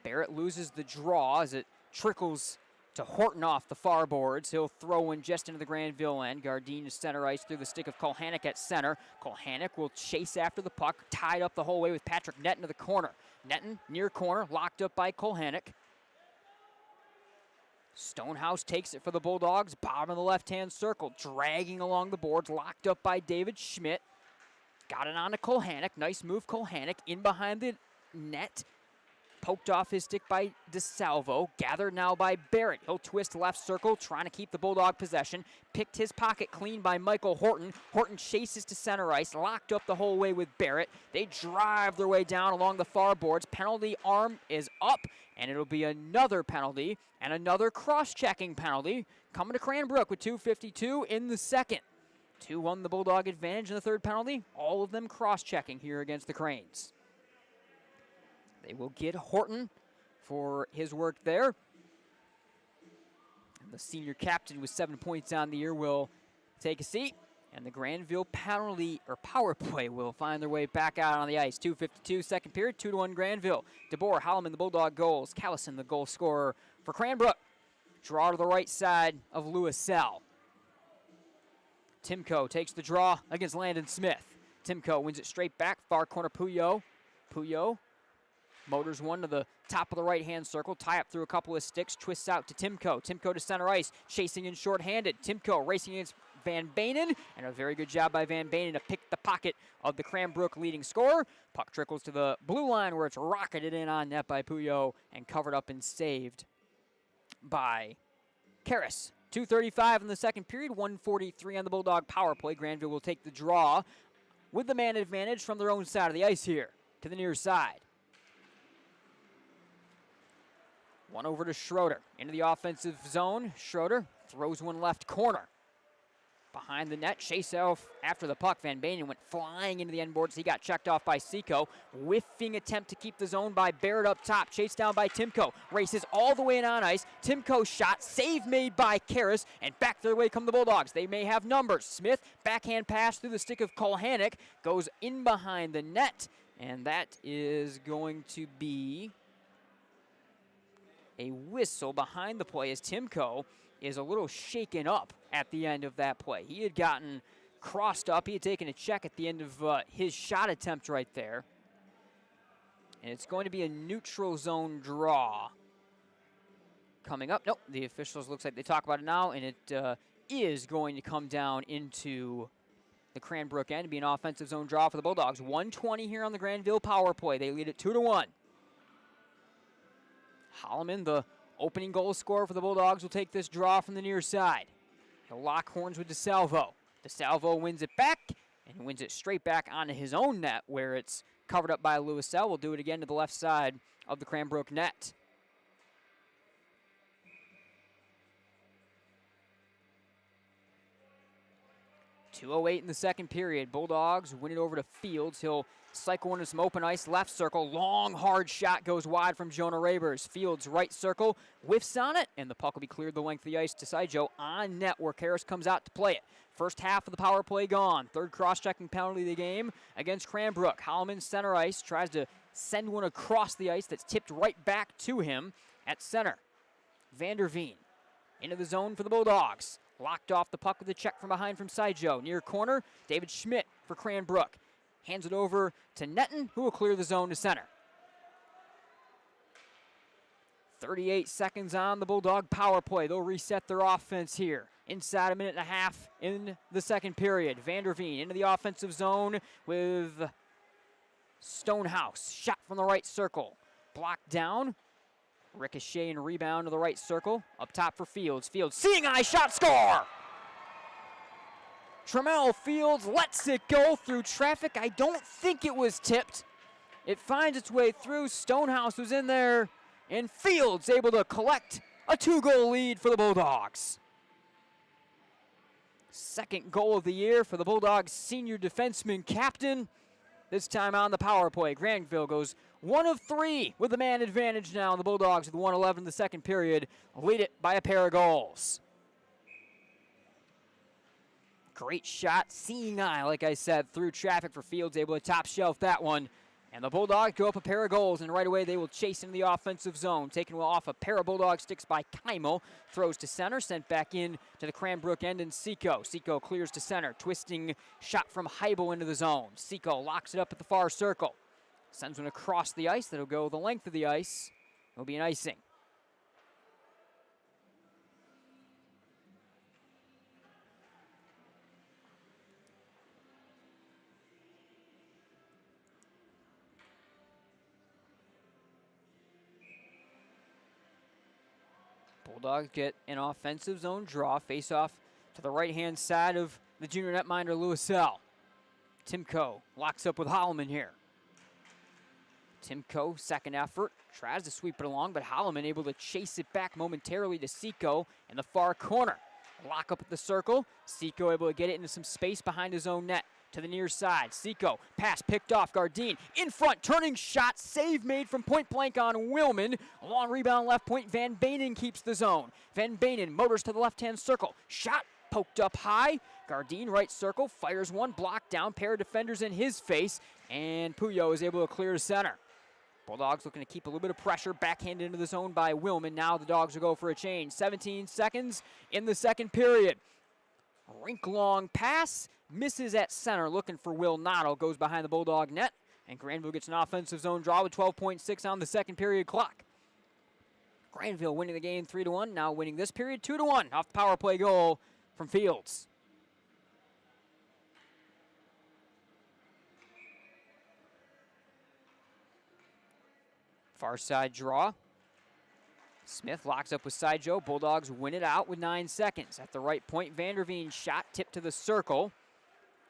Barrett loses the draw as it trickles to Horton off the far boards. He'll throw one just into the Grandville end. Gardine to center ice through the stick of Kolhanek at center. Kolhanek will chase after the puck, tied up the whole way with Patrick Netton to the corner. Netton near corner, locked up by Kolhanek. Stonehouse takes it for the Bulldogs, bottom of the left-hand circle, dragging along the boards, locked up by David Schmidt. Got it on to Kolhanek. Nice move, Kolhanek, in behind the net. Poked off his stick by DeSalvo. Gathered now by Barrett. He'll twist left circle, trying to keep the Bulldog possession. Picked his pocket clean by Michael Horton. Horton chases to center ice, locked up the whole way with Barrett. They drive their way down along the far boards. Penalty arm is up, and it'll be another penalty and another cross-checking penalty coming to Cranbrook with 2:52 in the second. 2-1 the Bulldog advantage in the third penalty. All of them cross-checking here against the Cranes. They will get Horton for his work there. And the senior captain with 7 points on the year will take a seat. And the Grandville penalty or power play will find their way back out on the ice. 2:52 second period, 2-1 Grandville. DeBoer, Holloman, the Bulldog goals. Callison, the goal scorer for Cranbrook. Draw to the right side of Lewis Sell. Timko takes the draw against Landon Smith. Timko wins it straight back, far corner Puyo. Puyo motors one to the top of the right-hand circle, tie up through a couple of sticks, twists out to Timko. Timko to center ice, chasing in short-handed. Timko racing against Van Banen, and a very good job by Van Banen to pick the pocket of the Cranbrook leading scorer. Puck trickles to the blue line where it's rocketed in on net by Puyo and covered up and saved by Karras. 2:35 in the second period, 1:43 on the Bulldog power play. Grandville will take the draw with the man advantage from their own side of the ice here to the near side. One over to Schroeder. Into the offensive zone. Schroeder throws one left corner. Behind the net, chase off after the puck. Van Banen went flying into the end boards. He got checked off by Seco. Whiffing attempt to keep the zone by Barrett up top. Chased down by Timko. Races all the way in on ice. Timko shot. Save made by Karras. And back their way come the Bulldogs. They may have numbers. Smith, backhand pass through the stick of Kolhanek. Goes in behind the net. And that is going to be a whistle behind the play as Timko is a little shaken up at the end of that play. He had gotten crossed up. He had taken a check at the end of his shot attempt right there. And it's going to be a neutral zone draw coming up. Nope, the officials looks like they talk about it now, and it is going to come down into the Cranbrook end to be an offensive zone draw for the Bulldogs. 1:20 here on the Grandville power play. They lead it 2-1. Holloman, the opening goal scorer for the Bulldogs, will take this draw from the near side. He'll lock horns with DeSalvo. DeSalvo wins it back, and wins it straight back onto his own net where it's covered up by Lewis Sell. We'll do it again to the left side of the Cranbrook net. .208 in the second period. Bulldogs win it over to Fields. He'll cycle into some open ice, left circle. Long, hard shot goes wide from Jonah Rabers. Fields, right circle, whiffs on it, and the puck will be cleared the length of the ice to Sidjo on net where Karras comes out to play it. First half of the power play gone. Third cross-checking penalty of the game against Cranbrook. Holloman, center ice, tries to send one across the ice that's tipped right back to him at center. Vanderveen into the zone for the Bulldogs. Locked off the puck with a check from behind from Sidjo. Near corner, David Schmidt for Cranbrook. Hands it over to Netton, who will clear the zone to center. 38 seconds on the Bulldog power play. They'll reset their offense here. Inside a minute and a half in the second period. Vanderveen into the offensive zone with Stonehouse. Shot from the right circle. Blocked down. Ricochet and rebound to the right circle. Up top for Fields. Fields, seeing eye shot, score! Trammell Fields lets it go through traffic. I don't think it was tipped. It finds its way through. Stonehouse was in there And Fields able to collect a 2-goal lead for the Bulldogs. Second goal of the year for the Bulldogs senior defenseman captain. This time on the power play. Grandville goes 1 of 3 with the man advantage now. And the Bulldogs with 1:11 in the second period lead it by a pair of goals. Great shot, seeing eye, like I said, through traffic for Fields, able to top shelf that one. And the Bulldogs go up a pair of goals, and right away they will chase into the offensive zone. Taken well off a pair of Bulldog sticks by Keimel. Throws to center, sent back in to the Cranbrook end, and Seco. Seco clears to center, twisting shot from Heibel into the zone. Seco locks it up at the far circle. Sends one across the ice. That'll go the length of the ice. It'll be an icing. Bulldogs get an offensive zone draw, face off to the right-hand side of the junior netminder, Lewisell. Timko locks up with Holloman here. Timko, second effort, tries to sweep it along, but Holloman able to chase it back momentarily to Seco in the far corner. Lock up at the circle. Seco able to get it into some space behind his own net. To the near side, Seco, pass picked off, Gardine, in front, turning shot, save made from point blank on Willman. A long rebound left point, Van Banen keeps the zone. Van Banen motors to the left-hand circle, shot poked up high. Gardine, right circle, fires one, blocked down, pair of defenders in his face, and Puyo is able to clear to center. Bulldogs looking to keep a little bit of pressure, backhanded into the zone by Willman. Now the Dogs will go for a change. 17 seconds in the second period. A rink-long pass, misses at center, looking for Will Noddle, goes behind the Bulldog net, and Grandville gets an offensive zone draw with 12.6 on the second period clock. Grandville winning the game 3-1, now winning this period 2-1 off the power play goal from Fields. Far side draw. Smith locks up with Side Joe. Bulldogs win it out with 9 seconds. At the right point, Vanderveen shot tipped to the circle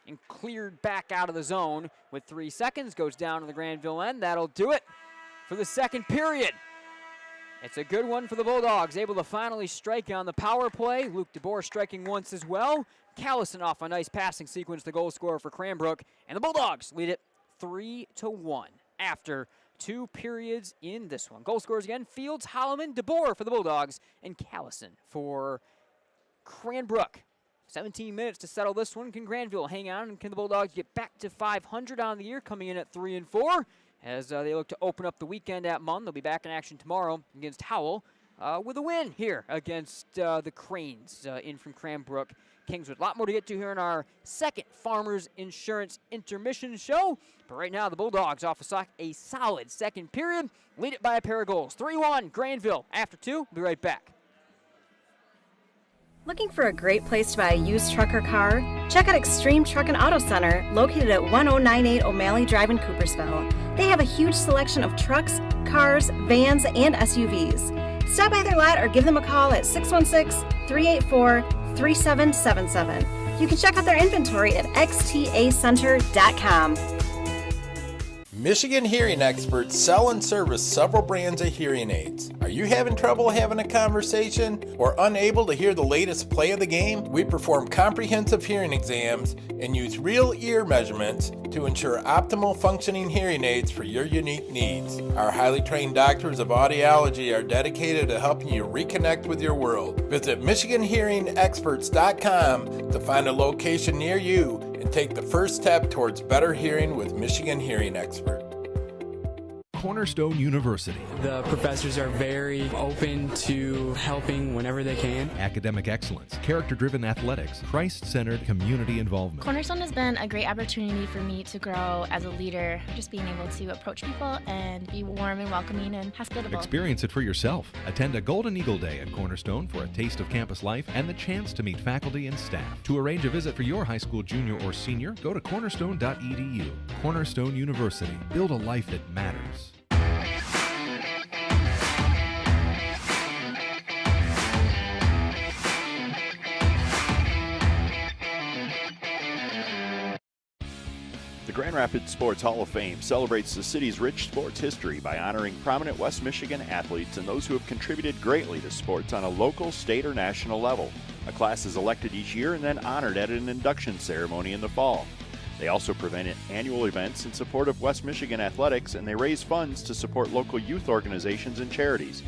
and cleared back out of the zone with 3 seconds. Goes down to the Grandville end. That'll do it for the second period. It's a good one for the Bulldogs. Able to finally strike on the power play. Luke DeBoer striking once as well. Callison off a nice passing sequence, the goal scorer for Cranbrook. And the Bulldogs lead it 3-1 after 2 periods in this one. Goal scorers again, Fields, Holloman, DeBoer for the Bulldogs, and Callison for Cranbrook. 17 minutes to settle this one. Can Grandville hang on, and can the Bulldogs get back to 500 on the year, coming in at 3-4 as they look to open up the weekend at Munn. They'll be back in action tomorrow against Howell with a win here against the Cranes in from Cranbrook. Kingswood. A lot more to get to here in our second Farmers Insurance Intermission show. But right now, the Bulldogs off a solid second period. Lead it by a pair of goals. 3-1, Grandville. After 2, we'll be right back. Looking for a great place to buy a used truck or car? Check out Extreme Truck and Auto Center, located at 1098 O'Malley Drive in Coopersville. They have a huge selection of trucks, cars, vans, and SUVs. Stop by their lot or give them a call at 616-384-3777. You can check out their inventory at xtacenter.com. Michigan hearing experts sell and service several brands of hearing aids. Are you having trouble having a conversation or unable to hear the latest play of the game? We perform comprehensive hearing exams and use real ear measurements to ensure optimal functioning hearing aids for your unique needs. Our highly trained doctors of audiology are dedicated to helping you reconnect with your world. Visit MichiganHearingExperts.com to find a location near you and take the first step towards better hearing with Michigan Hearing Expert. Cornerstone University. The professors are very open to helping whenever they can. Academic excellence, character-driven athletics, Christ-centered community involvement. Cornerstone has been a great opportunity for me to grow as a leader, just being able to approach people and be warm and welcoming and hospitable. Experience it for yourself. Attend a Golden Eagle Day at Cornerstone for a taste of campus life and the chance to meet faculty and staff. To arrange a visit for your high school junior or senior, go to cornerstone.edu. Cornerstone University. Build a life that matters. The Grand Rapids Sports Hall of Fame celebrates the city's rich sports history by honoring prominent West Michigan athletes and those who have contributed greatly to sports on a local, state, or national level. A class is elected each year and then honored at an induction ceremony in the fall. They also prevent annual events in support of West Michigan athletics, and they raise funds to support local youth organizations and charities.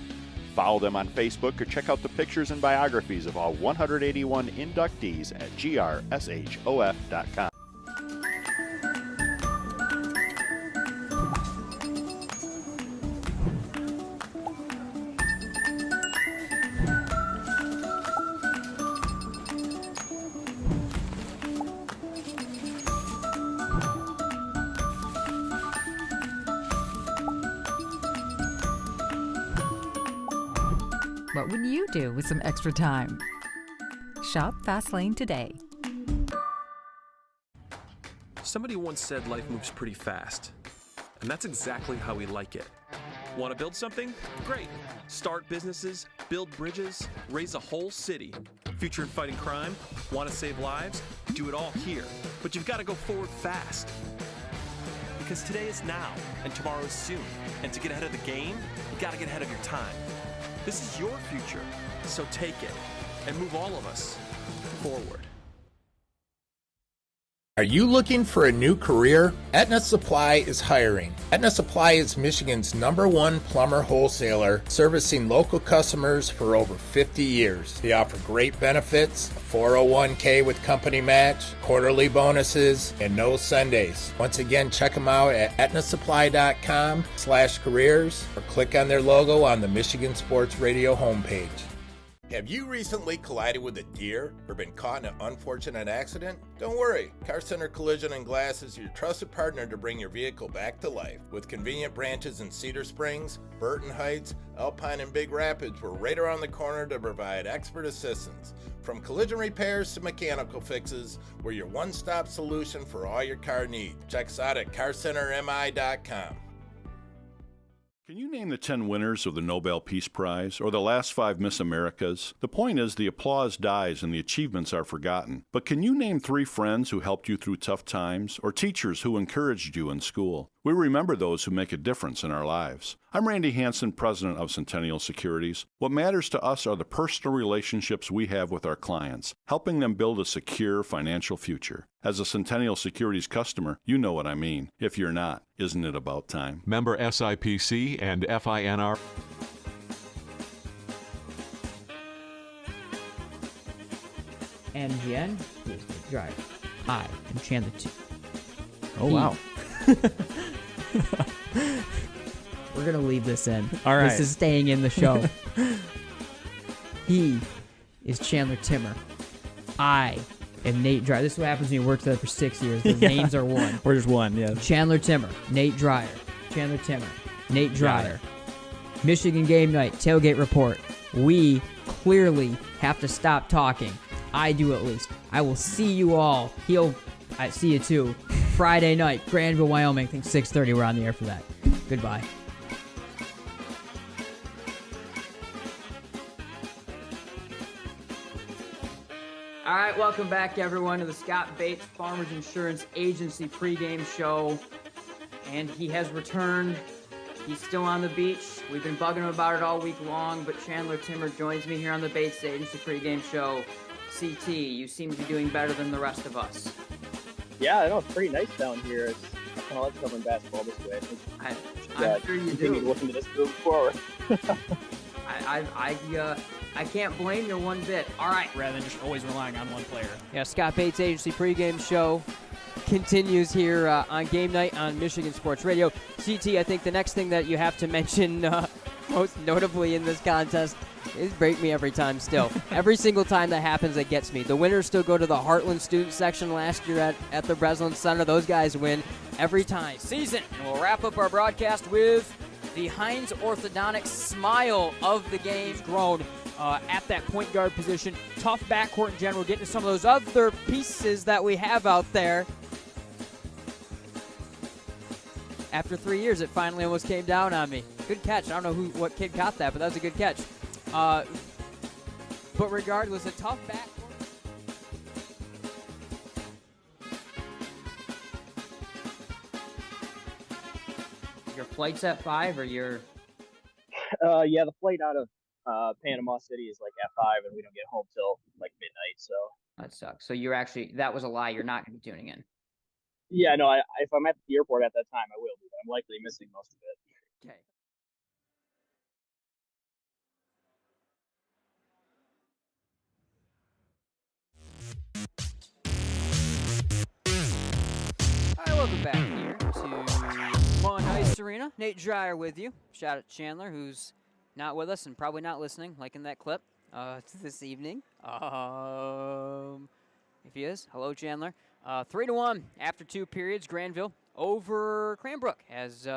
Follow them on Facebook or check out the pictures and biographies of all 181 inductees at grshof.com. What would you do with some extra time? Shop Fastlane today. Somebody once said life moves pretty fast, and that's exactly how we like it. Want to build something? Great. Start businesses, build bridges, raise a whole city. Future in fighting crime? Want to save lives? Do it all here. But you've got to go forward fast. Because today is now, and tomorrow is soon. And to get ahead of the game, you got to get ahead of your time. This is your future, so take it and move all of us forward. Are you looking for a new career? Aetna Supply is hiring. Aetna Supply is Michigan's #1 plumber wholesaler, servicing local customers for over 50 years. They offer great benefits, a 401k with company match, quarterly bonuses, and no Sundays. Once again, check them out at aetnasupply.com/careers or click on their logo on the Michigan Sports Radio homepage. Have you recently collided with a deer or been caught in an unfortunate accident? Don't worry, Car Center Collision and Glass is your trusted partner to bring your vehicle back to life. With convenient branches in Cedar Springs, Burton Heights, Alpine, and Big Rapids, we're right around the corner to provide expert assistance. From collision repairs to mechanical fixes, we're your one-stop solution for all your car needs. Check us out at carcentermi.com. Can you name the 10 winners of the Nobel Peace Prize or the last 5 Miss Americas? The point is the applause dies and the achievements are forgotten. But can you name 3 friends who helped you through tough times or teachers who encouraged you in school? We remember those who make a difference in our lives. I'm Randy Hansen, president of Centennial Securities. What matters to us are the personal relationships we have with our clients, helping them build a secure financial future. As a Centennial Securities customer, you know what I mean. If you're not, isn't it about time? Member SIPC and FINR. MGN, please drive. I am Chandler 2. Oh, wow. We're going to leave this in. All right. This is staying in the show. He is Chandler Timmer. I am Nate Dryer. This is what happens when you work together for 6 years. The names are one. We're just one, yeah. Chandler Timmer, Nate Dryer. Chandler Timmer, Nate Dryer. Michigan Game Night, Tailgate Report. We clearly have to stop talking. I do at least. I will see you all. I see you too. Friday night, Grandville, Wyoming. I think 6:30. We're on the air for that. Goodbye. All right, welcome back, everyone, to the Scott Bates Farmers Insurance Agency pregame show. And he has returned. He's still on the beach. We've been bugging him about it all week long, but Chandler Timmer joins me here on the Bates Agency pregame show. CT, you seem to be doing better than the rest of us. Yeah, I know, it's pretty nice down here. I kind of like covering basketball this way. I'm sure you do. Looking to this moving forward. I can't blame you one bit. All right. Rather than just always relying on one player. Yeah, Scott Bates Agency pregame show continues here on Game Night on Michigan Sports Radio. CT, I think the next thing that you have to mention most notably in this contest is break me every time still. Every single time that happens, it gets me. The winners still go to the Heartland student section last year at the Breslin Center. Those guys win every time. Season. And we'll wrap up our broadcast with the Heinz Orthodontics smile of the game. Grown at that point guard position. Tough backcourt in general. Getting to some of those other pieces that we have out there. After 3 years, it finally almost came down on me. Good catch. I don't know what kid caught that, but that was a good catch. But regardless, a tough backcourt. your flight's at 5 or your? Yeah, the flight out of Panama City is like at 5, and we don't get home till like midnight. So That sucks. So you're actually, that was a lie. You're not going to be tuning in. yeah, no, if I'm at the airport at that time, I will be, but I'm likely missing most of it. Okay. All right, welcome back here to Munn Ice Arena. Nate Dreyer with you. Shout out to Chandler, who's not with us and probably not listening, like in that clip this evening. If he is, hello, Chandler. 3-1 after 2 periods. Grandville over Cranbrook as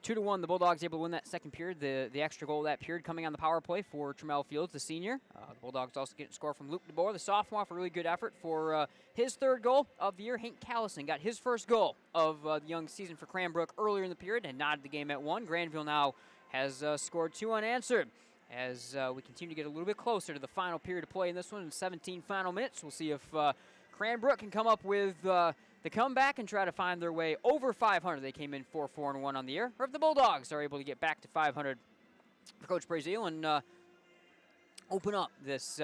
2-1. The Bulldogs able to win that second period. The extra goal of that period coming on the power play for Tremel Fields, the senior. The Bulldogs also get a score from Luke DeBoer, the sophomore, for a really good effort for his 3rd goal of the year. Hank Callison got his 1st goal of the young season for Cranbrook earlier in the period and knotted the game at 1. Granville now has scored 2 unanswered. As we continue to get a little bit closer to the final period of play in this one, in 17 final minutes, we'll see if Cranbrook can come up with the comeback and try to find their way over 500. They came in 4-4-1 on the year. Or if the Bulldogs are able to get back to 500 for Coach Brazil and open up this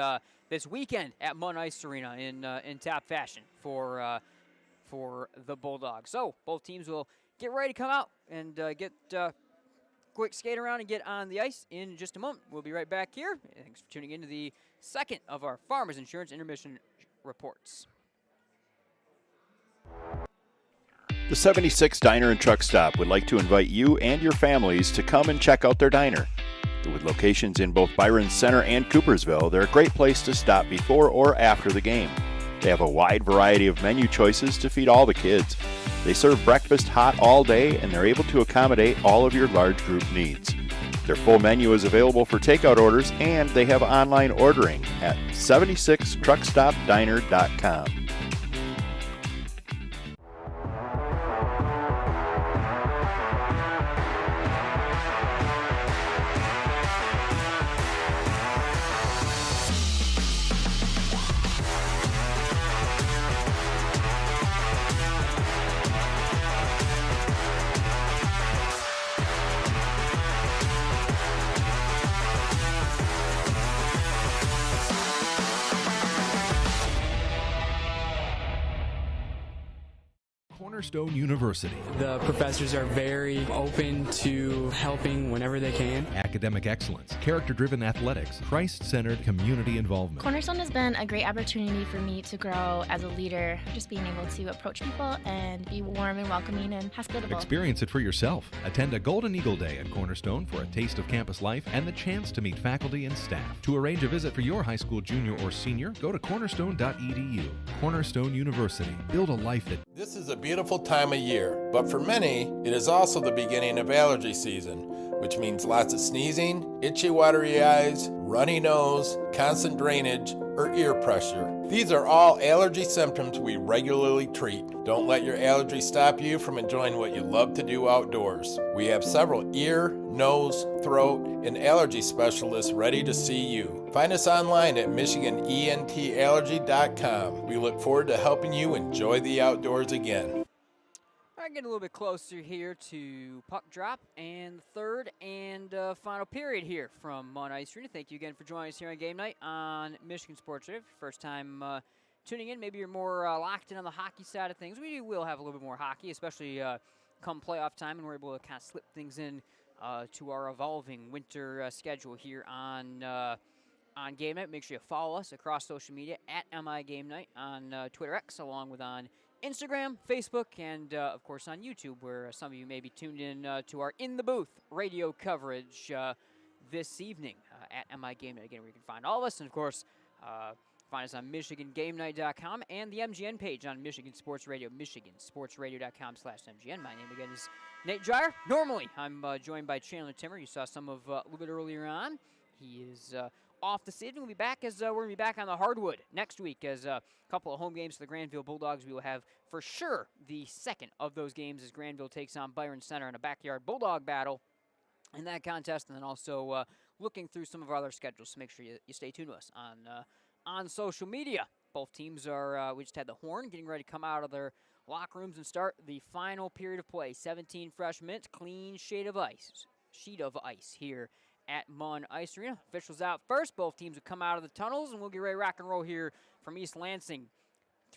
weekend at Munn Ice Arena in top fashion for the Bulldogs. So both teams will get ready to come out and get quick skate around and get on the ice in just a moment. We'll be right back here. Thanks for tuning in to the second of our Farmers Insurance Intermission reports. The 76 Diner and Truck Stop would like to invite you and your families to come and check out their diner. With locations in both Byron Center and Coopersville, they're a great place to stop before or after the game. They have a wide variety of menu choices to feed all the kids. They serve breakfast hot all day, and they're able to accommodate all of your large group needs. Their full menu is available for takeout orders, and they have online ordering at 76truckstopdiner.com. Cornerstone University. The professors are very open to helping whenever they can. Academic excellence, character-driven athletics, Christ-centered community involvement. Cornerstone has been a great opportunity for me to grow as a leader, just being able to approach people and be warm and welcoming and hospitable. Experience it for yourself. Attend a Golden Eagle Day at Cornerstone for a taste of campus life and the chance to meet faculty and staff. To arrange a visit for your high school junior or senior, go to cornerstone.edu. Cornerstone University. Build a life that... This is a beautiful time of year, but for many, it is also the beginning of allergy season, which means lots of sneezing, itchy, watery eyes, runny nose, constant drainage, or ear pressure. These are all allergy symptoms we regularly treat. Don't let your allergy stop you from enjoying what you love to do outdoors. We have several ear, nose, throat, and allergy specialists ready to see you. Find us online at MichiganENTallergy.com. We look forward to helping you enjoy the outdoors again. I get a little bit closer here to puck drop and the third and final period here from Munn Ice Arena. Thank you again for joining us here on Game Night on Michigan Sports Radio. First time tuning in, maybe you're more locked in on the hockey side of things. We will have a little bit more hockey, especially come playoff time, and we're able to kind of slip things in to our evolving winter schedule here on Game Night. Make sure you follow us across social media at MI Game Night on Twitter X, along with on Instagram, Facebook, and, of course, on YouTube, where some of you may be tuned in to our In the Booth radio coverage this evening at MI Game Night. Again, where you can find all of us, and, of course, find us on MichiganGameNight.com and the MGN page on Michigan Sports Radio, MichiganSportsRadio.com/MGN. My name, again, is Nate Dreyer. Normally, I'm joined by Chandler Timmer. You saw some of a little bit earlier on. He is off this evening. We'll be back as we're going to be back on the hardwood next week as a couple of home games for the Grandville Bulldogs. We will have for sure the second of those games as Grandville takes on Byron Center in a backyard Bulldog battle in that contest, and then also looking through some of our other schedules. So make sure you stay tuned to us on social media. Both teams are, we just had the horn getting ready to come out of their locker rooms and start the final period of play. 17 fresh minutes, clean sheet of ice here at Munn Ice Arena. Officials out first. Both teams will come out of the tunnels, and we'll get ready to rock and roll here from East Lansing.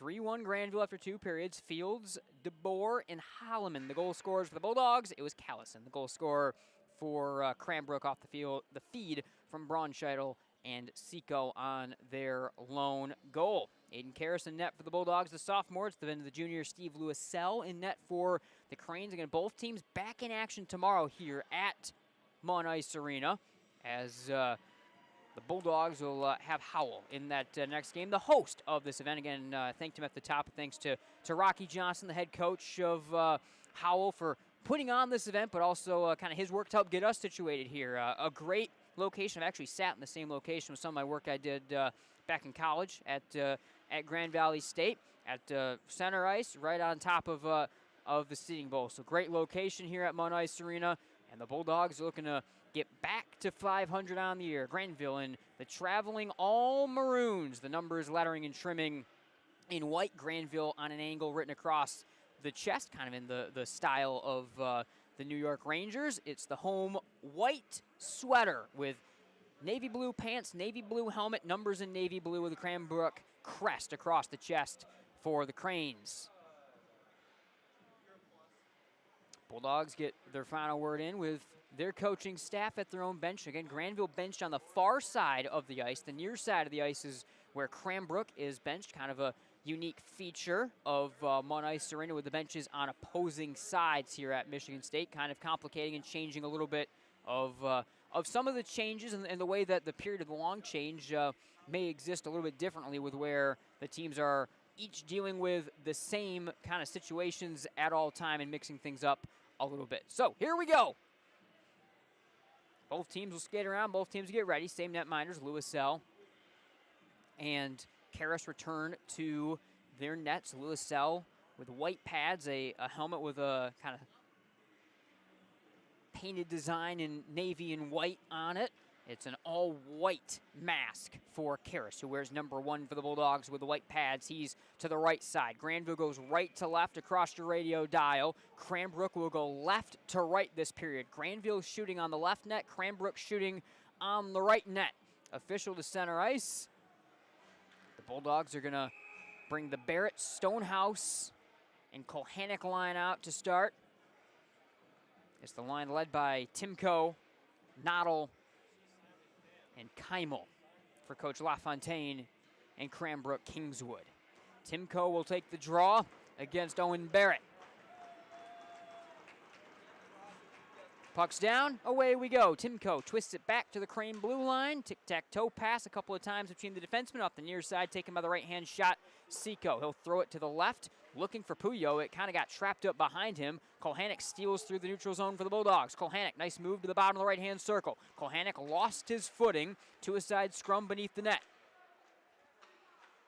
3-1 Grandville after 2 periods. Fields, DeBoer, and Holloman. The goal scorers for the Bulldogs, it was Callison. The goal scorer for Cranbrook off the feed from Braunscheitel and Seco on their lone goal. Aiden Karras in net for the Bulldogs, the sophomore. It's the junior Steve Lewis-Sell in net for the Cranes. Again, both teams back in action tomorrow here at Munn Ice Arena as the Bulldogs will have Howell in that next game, the host of this event. Again, thanked him at the top. Thanks to Rocky Johnson, the head coach of Howell, for putting on this event, but also kind of his work to help get us situated here. A great location. I've actually sat in the same location with some of my work I did back in college at Grand Valley State at center ice, right on top of the seating bowl. So great location here at Munn Ice Arena, and the Bulldogs are looking to get back to 500 on the year. Grandville in the traveling all maroons. The numbers, lettering, and trimming in white. Grandville on an angle written across the chest, kind of in the style of the New York Rangers. It's the home white sweater with navy blue pants, navy blue helmet, numbers in navy blue with the Cranbrook crest across the chest for the Cranes. Bulldogs get their final word in with their coaching staff at their own bench. Again, Grandville benched on the far side of the ice. The near side of the ice is where Cranbrook is benched, kind of a unique feature of Munn Ice Arena with the benches on opposing sides here at Michigan State, kind of complicating and changing a little bit of some of the changes and the way that the period of the long change may exist a little bit differently with where the teams are each dealing with the same kind of situations at all time and mixing things up a little bit. So here we go. Both teams will skate around. Both teams get ready. Same netminders, Lewis-Sell and Karras return to their nets. Lewis-Sell with white pads, a helmet with a kind of painted design in navy and white on it. It's an all-white mask for Karras, who wears number 1 for the Bulldogs with the white pads. He's to the right side. Grandville goes right to left across your radio dial. Cranbrook will go left to right this period. Grandville shooting on the left net. Cranbrook shooting on the right net. Official to center ice. The Bulldogs are going to bring the Barrett, Stonehouse, and Kohanek line out to start. It's the line led by Timko, Noddle, and Keimel for Coach LaFontaine and Cranbrook Kingswood. Timko will take the draw against Owen Barrett. Puck's down, away we go. Timko twists it back to the Crane blue line. Tic-tac-toe pass a couple of times between the defensemen off the near side, taken by the right-hand shot, Seco. He'll throw it to the left, looking for Puyo. It kind of got trapped up behind him. Kohanek steals through the neutral zone for the Bulldogs. Kohanek, nice move to the bottom of the right-hand circle. Kohanek lost his footing to a side scrum beneath the net.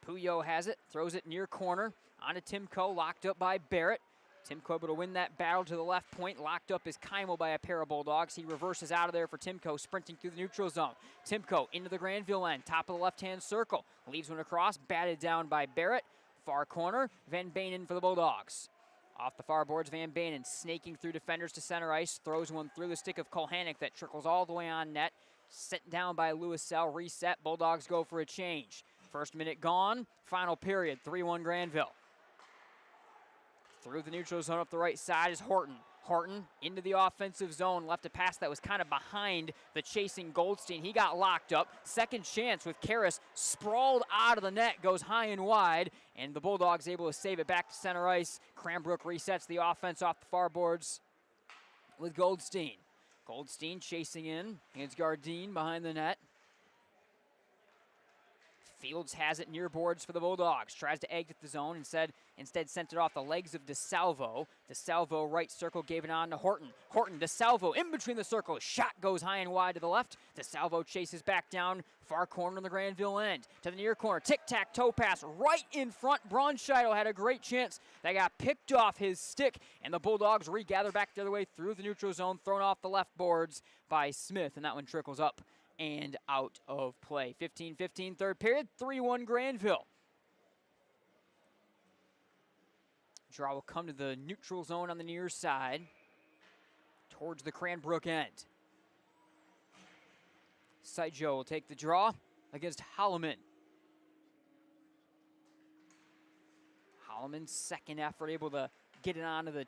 Puyo has it, throws it near corner, onto Timko, locked up by Barrett. Timko able to win that battle to the left point. Locked up is Keimel by a pair of Bulldogs. He reverses out of there for Timko, sprinting through the neutral zone. Timko into the Grandville end, top of the left-hand circle. Leaves one across, batted down by Barrett. Far corner, Van Baenen for the Bulldogs. Off the far boards, Van Baenen snaking through defenders to center ice. Throws one through the stick of Kohanek that trickles all the way on net. Sent down by Lewis-Sell, reset. Bulldogs go for a change. First minute gone, final period, 3-1 Grandville. Through the neutral zone up the right side is Horton. Horton into the offensive zone, left a pass that was kind of behind the chasing Goldstein. He got locked up. Second chance with Karras sprawled out of the net, goes high and wide, and the Bulldogs able to save it back to center ice. Cranbrook resets the offense off the far boards with Goldstein. Goldstein chasing in, against Gardine behind the net. Fields has it near boards for the Bulldogs. Tries to exit the zone, instead sent it off the legs of DeSalvo. DeSalvo right circle, gave it on to Horton. Horton, DeSalvo in between the circles. Shot goes high and wide to the left. DeSalvo chases back down, far corner on the Grandville end. To the near corner, tic-tac-toe pass right in front. Braunscheitel had a great chance. That got picked off his stick, and the Bulldogs regather back the other way through the neutral zone, thrown off the left boards by Smith, and that one trickles up and out of play. 15-15 third period, 3-1 Grandville. Draw will come to the neutral zone on the near side, towards the Cranbrook end. Sidjo will take the draw against Holloman. Holloman's second effort, able to get it onto the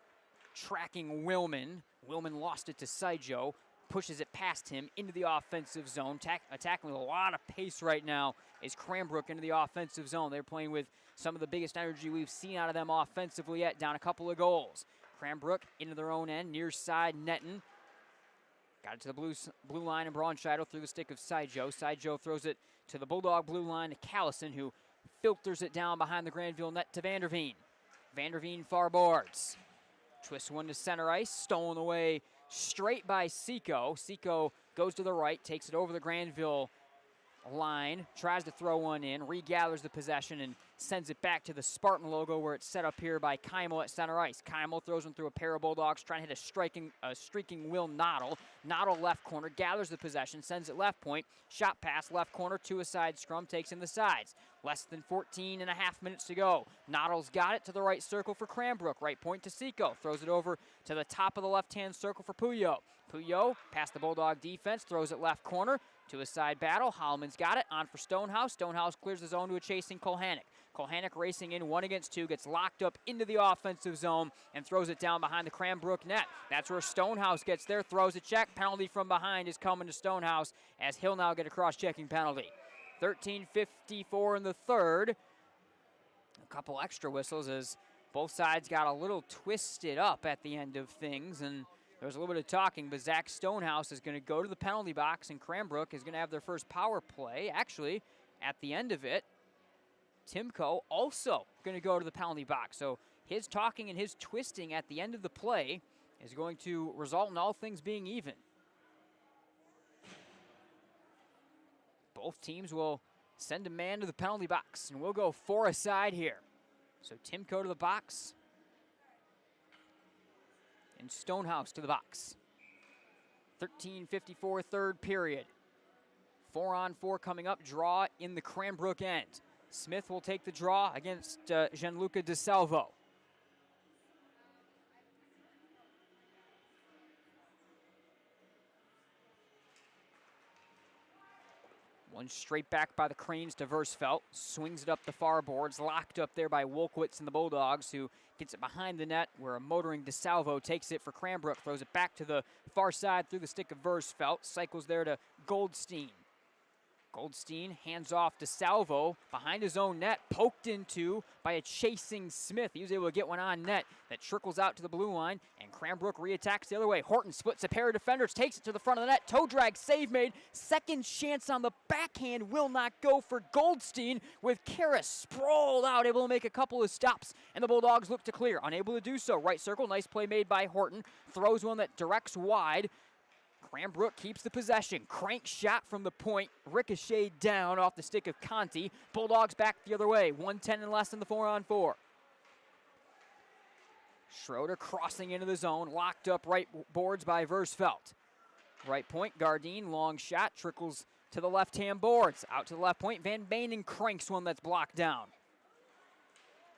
tracking Willman. Willman lost it to Sidjo, pushes it past him into the offensive zone. Attacking with a lot of pace right now is Cranbrook into the offensive zone. They're playing with some of the biggest energy we've seen out of them offensively yet, down a couple of goals. Cranbrook into their own end, near side netting. Got it to the blue line, and Braunscheitel through the stick of Sidjo. Sidjo throws it to the Bulldog blue line to Callison, who filters it down behind the Grandville net to Vanderveen. Vanderveen far boards. Twists one to center ice, stolen away straight by Seco. Seco goes to the right, takes it over the Grandville line, tries to throw one in, regathers the possession, and sends it back to the Spartan logo where it's set up here by Keimel at center ice. Keimel throws one through a pair of Bulldogs, trying to hit a streaking Will Noddle. Noddle left corner, gathers the possession, sends it left point, shot pass left corner to a side scrum, takes in the sides. Less than 14 and a half minutes to go. Noddle's got it to the right circle for Cranbrook. Right point to Seco. Throws it over to the top of the left-hand circle for Puyo. Puyo past the Bulldog defense, throws it left corner to a side battle. Holloman's got it. On for Stonehouse. Stonehouse clears the zone to a chasing Kolhanek. Kolhanek racing in 1 against 2, gets locked up into the offensive zone and throws it down behind the Cranbrook net. That's where Stonehouse gets there, throws a check. Penalty from behind is coming to Stonehouse, as he'll now get a cross-checking penalty. 13:54 in the third. A couple extra whistles as both sides got a little twisted up at the end of things, and there was a little bit of talking, but Zach Stonehouse is going to go to the penalty box, and Cranbrook is going to have their first power play. Actually, at the end of it, Timko also going to go to the penalty box. So his talking and his twisting at the end of the play is going to result in all things being even. Both teams will send a man to the penalty box, and we'll go 4 aside here. So Timko to the box, and Stonehouse to the box. 13:54 third period. 4-on-4 coming up, draw in the Cranbrook end. Smith will take the draw against Gianluca DeSalvo. One straight back by the Cranes to Versfeld. Swings it up the far boards. Locked up there by Wolkowitz and the Bulldogs, who gets it behind the net, where a motoring DeSalvo takes it for Cranbrook. Throws it back to the far side through the stick of Versfeld. Cycles there to Goldstein. Goldstein hands off to Salvo behind his own net, poked into by a chasing Smith. He was able to get one on net that trickles out to the blue line, and Cranbrook reattacks the other way. Horton splits a pair of defenders, takes it to the front of the net. Toe drag, save made. Second chance on the backhand will not go for Goldstein, with Karras sprawled out, able to make a couple of stops, and the Bulldogs look to clear. Unable to do so. Right circle, nice play made by Horton. Throws one that directs wide. Cranbrook keeps the possession. Crank shot from the point. Ricocheted down off the stick of Conti. Bulldogs back the other way. 1:10 and less in the 4-on-4. Schroeder crossing into the zone. Locked up right boards by Versfeld. Right point, Gardine. Long shot. Trickles to the left-hand boards. Out to the left point. Van Bainen cranks one that's blocked down.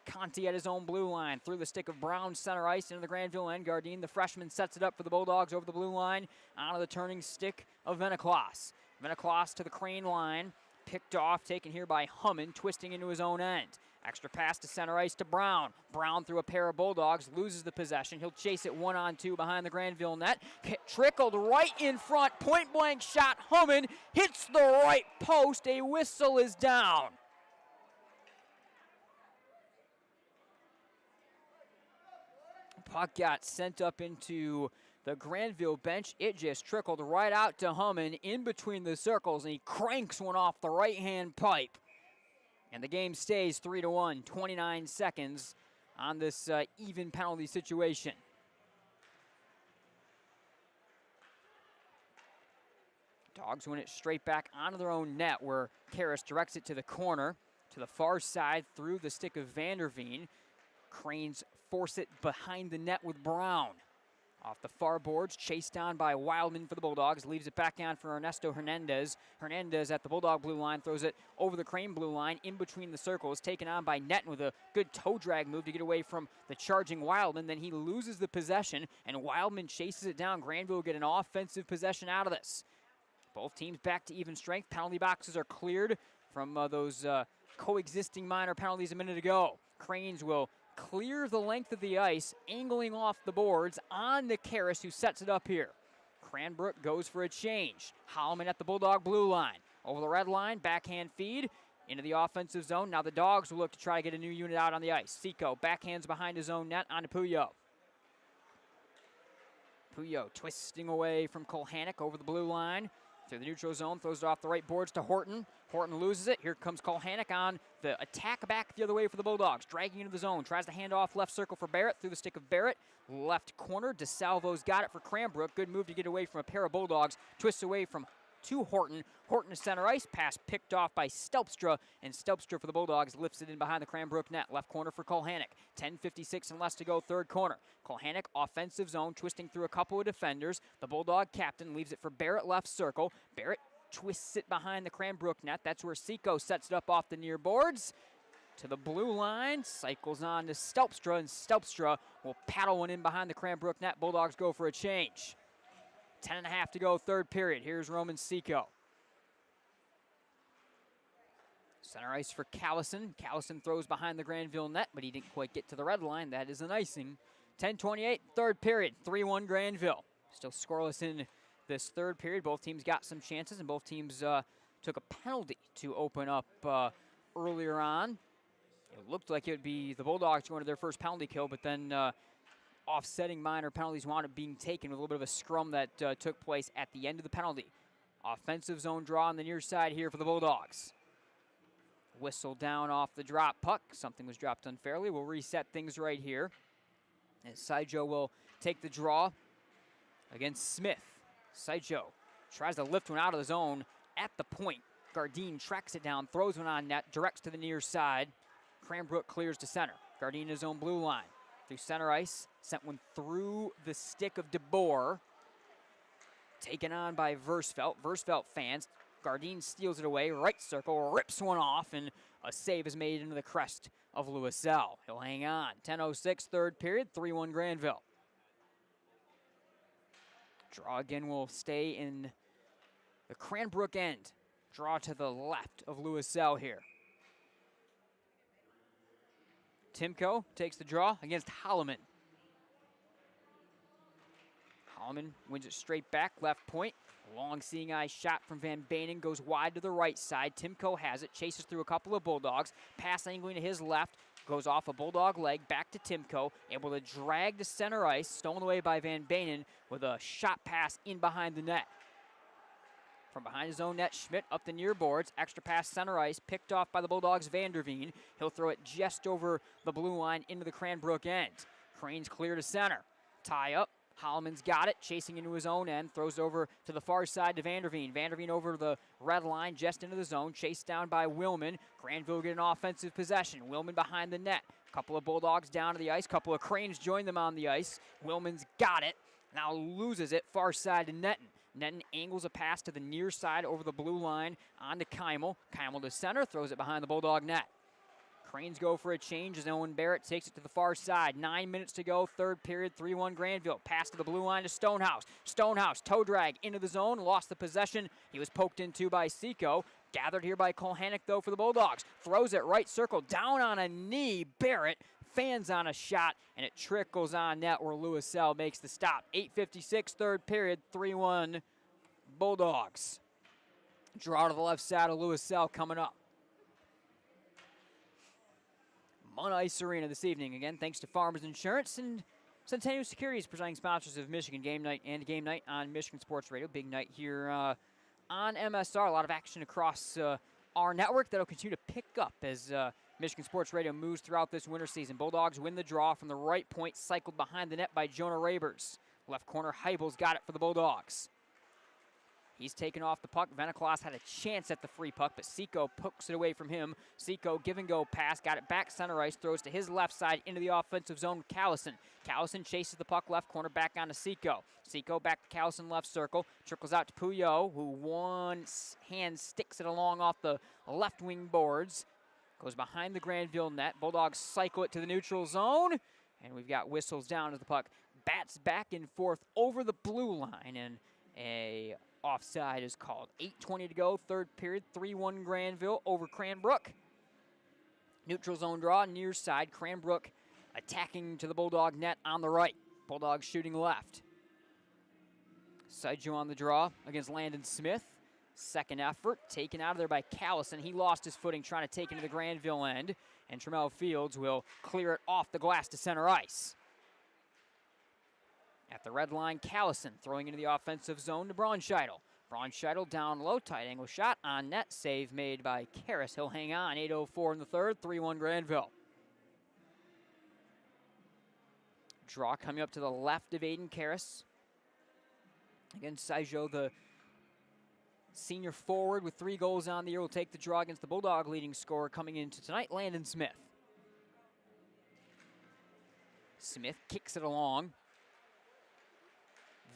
Conti at his own blue line, through the stick of Brown, center ice into the Grandville end. Gardine, the freshman, sets it up for the Bulldogs over the blue line, onto the turning stick of Veniklas. Veniklas to the Crane line, picked off, taken here by Hummin, twisting into his own end. Extra pass to center ice to Brown. Brown through a pair of Bulldogs, loses the possession. He'll chase it 1-on-2 behind the Grandville net. Trickled right in front, point-blank shot. Hummin hits the right post. A whistle is down. Puck got sent up into the Grandville bench. It just trickled right out to Hummin in between the circles, and he cranks one off the right-hand pipe. And the game stays 3-1, 29 seconds on this even penalty situation. Dogs win it straight back onto their own net, where Karras directs it to the corner, to the far side through the stick of Vanderveen. Cranes force it behind the net with Brown. Off the far boards, chased down by Wildman for the Bulldogs. Leaves it back down for Ernesto Hernandez. Hernandez at the Bulldog blue line, throws it over the Crane blue line, in between the circles. Taken on by Netton with a good toe drag move to get away from the charging Wildman. Then he loses the possession, and Wildman chases it down. Grandville get an offensive possession out of this. Both teams back to even strength. Penalty boxes are cleared from those coexisting minor penalties a minute ago. Cranes will clear the length of the ice, angling off the boards on the Karras, who sets it up here. Cranbrook goes for a change. Holloman at the Bulldog blue line. Over the red line, backhand feed into the offensive zone. Now the Dogs will look to try to get a new unit out on the ice. Seco backhands behind his own net onto Puyo. Puyo twisting away from Colhanic over the blue line. Through the neutral zone, throws it off the right boards to Horton. Horton loses it. Here comes Colhanic on the attack back the other way for the Bulldogs. Dragging into the zone, tries to hand off left circle for Barrett. Through the stick of Barrett. Left corner, DeSalvo's got it for Cranbrook. Good move to get away from a pair of Bulldogs. Twists away from to Horton. Horton to center ice. Pass picked off by Stelpstra. And Stelpstra for the Bulldogs lifts it in behind the Cranbrook net. Left corner for Colhanic. 10:56 and less to go, third corner. Colhanic, offensive zone, twisting through a couple of defenders. The Bulldog captain leaves it for Barrett, left circle. Barrett twists it behind the Cranbrook net. That's where Seco sets it up off the near boards. To the blue line, cycles on to Stelpstra, and Stelpstra will paddle one in behind the Cranbrook net. Bulldogs go for a change. 10:30 to go, third period. Here's Roman Seco. Center ice for Callison. Callison throws behind the Grandville net, but he didn't quite get to the red line. That is an icing. 10:28, third period. 3-1 Grandville. Still scoreless in this third period. Both teams got some chances, and both teams took a penalty to open up earlier on. It looked like it would be the Bulldogs going to their first penalty kill, but then offsetting minor penalties wound up being taken with a little bit of a scrum that took place at the end of the penalty. Offensive zone draw on the near side here for the Bulldogs. Whistle down off the drop puck. Something was dropped unfairly. We'll reset things right here. And Sidjo will take the draw against Smith. Sidjo tries to lift one out of the zone at the point. Gardine tracks it down, throws one on net, directs to the near side. Cranbrook clears to center. Gardine his own blue line. Through center ice, sent one through the stick of DeBoer. Taken on by Versfeld. Versfeld fans. Gardine steals it away, right circle, rips one off, and a save is made into the crest of Louiselle. He'll hang on. 10:06, third period, 3-1 Grandville. Draw again will stay in the Cranbrook end. Draw to the left of Louiselle here. Timko takes the draw against Holloman. Holloman wins it straight back, left point. Long seeing eye shot from Van Banen goes wide to the right side. Timko has it, chases through a couple of Bulldogs. Pass angling to his left, goes off a Bulldog leg, back to Timko. Able to drag to center ice, stolen away by Van Banen with a shot pass in behind the net. From behind his own net, Schmidt up the near boards. Extra pass center ice, picked off by the Bulldogs' Vanderveen. He'll throw it just over the blue line into the Cranbrook end. Cranes clear to center. Tie up. Holloman's got it, chasing into his own end, throws it over to the far side to Vanderveen. Vanderveen over the red line, just into the zone, chased down by Willman. Grandville get an offensive possession. Willman behind the net. Couple of Bulldogs down to the ice, couple of Cranes join them on the ice. Willman's got it, now loses it, far side to Netton. Netton angles a pass to the near side over the blue line, on to Keimel. Keimel to center, throws it behind the Bulldog net. Cranes go for a change as Owen Barrett takes it to the far side. 9 minutes to go, third period, 3-1 Grandville. Pass to the blue line to Stonehouse. Stonehouse, toe drag into the zone, lost the possession. He was poked into by Seco. Gathered here by Colhanic, though, for the Bulldogs. Throws it right circle, down on a knee. Barrett fans on a shot, and it trickles on net where Louiselle makes the stop. 8:56, third period, 3-1 Bulldogs. Draw to the left side of Louiselle coming up. Munn Ice Arena this evening. Again, thanks to Farmers Insurance and Centennial Securities, presenting sponsors of Michigan Game Night and Game Night on Michigan Sports Radio. Big night here on MSR. A lot of action across our network that'll continue to pick up as Michigan Sports Radio moves throughout this winter season. Bulldogs win the draw from the right point, cycled behind the net by Jonah Rabers. Left corner, Heibel's got it for the Bulldogs. He's taken off the puck. Venaklaas had a chance at the free puck, but Seco pokes it away from him. Seco give-and-go pass, got it back center ice, throws to his left side into the offensive zone with Callison. Callison chases the puck left corner, back onto Seco. Seco back to Callison left circle, trickles out to Puyol, who one hand sticks it along off the left wing boards. Goes behind the Grandville net. Bulldogs cycle it to the neutral zone, and we've got whistles down as the puck bats back and forth over the blue line, and a offside is called. 8:20 to go, third period, 3-1 Grandville over Cranbrook. Neutral zone draw, near side. Cranbrook attacking to the Bulldog net on the right. Bulldogs shooting left. Sideshow on the draw against Landon Smith. Second effort, taken out of there by Callison. He lost his footing trying to take it to the Grandville end, and Trammell Fields will clear it off the glass to center ice. At the red line, Callison throwing into the offensive zone to Braunscheidel. Braunscheidel down low, tight angle shot on net, save made by Karras. He'll hang on, 8:04 in the third, 3-1 Grandville. Draw coming up to the left of Aiden Karras. Again, Sideshow, the senior forward with 3 goals on the year, will take the draw against the Bulldog leading scorer coming into tonight, Landon Smith. Smith kicks it along.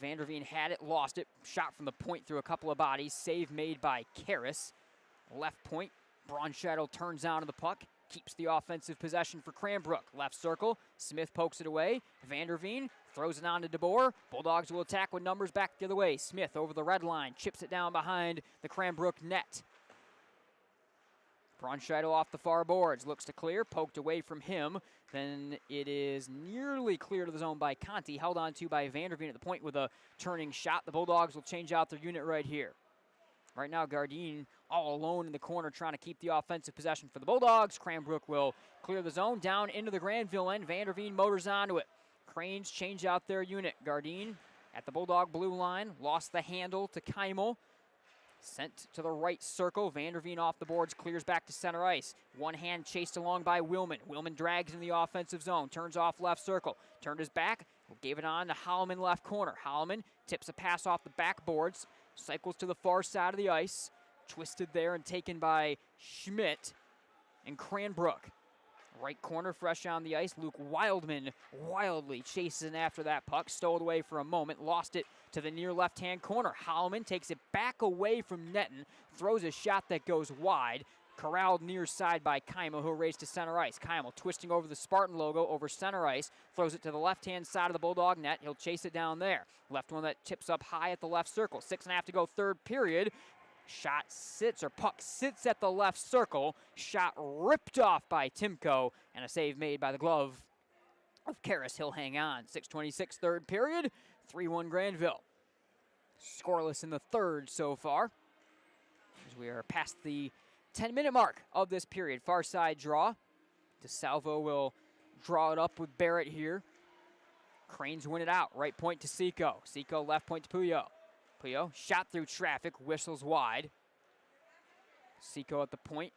Vanderveen had it, lost it, shot from the point through a couple of bodies, save made by Karras. Left point, Braunscheidel turns out of the puck, keeps the offensive possession for Cranbrook. Left circle, Smith pokes it away, Vanderveen throws it on to DeBoer. Bulldogs will attack with numbers back the other way. Smith over the red line, chips it down behind the Cranbrook net. Braunscheidel off the far boards, looks to clear, poked away from him. Then it is nearly clear to the zone by Conti, held on to by Vanderveen at the point with a turning shot. The Bulldogs will change out their unit right here. Right now, Gardine all alone in the corner trying to keep the offensive possession for the Bulldogs. Cranbrook will clear the zone down into the Grandville end. Vanderveen motors onto it. Cranes change out their unit. Gardine at the Bulldog blue line, lost the handle to Keimel. Sent to the right circle. Vanderveen off the boards, clears back to center ice. One hand chased along by Willman. Willman drags in the offensive zone, turns off left circle. Turned his back, gave it on to Holloman left corner. Holloman tips a pass off the backboards, cycles to the far side of the ice. Twisted there and taken by Schmidt and Cranbrook. Right corner, fresh on the ice. Luke Wildman wildly chases in after that puck. Stole it away for a moment. Lost it to the near left-hand corner. Holloman takes it back away from Netton. Throws a shot that goes wide. Corralled near side by Keimel, who raised to center ice. Keimel twisting over the Spartan logo over center ice. Throws it to the left-hand side of the Bulldog net. He'll chase it down there. Left one that tips up high at the left circle. 6.5 to go, third period. Shot sits, or puck sits at the left circle. Shot ripped off by Timko, and a save made by the glove of Karras. He'll hang on. 6:26 third period, 3-1 Grandville. Scoreless in the third so far, as we are past the 10-minute mark of this period. Far side draw. DeSalvo will draw it up with Barrett here. Cranes win it out. Right point to Seco. Seco left point to Puyo. Puyo shot through traffic, whistles wide. Seco at the point,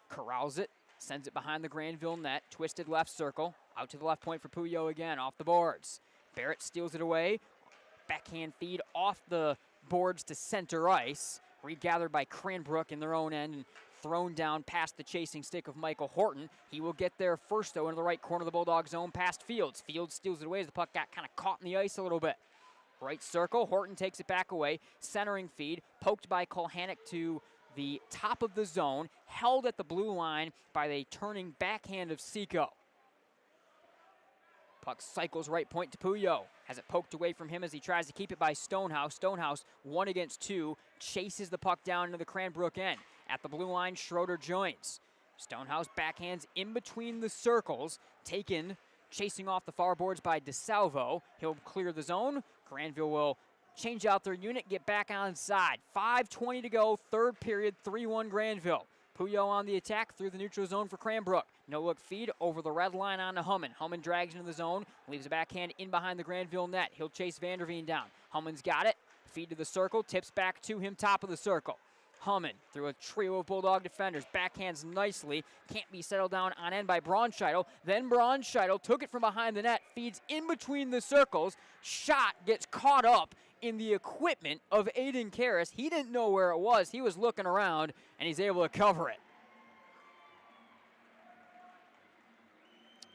corrals it, sends it behind the Grandville net, twisted left circle, out to the left point for Puyo again, off the boards. Barrett steals it away, backhand feed off the boards to center ice, regathered by Cranbrook in their own end, and thrown down past the chasing stick of Michael Horton. He will get there first, though, into the right corner of the Bulldog zone, past Fields. Fields steals it away as the puck got kind of caught in the ice a little bit. Right circle, Horton takes it back away, centering feed, poked by Kolhanek to the top of the zone, held at the blue line by the turning backhand of Seco. Puck cycles right point to Puyo, has it poked away from him as he tries to keep it by Stonehouse. Stonehouse, 1 against 2, chases the puck down into the Cranbrook end. At the blue line, Schroeder joins. Stonehouse backhands in between the circles, taken, chasing off the far boards by DeSalvo. He'll clear the zone. Grandville will change out their unit, get back on side. 5:20 to go, third period, 3-1 Grandville. Puyo on the attack through the neutral zone for Cranbrook. No-look feed over the red line on to Humman. Humman drags into the zone, leaves a backhand in behind the Grandville net. He'll chase Vanderveen down. Humman's got it. Feed to the circle, tips back to him, top of the circle. Humman through a trio of Bulldog defenders, backhands nicely, can't be settled down on end by Braunscheidel. Then Braunscheidel took it from behind the net, feeds in between the circles, shot gets caught up in the equipment of Aiden Karras. He didn't know where it was. He was looking around, and he's able to cover it.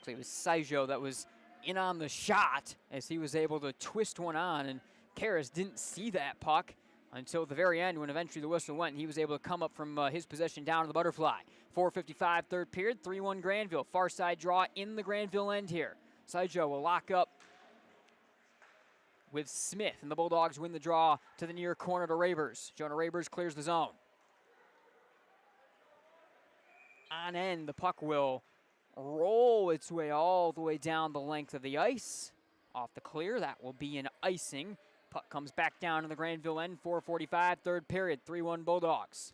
So it was Saijo that was in on the shot as he was able to twist one on, and Karras didn't see that puck until the very end when eventually the whistle went, and he was able to come up from his position down to the butterfly. 4:55 third period, 3-1 Grandville. Far side draw in the Grandville end here. Saijo will lock up with Smith, and the Bulldogs win the draw to the near corner to Rabers. Jonah Rabers clears the zone. On end, the puck will roll its way all the way down the length of the ice. Off the clear, that will be an icing. Puck comes back down to the Grandville end, 4:45 third period, 3-1 Bulldogs.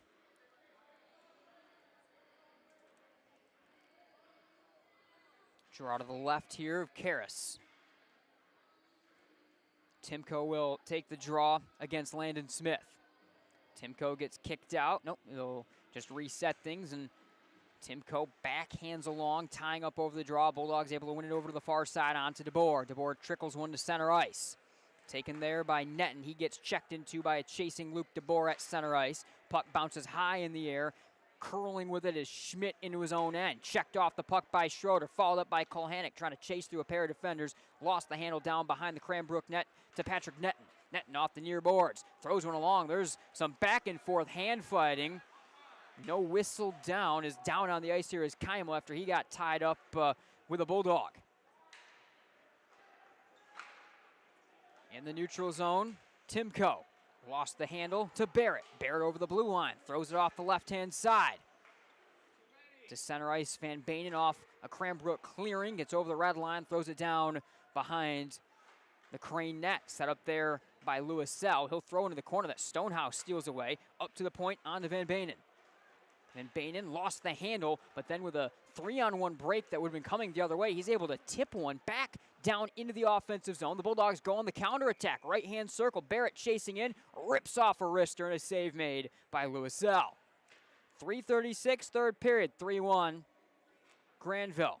Draw to the left here of Karras. Timko will take the draw against Landon Smith. Timko gets kicked out. Nope, he'll just reset things, and Timko backhands along, tying up over the draw. Bulldogs able to win it over to the far side onto DeBoer. DeBoer trickles one to center ice. Taken there by Netton. He gets checked into by a chasing Luke DeBoer at center ice. Puck bounces high in the air. Curling with it is Schmidt into his own end. Checked off the puck by Schroeder. Followed up by Kolhanek, trying to chase through a pair of defenders. Lost the handle down behind the Cranbrook net to Patrick Netton. Netton off the near boards. Throws one along. There's some back and forth hand fighting. No whistle down. Is down on the ice here is Keimel after he got tied up with a Bulldog. In the neutral zone, Timko lost the handle to Barrett. Barrett over the blue line, throws it off the left-hand side. To center ice, Van Banen off a Cranbrook clearing, gets over the red line, throws it down behind the Crane net. Set up there by Lewis Sell. He'll throw into the corner that Stonehouse steals away. Up to the point, on to Van Banen. Van Banen lost the handle, but then with a 3-on-1 break that would have been coming the other way, he's able to tip one back down into the offensive zone. The Bulldogs go on the counterattack. Right-hand circle, Barrett chasing in, rips off a wrister, and a save made by Lewis Sell. 3:36, third period, 3-1, Grandville.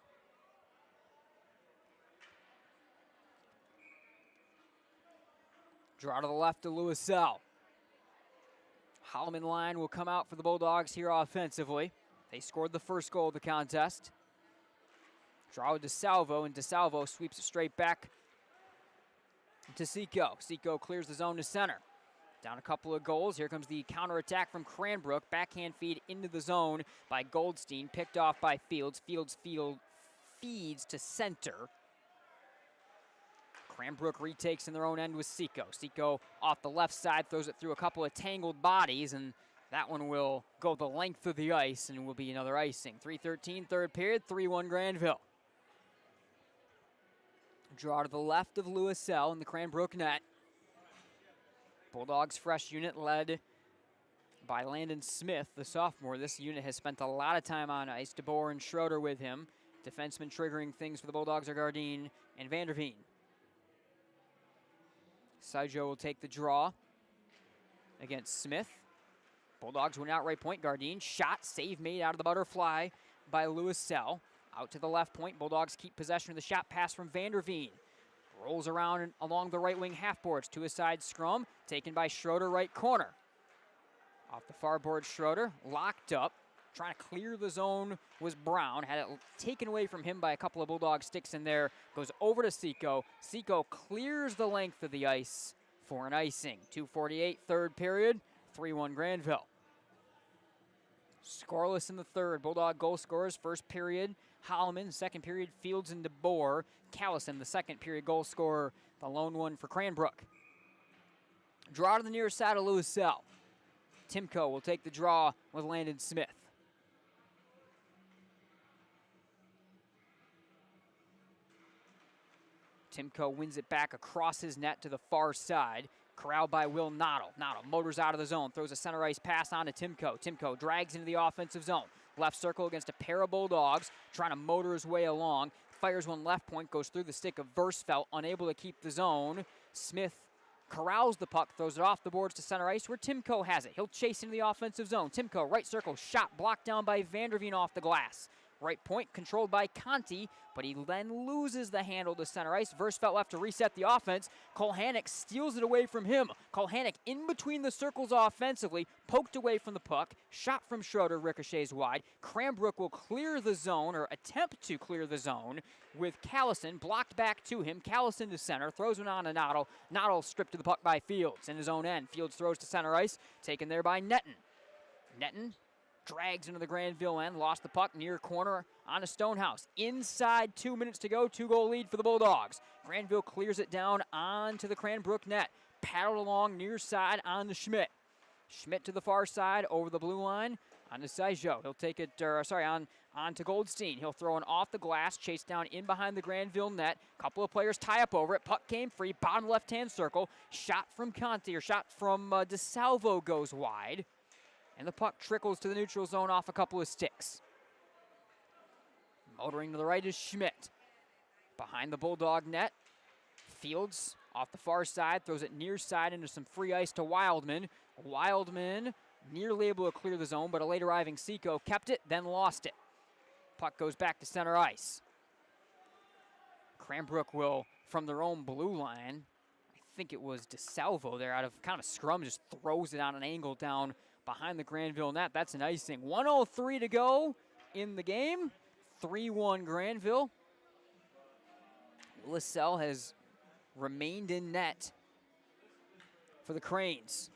Draw to the left to Lewis Sell. Holloman line will come out for the Bulldogs here offensively. They scored the first goal of the contest. Draw to DeSalvo, and DeSalvo sweeps it straight back to Seco. Seco clears the zone to center. Down a couple of goals. Here comes the counterattack from Cranbrook. Backhand feed into the zone by Goldstein. Picked off by Fields. Fields feeds to center. Cranbrook retakes in their own end with Seco. Seco off the left side, throws it through a couple of tangled bodies, and that one will go the length of the ice and will be another icing. 3:13, third period, 3-1 Grandville. Draw to the left of Lewis Sell in the Cranbrook net. Bulldogs fresh unit led by Landon Smith, the sophomore. This unit has spent a lot of time on ice. DeBoer and Schroeder with him. Defensemen triggering things for the Bulldogs are Gardine and Vanderveen. Saijo will take the draw against Smith. Bulldogs win outright point. Gardine shot, save made out of the butterfly by Lewis Sell. Out to the left point. Bulldogs keep possession of the shot pass from Vanderveen. Rolls around and along the right wing half boards to a side scrum. Taken by Schroeder, right corner. Off the far board, Schroeder locked up. Trying to clear the zone was Brown. Had it taken away from him by a couple of Bulldog sticks in there. Goes over to Seco. Seco clears the length of the ice for an icing. 2:48, third period. 3-1 Grandville. Scoreless in the third. Bulldog goal scorers. First period, Holloman. Second period, Fields and DeBoer. Callison, the second period goal scorer, the lone one for Cranbrook. Draw to the near side of Lewis Sell. Timko will take the draw with Landon Smith. Timko wins it back across his net to the far side. Corralled by Will Noddle. Noddle motors out of the zone. Throws a center ice pass on to Timko. Timko drags into the offensive zone. Left circle against a pair of Bulldogs. Trying to motor his way along. Fires one left point. Goes through the stick of Versfeld. Unable to keep the zone. Smith corrals the puck. Throws it off the boards to center ice where Timko has it. He'll chase into the offensive zone. Timko right circle. Shot blocked down by Vanderveen off the glass. Right point controlled by Conti, but he then loses the handle to center ice. Versfeld left to reset the offense. Kolhanek steals it away from him. Kolhanek in between the circles offensively, poked away from the puck. Shot from Schroeder, ricochets wide. Cranbrook will clear the zone, or attempt to clear the zone, with Callison blocked back to him. Callison to center, throws one on to Noddle. Noddle stripped to the puck by Fields in his own end. Fields throws to center ice, taken there by Netton. Netton drags into the Grandville end, lost the puck near corner on a Stonehouse. Inside 2 minutes to go, 2-goal lead for the Bulldogs. Grandville clears it down onto the Cranbrook net. Paddled along near side on to Schmidt. Schmidt to the far side over the blue line on to Saijo. He'll take it, on to Goldstein. He'll throw it off the glass, chase down in behind the Grandville net. Couple of players tie up over it. Puck came free, bottom left-hand circle. Shot from Conti, or shot from DeSalvo goes wide. And the puck trickles to the neutral zone off a couple of sticks. Motoring to the right is Schmidt. Behind the Bulldog net, Fields off the far side, throws it near side into some free ice to Wildman. Wildman nearly able to clear the zone, but a late arriving Seco kept it, then lost it. Puck goes back to center ice. Cranbrook will, from their own blue line, I think it was DeSalvo there out of kind of scrum, just throws it on an angle down behind the Grandville net. That's an icing. 1:03 to go in the game. 3-1 Grandville. Lissell has remained in net for the Cranes.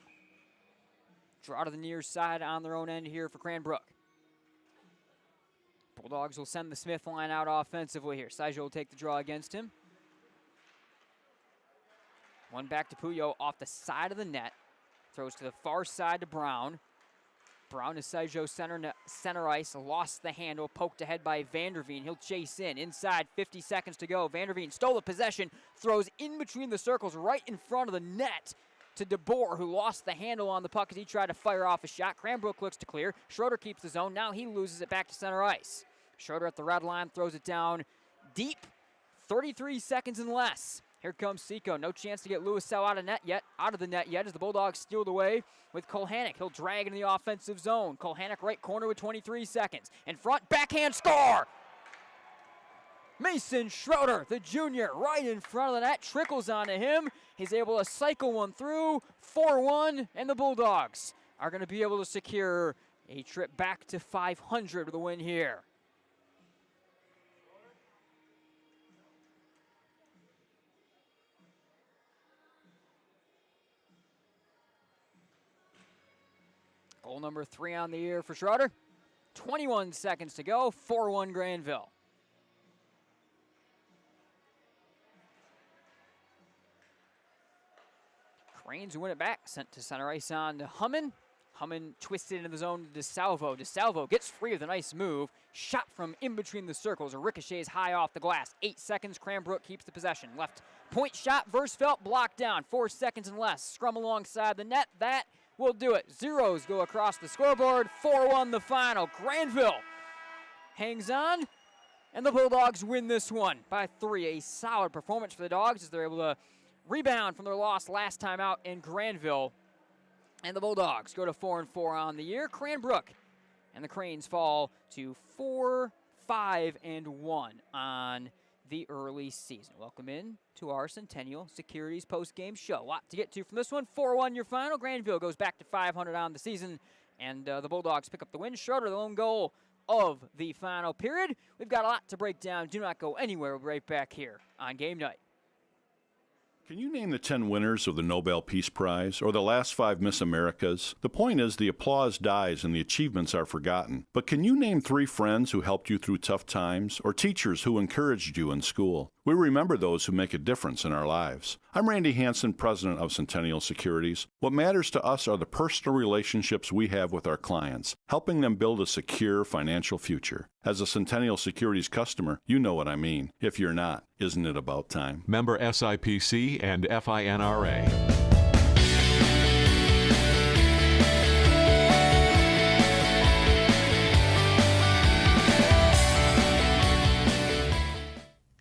Draw to the near side on their own end here for Cranbrook. Bulldogs will send the Smith line out offensively here. Saijo will take the draw against him. One back to Puyo off the side of the net. Throws to the far side to Brown. Brown to Saijo center ice, lost the handle, poked ahead by Vanderveen. He'll chase in. Inside, 50 seconds to go. Vanderveen stole the possession, throws in between the circles right in front of the net to DeBoer, who lost the handle on the puck as he tried to fire off a shot. Cranbrook looks to clear. Schroeder keeps the zone. Now he loses it back to center ice. Schroeder at the red line, throws it down deep. 33 seconds and less. Here comes Seco. No chance to get Lewis out of the net yet as the Bulldogs stealed away with Kolhanek. He'll drag into the offensive zone. Kolhanek right corner with 23 seconds. In front, backhand score! Mason Schroeder, the junior, right in front of the net, trickles onto him. He's able to cycle one through, 4-1, and the Bulldogs are going to be able to secure a trip back to 500 with a win here. Goal number 3 on the year for Schroeder. 21 seconds to go, 4-1 Grandville. Cranes win it back, sent to center ice on to Hummin. Hummin twisted into the zone to DeSalvo. DeSalvo gets free with a nice move. Shot from in between the circles. A ricochets high off the glass. 8 seconds, Cranbrook keeps the possession. Left point shot, Versfeld blocked down. 4 seconds and less. Scrum alongside the net. That will do it. Zeros go across the scoreboard. 4-1 the final. Grandville hangs on, and the Bulldogs win this one by 3. A solid performance for the Dogs as they're able to rebound from their loss last time out in Grandville. And the Bulldogs go to 4-4 on the year. Cranbrook and the Cranes fall to 4-5-1 on the early season. Welcome in to our Centennial Securities post-game show. A lot to get to from this one. 4-1 your final. Grandville goes back to 500 on the season, and the Bulldogs pick up the win. Schroeder, the lone goal of the final period. We've got a lot to break down. Do not go anywhere. We'll be right back here on Game Night. Can you name the 10 winners of the Nobel Peace Prize or the last 5 Miss Americas? The point is the applause dies and the achievements are forgotten. But can you name 3 friends who helped you through tough times or teachers who encouraged you in school? We remember those who make a difference in our lives. I'm Randy Hansen, president of Centennial Securities. What matters to us are the personal relationships we have with our clients, helping them build a secure financial future. As a Centennial Securities customer, you know what I mean. If you're not, isn't it about time? Member SIPC and FINRA.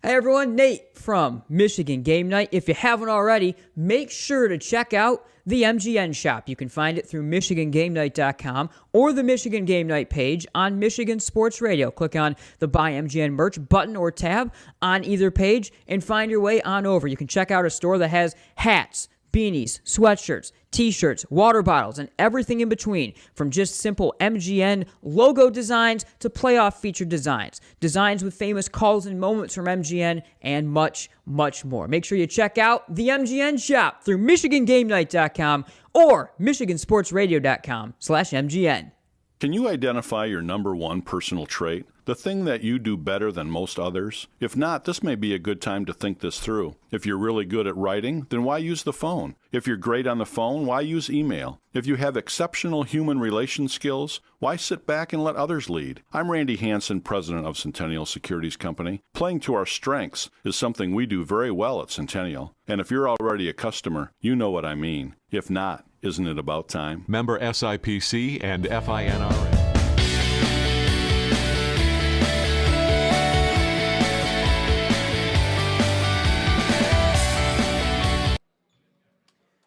Hey everyone, Nate from Michigan Game Night. If you haven't already, make sure to check out the MGN shop. You can find it through MichiganGameNight.com or the Michigan Game Night page on Michigan Sports Radio. Click on the Buy MGN Merch button or tab on either page and find your way on over. You can check out a store that has hats, beanies, sweatshirts, t-shirts, water bottles, and everything in between, from just simple MGN logo designs to playoff featured designs, designs with famous calls and moments from MGN, and much, much more. Make sure you check out the MGN shop through MichiganGameNight.com or MichiganSportsRadio.com/MGN. Can you identify your number one personal trait? The thing that you do better than most others? If not, this may be a good time to think this through. If you're really good at writing, then why use the phone? If you're great on the phone, why use email? If you have exceptional human relation skills, why sit back and let others lead? I'm Randy Hansen, president of Centennial Securities Company. Playing to our strengths is something we do very well at Centennial. And if you're already a customer, you know what I mean. If not, isn't it about time? Member SIPC and FINRA.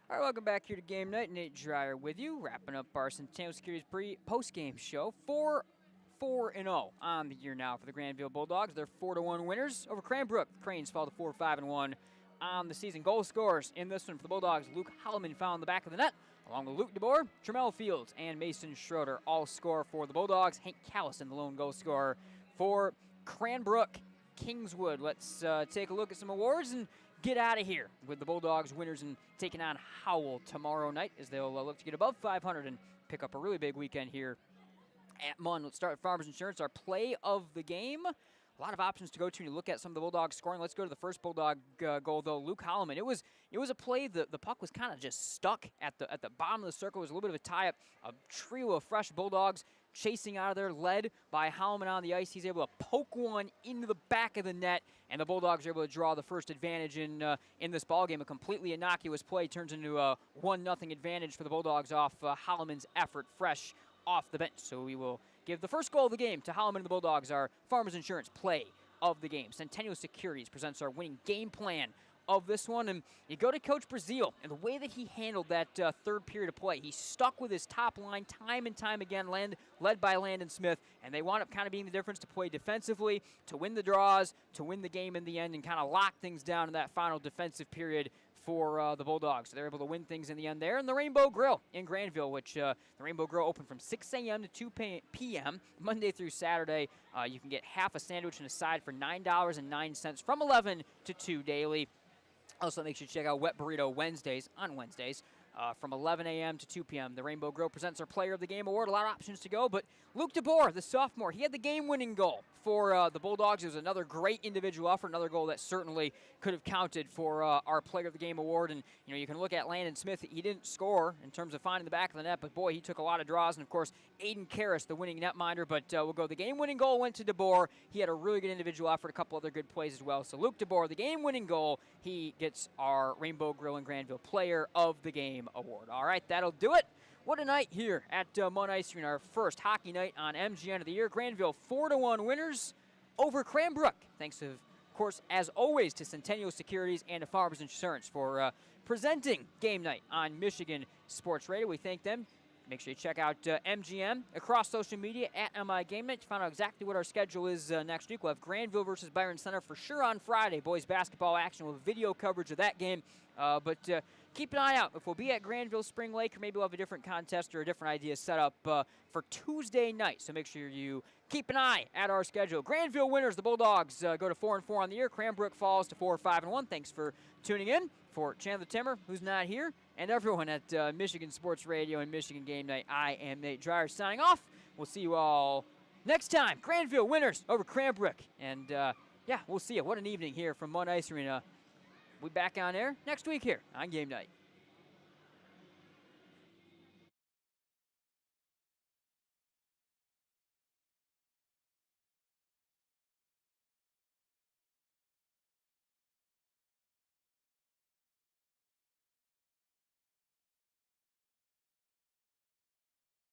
Welcome back here to Game Night. Nate Dreyer with you, wrapping up our Centennial Securities post-game show. 4-0 on the year now for the Grandville Bulldogs. They're 4-1 winners over Cranbrook. The Cranes fall to 4-5-1 on the season. Goal scorers in this one for the Bulldogs. Luke Holloman found the back of the net, along with Luke DeBoer, Tremel Fields, and Mason Schroeder all score for the Bulldogs. Hank Callison, the lone goal scorer for Cranbrook. Kingswood. Let's take a look at some awards and get out of here with the Bulldogs winners and taking on Howell tomorrow night as they'll look to get above 500 and pick up a really big weekend here at Munn. Let's start with Farmers Insurance, our play of the game. A lot of options to go to when you look at some of the Bulldogs scoring. Let's go to the first Bulldog goal, though. Luke Holloman. It was a play. The puck was kind of just stuck at the bottom of the circle. It was a little bit of a tie-up. A trio of fresh Bulldogs chasing out of there, led by Holloman on the ice. He's able to poke one into the back of the net, and the Bulldogs are able to draw the first advantage in this ballgame. A completely innocuous play turns into a 1-0 advantage for the Bulldogs off Holloman's effort, fresh off the bench. So we will give the first goal of the game to Holloman and the Bulldogs, our Farmers Insurance play of the game. Centennial Securities presents our winning game plan of this one, and you go to Coach Brazil and the way that he handled that third period of play. He stuck with his top line time and time again, led by Landon Smith, and they wound up kind of being the difference to play defensively, to win the draws, to win the game in the end, and kind of lock things down in that final defensive period for the Bulldogs. So they're able to win things in the end there. And the Rainbow Grill in Grandville, which the Rainbow Grill open from 6 a.m. to 2 p.m. Monday through Saturday. You can get half a sandwich and a side for $9.09 from 11 to 2 daily. Also, make sure you check out Wet Burrito Wednesdays from 11 a.m. to 2 p.m. The Rainbow Grill presents our Player of the Game award. A lot of options to go, but Luke DeBoer, the sophomore, he had the game-winning goal for the Bulldogs. It was another great individual effort, another goal that certainly could have counted for our Player of the Game award. And, you know, you can look at Landon Smith. He didn't score in terms of finding the back of the net, but, boy, he took a lot of draws. And, of course, Aiden Karras, the winning netminder. But we'll go the game-winning goal went to DeBoer. He had a really good individual effort, a couple other good plays as well. So Luke DeBoer, the game-winning goal, he gets our Rainbow Grill and Grandville Player of the Game award. All right, that'll do it. What a night here at Munn Ice Arena, our first hockey night on MGN of the year. Grandville 4-1 winners over Cranbrook. Thanks, of course, as always, to Centennial Securities and to Farmers Insurance for presenting Game Night on Michigan Sports Radio. We thank them. Make sure you check out MGM across social media at MI Game Night to find out exactly what our schedule is next week. We'll have Grandville versus Byron Center for sure on Friday. Boys basketball action with video coverage of that game. But keep an eye out. If we'll be at Grandville Spring Lake, or maybe we'll have a different contest or a different idea set up for Tuesday night. So make sure you keep an eye at our schedule. Grandville winners, the Bulldogs, go to 4-4 on the year. Cranbrook falls to 4-5-1. Thanks for tuning in. For Chandler Timmer, who's not here, and everyone at Michigan Sports Radio and Michigan Game Night, I am Nate Dreyer signing off. We'll see you all next time. Grandville winners over Cranbrook. And, yeah, we'll see you. What an evening here from Munn Ice Arena. We'll be back on air next week here on Game Night.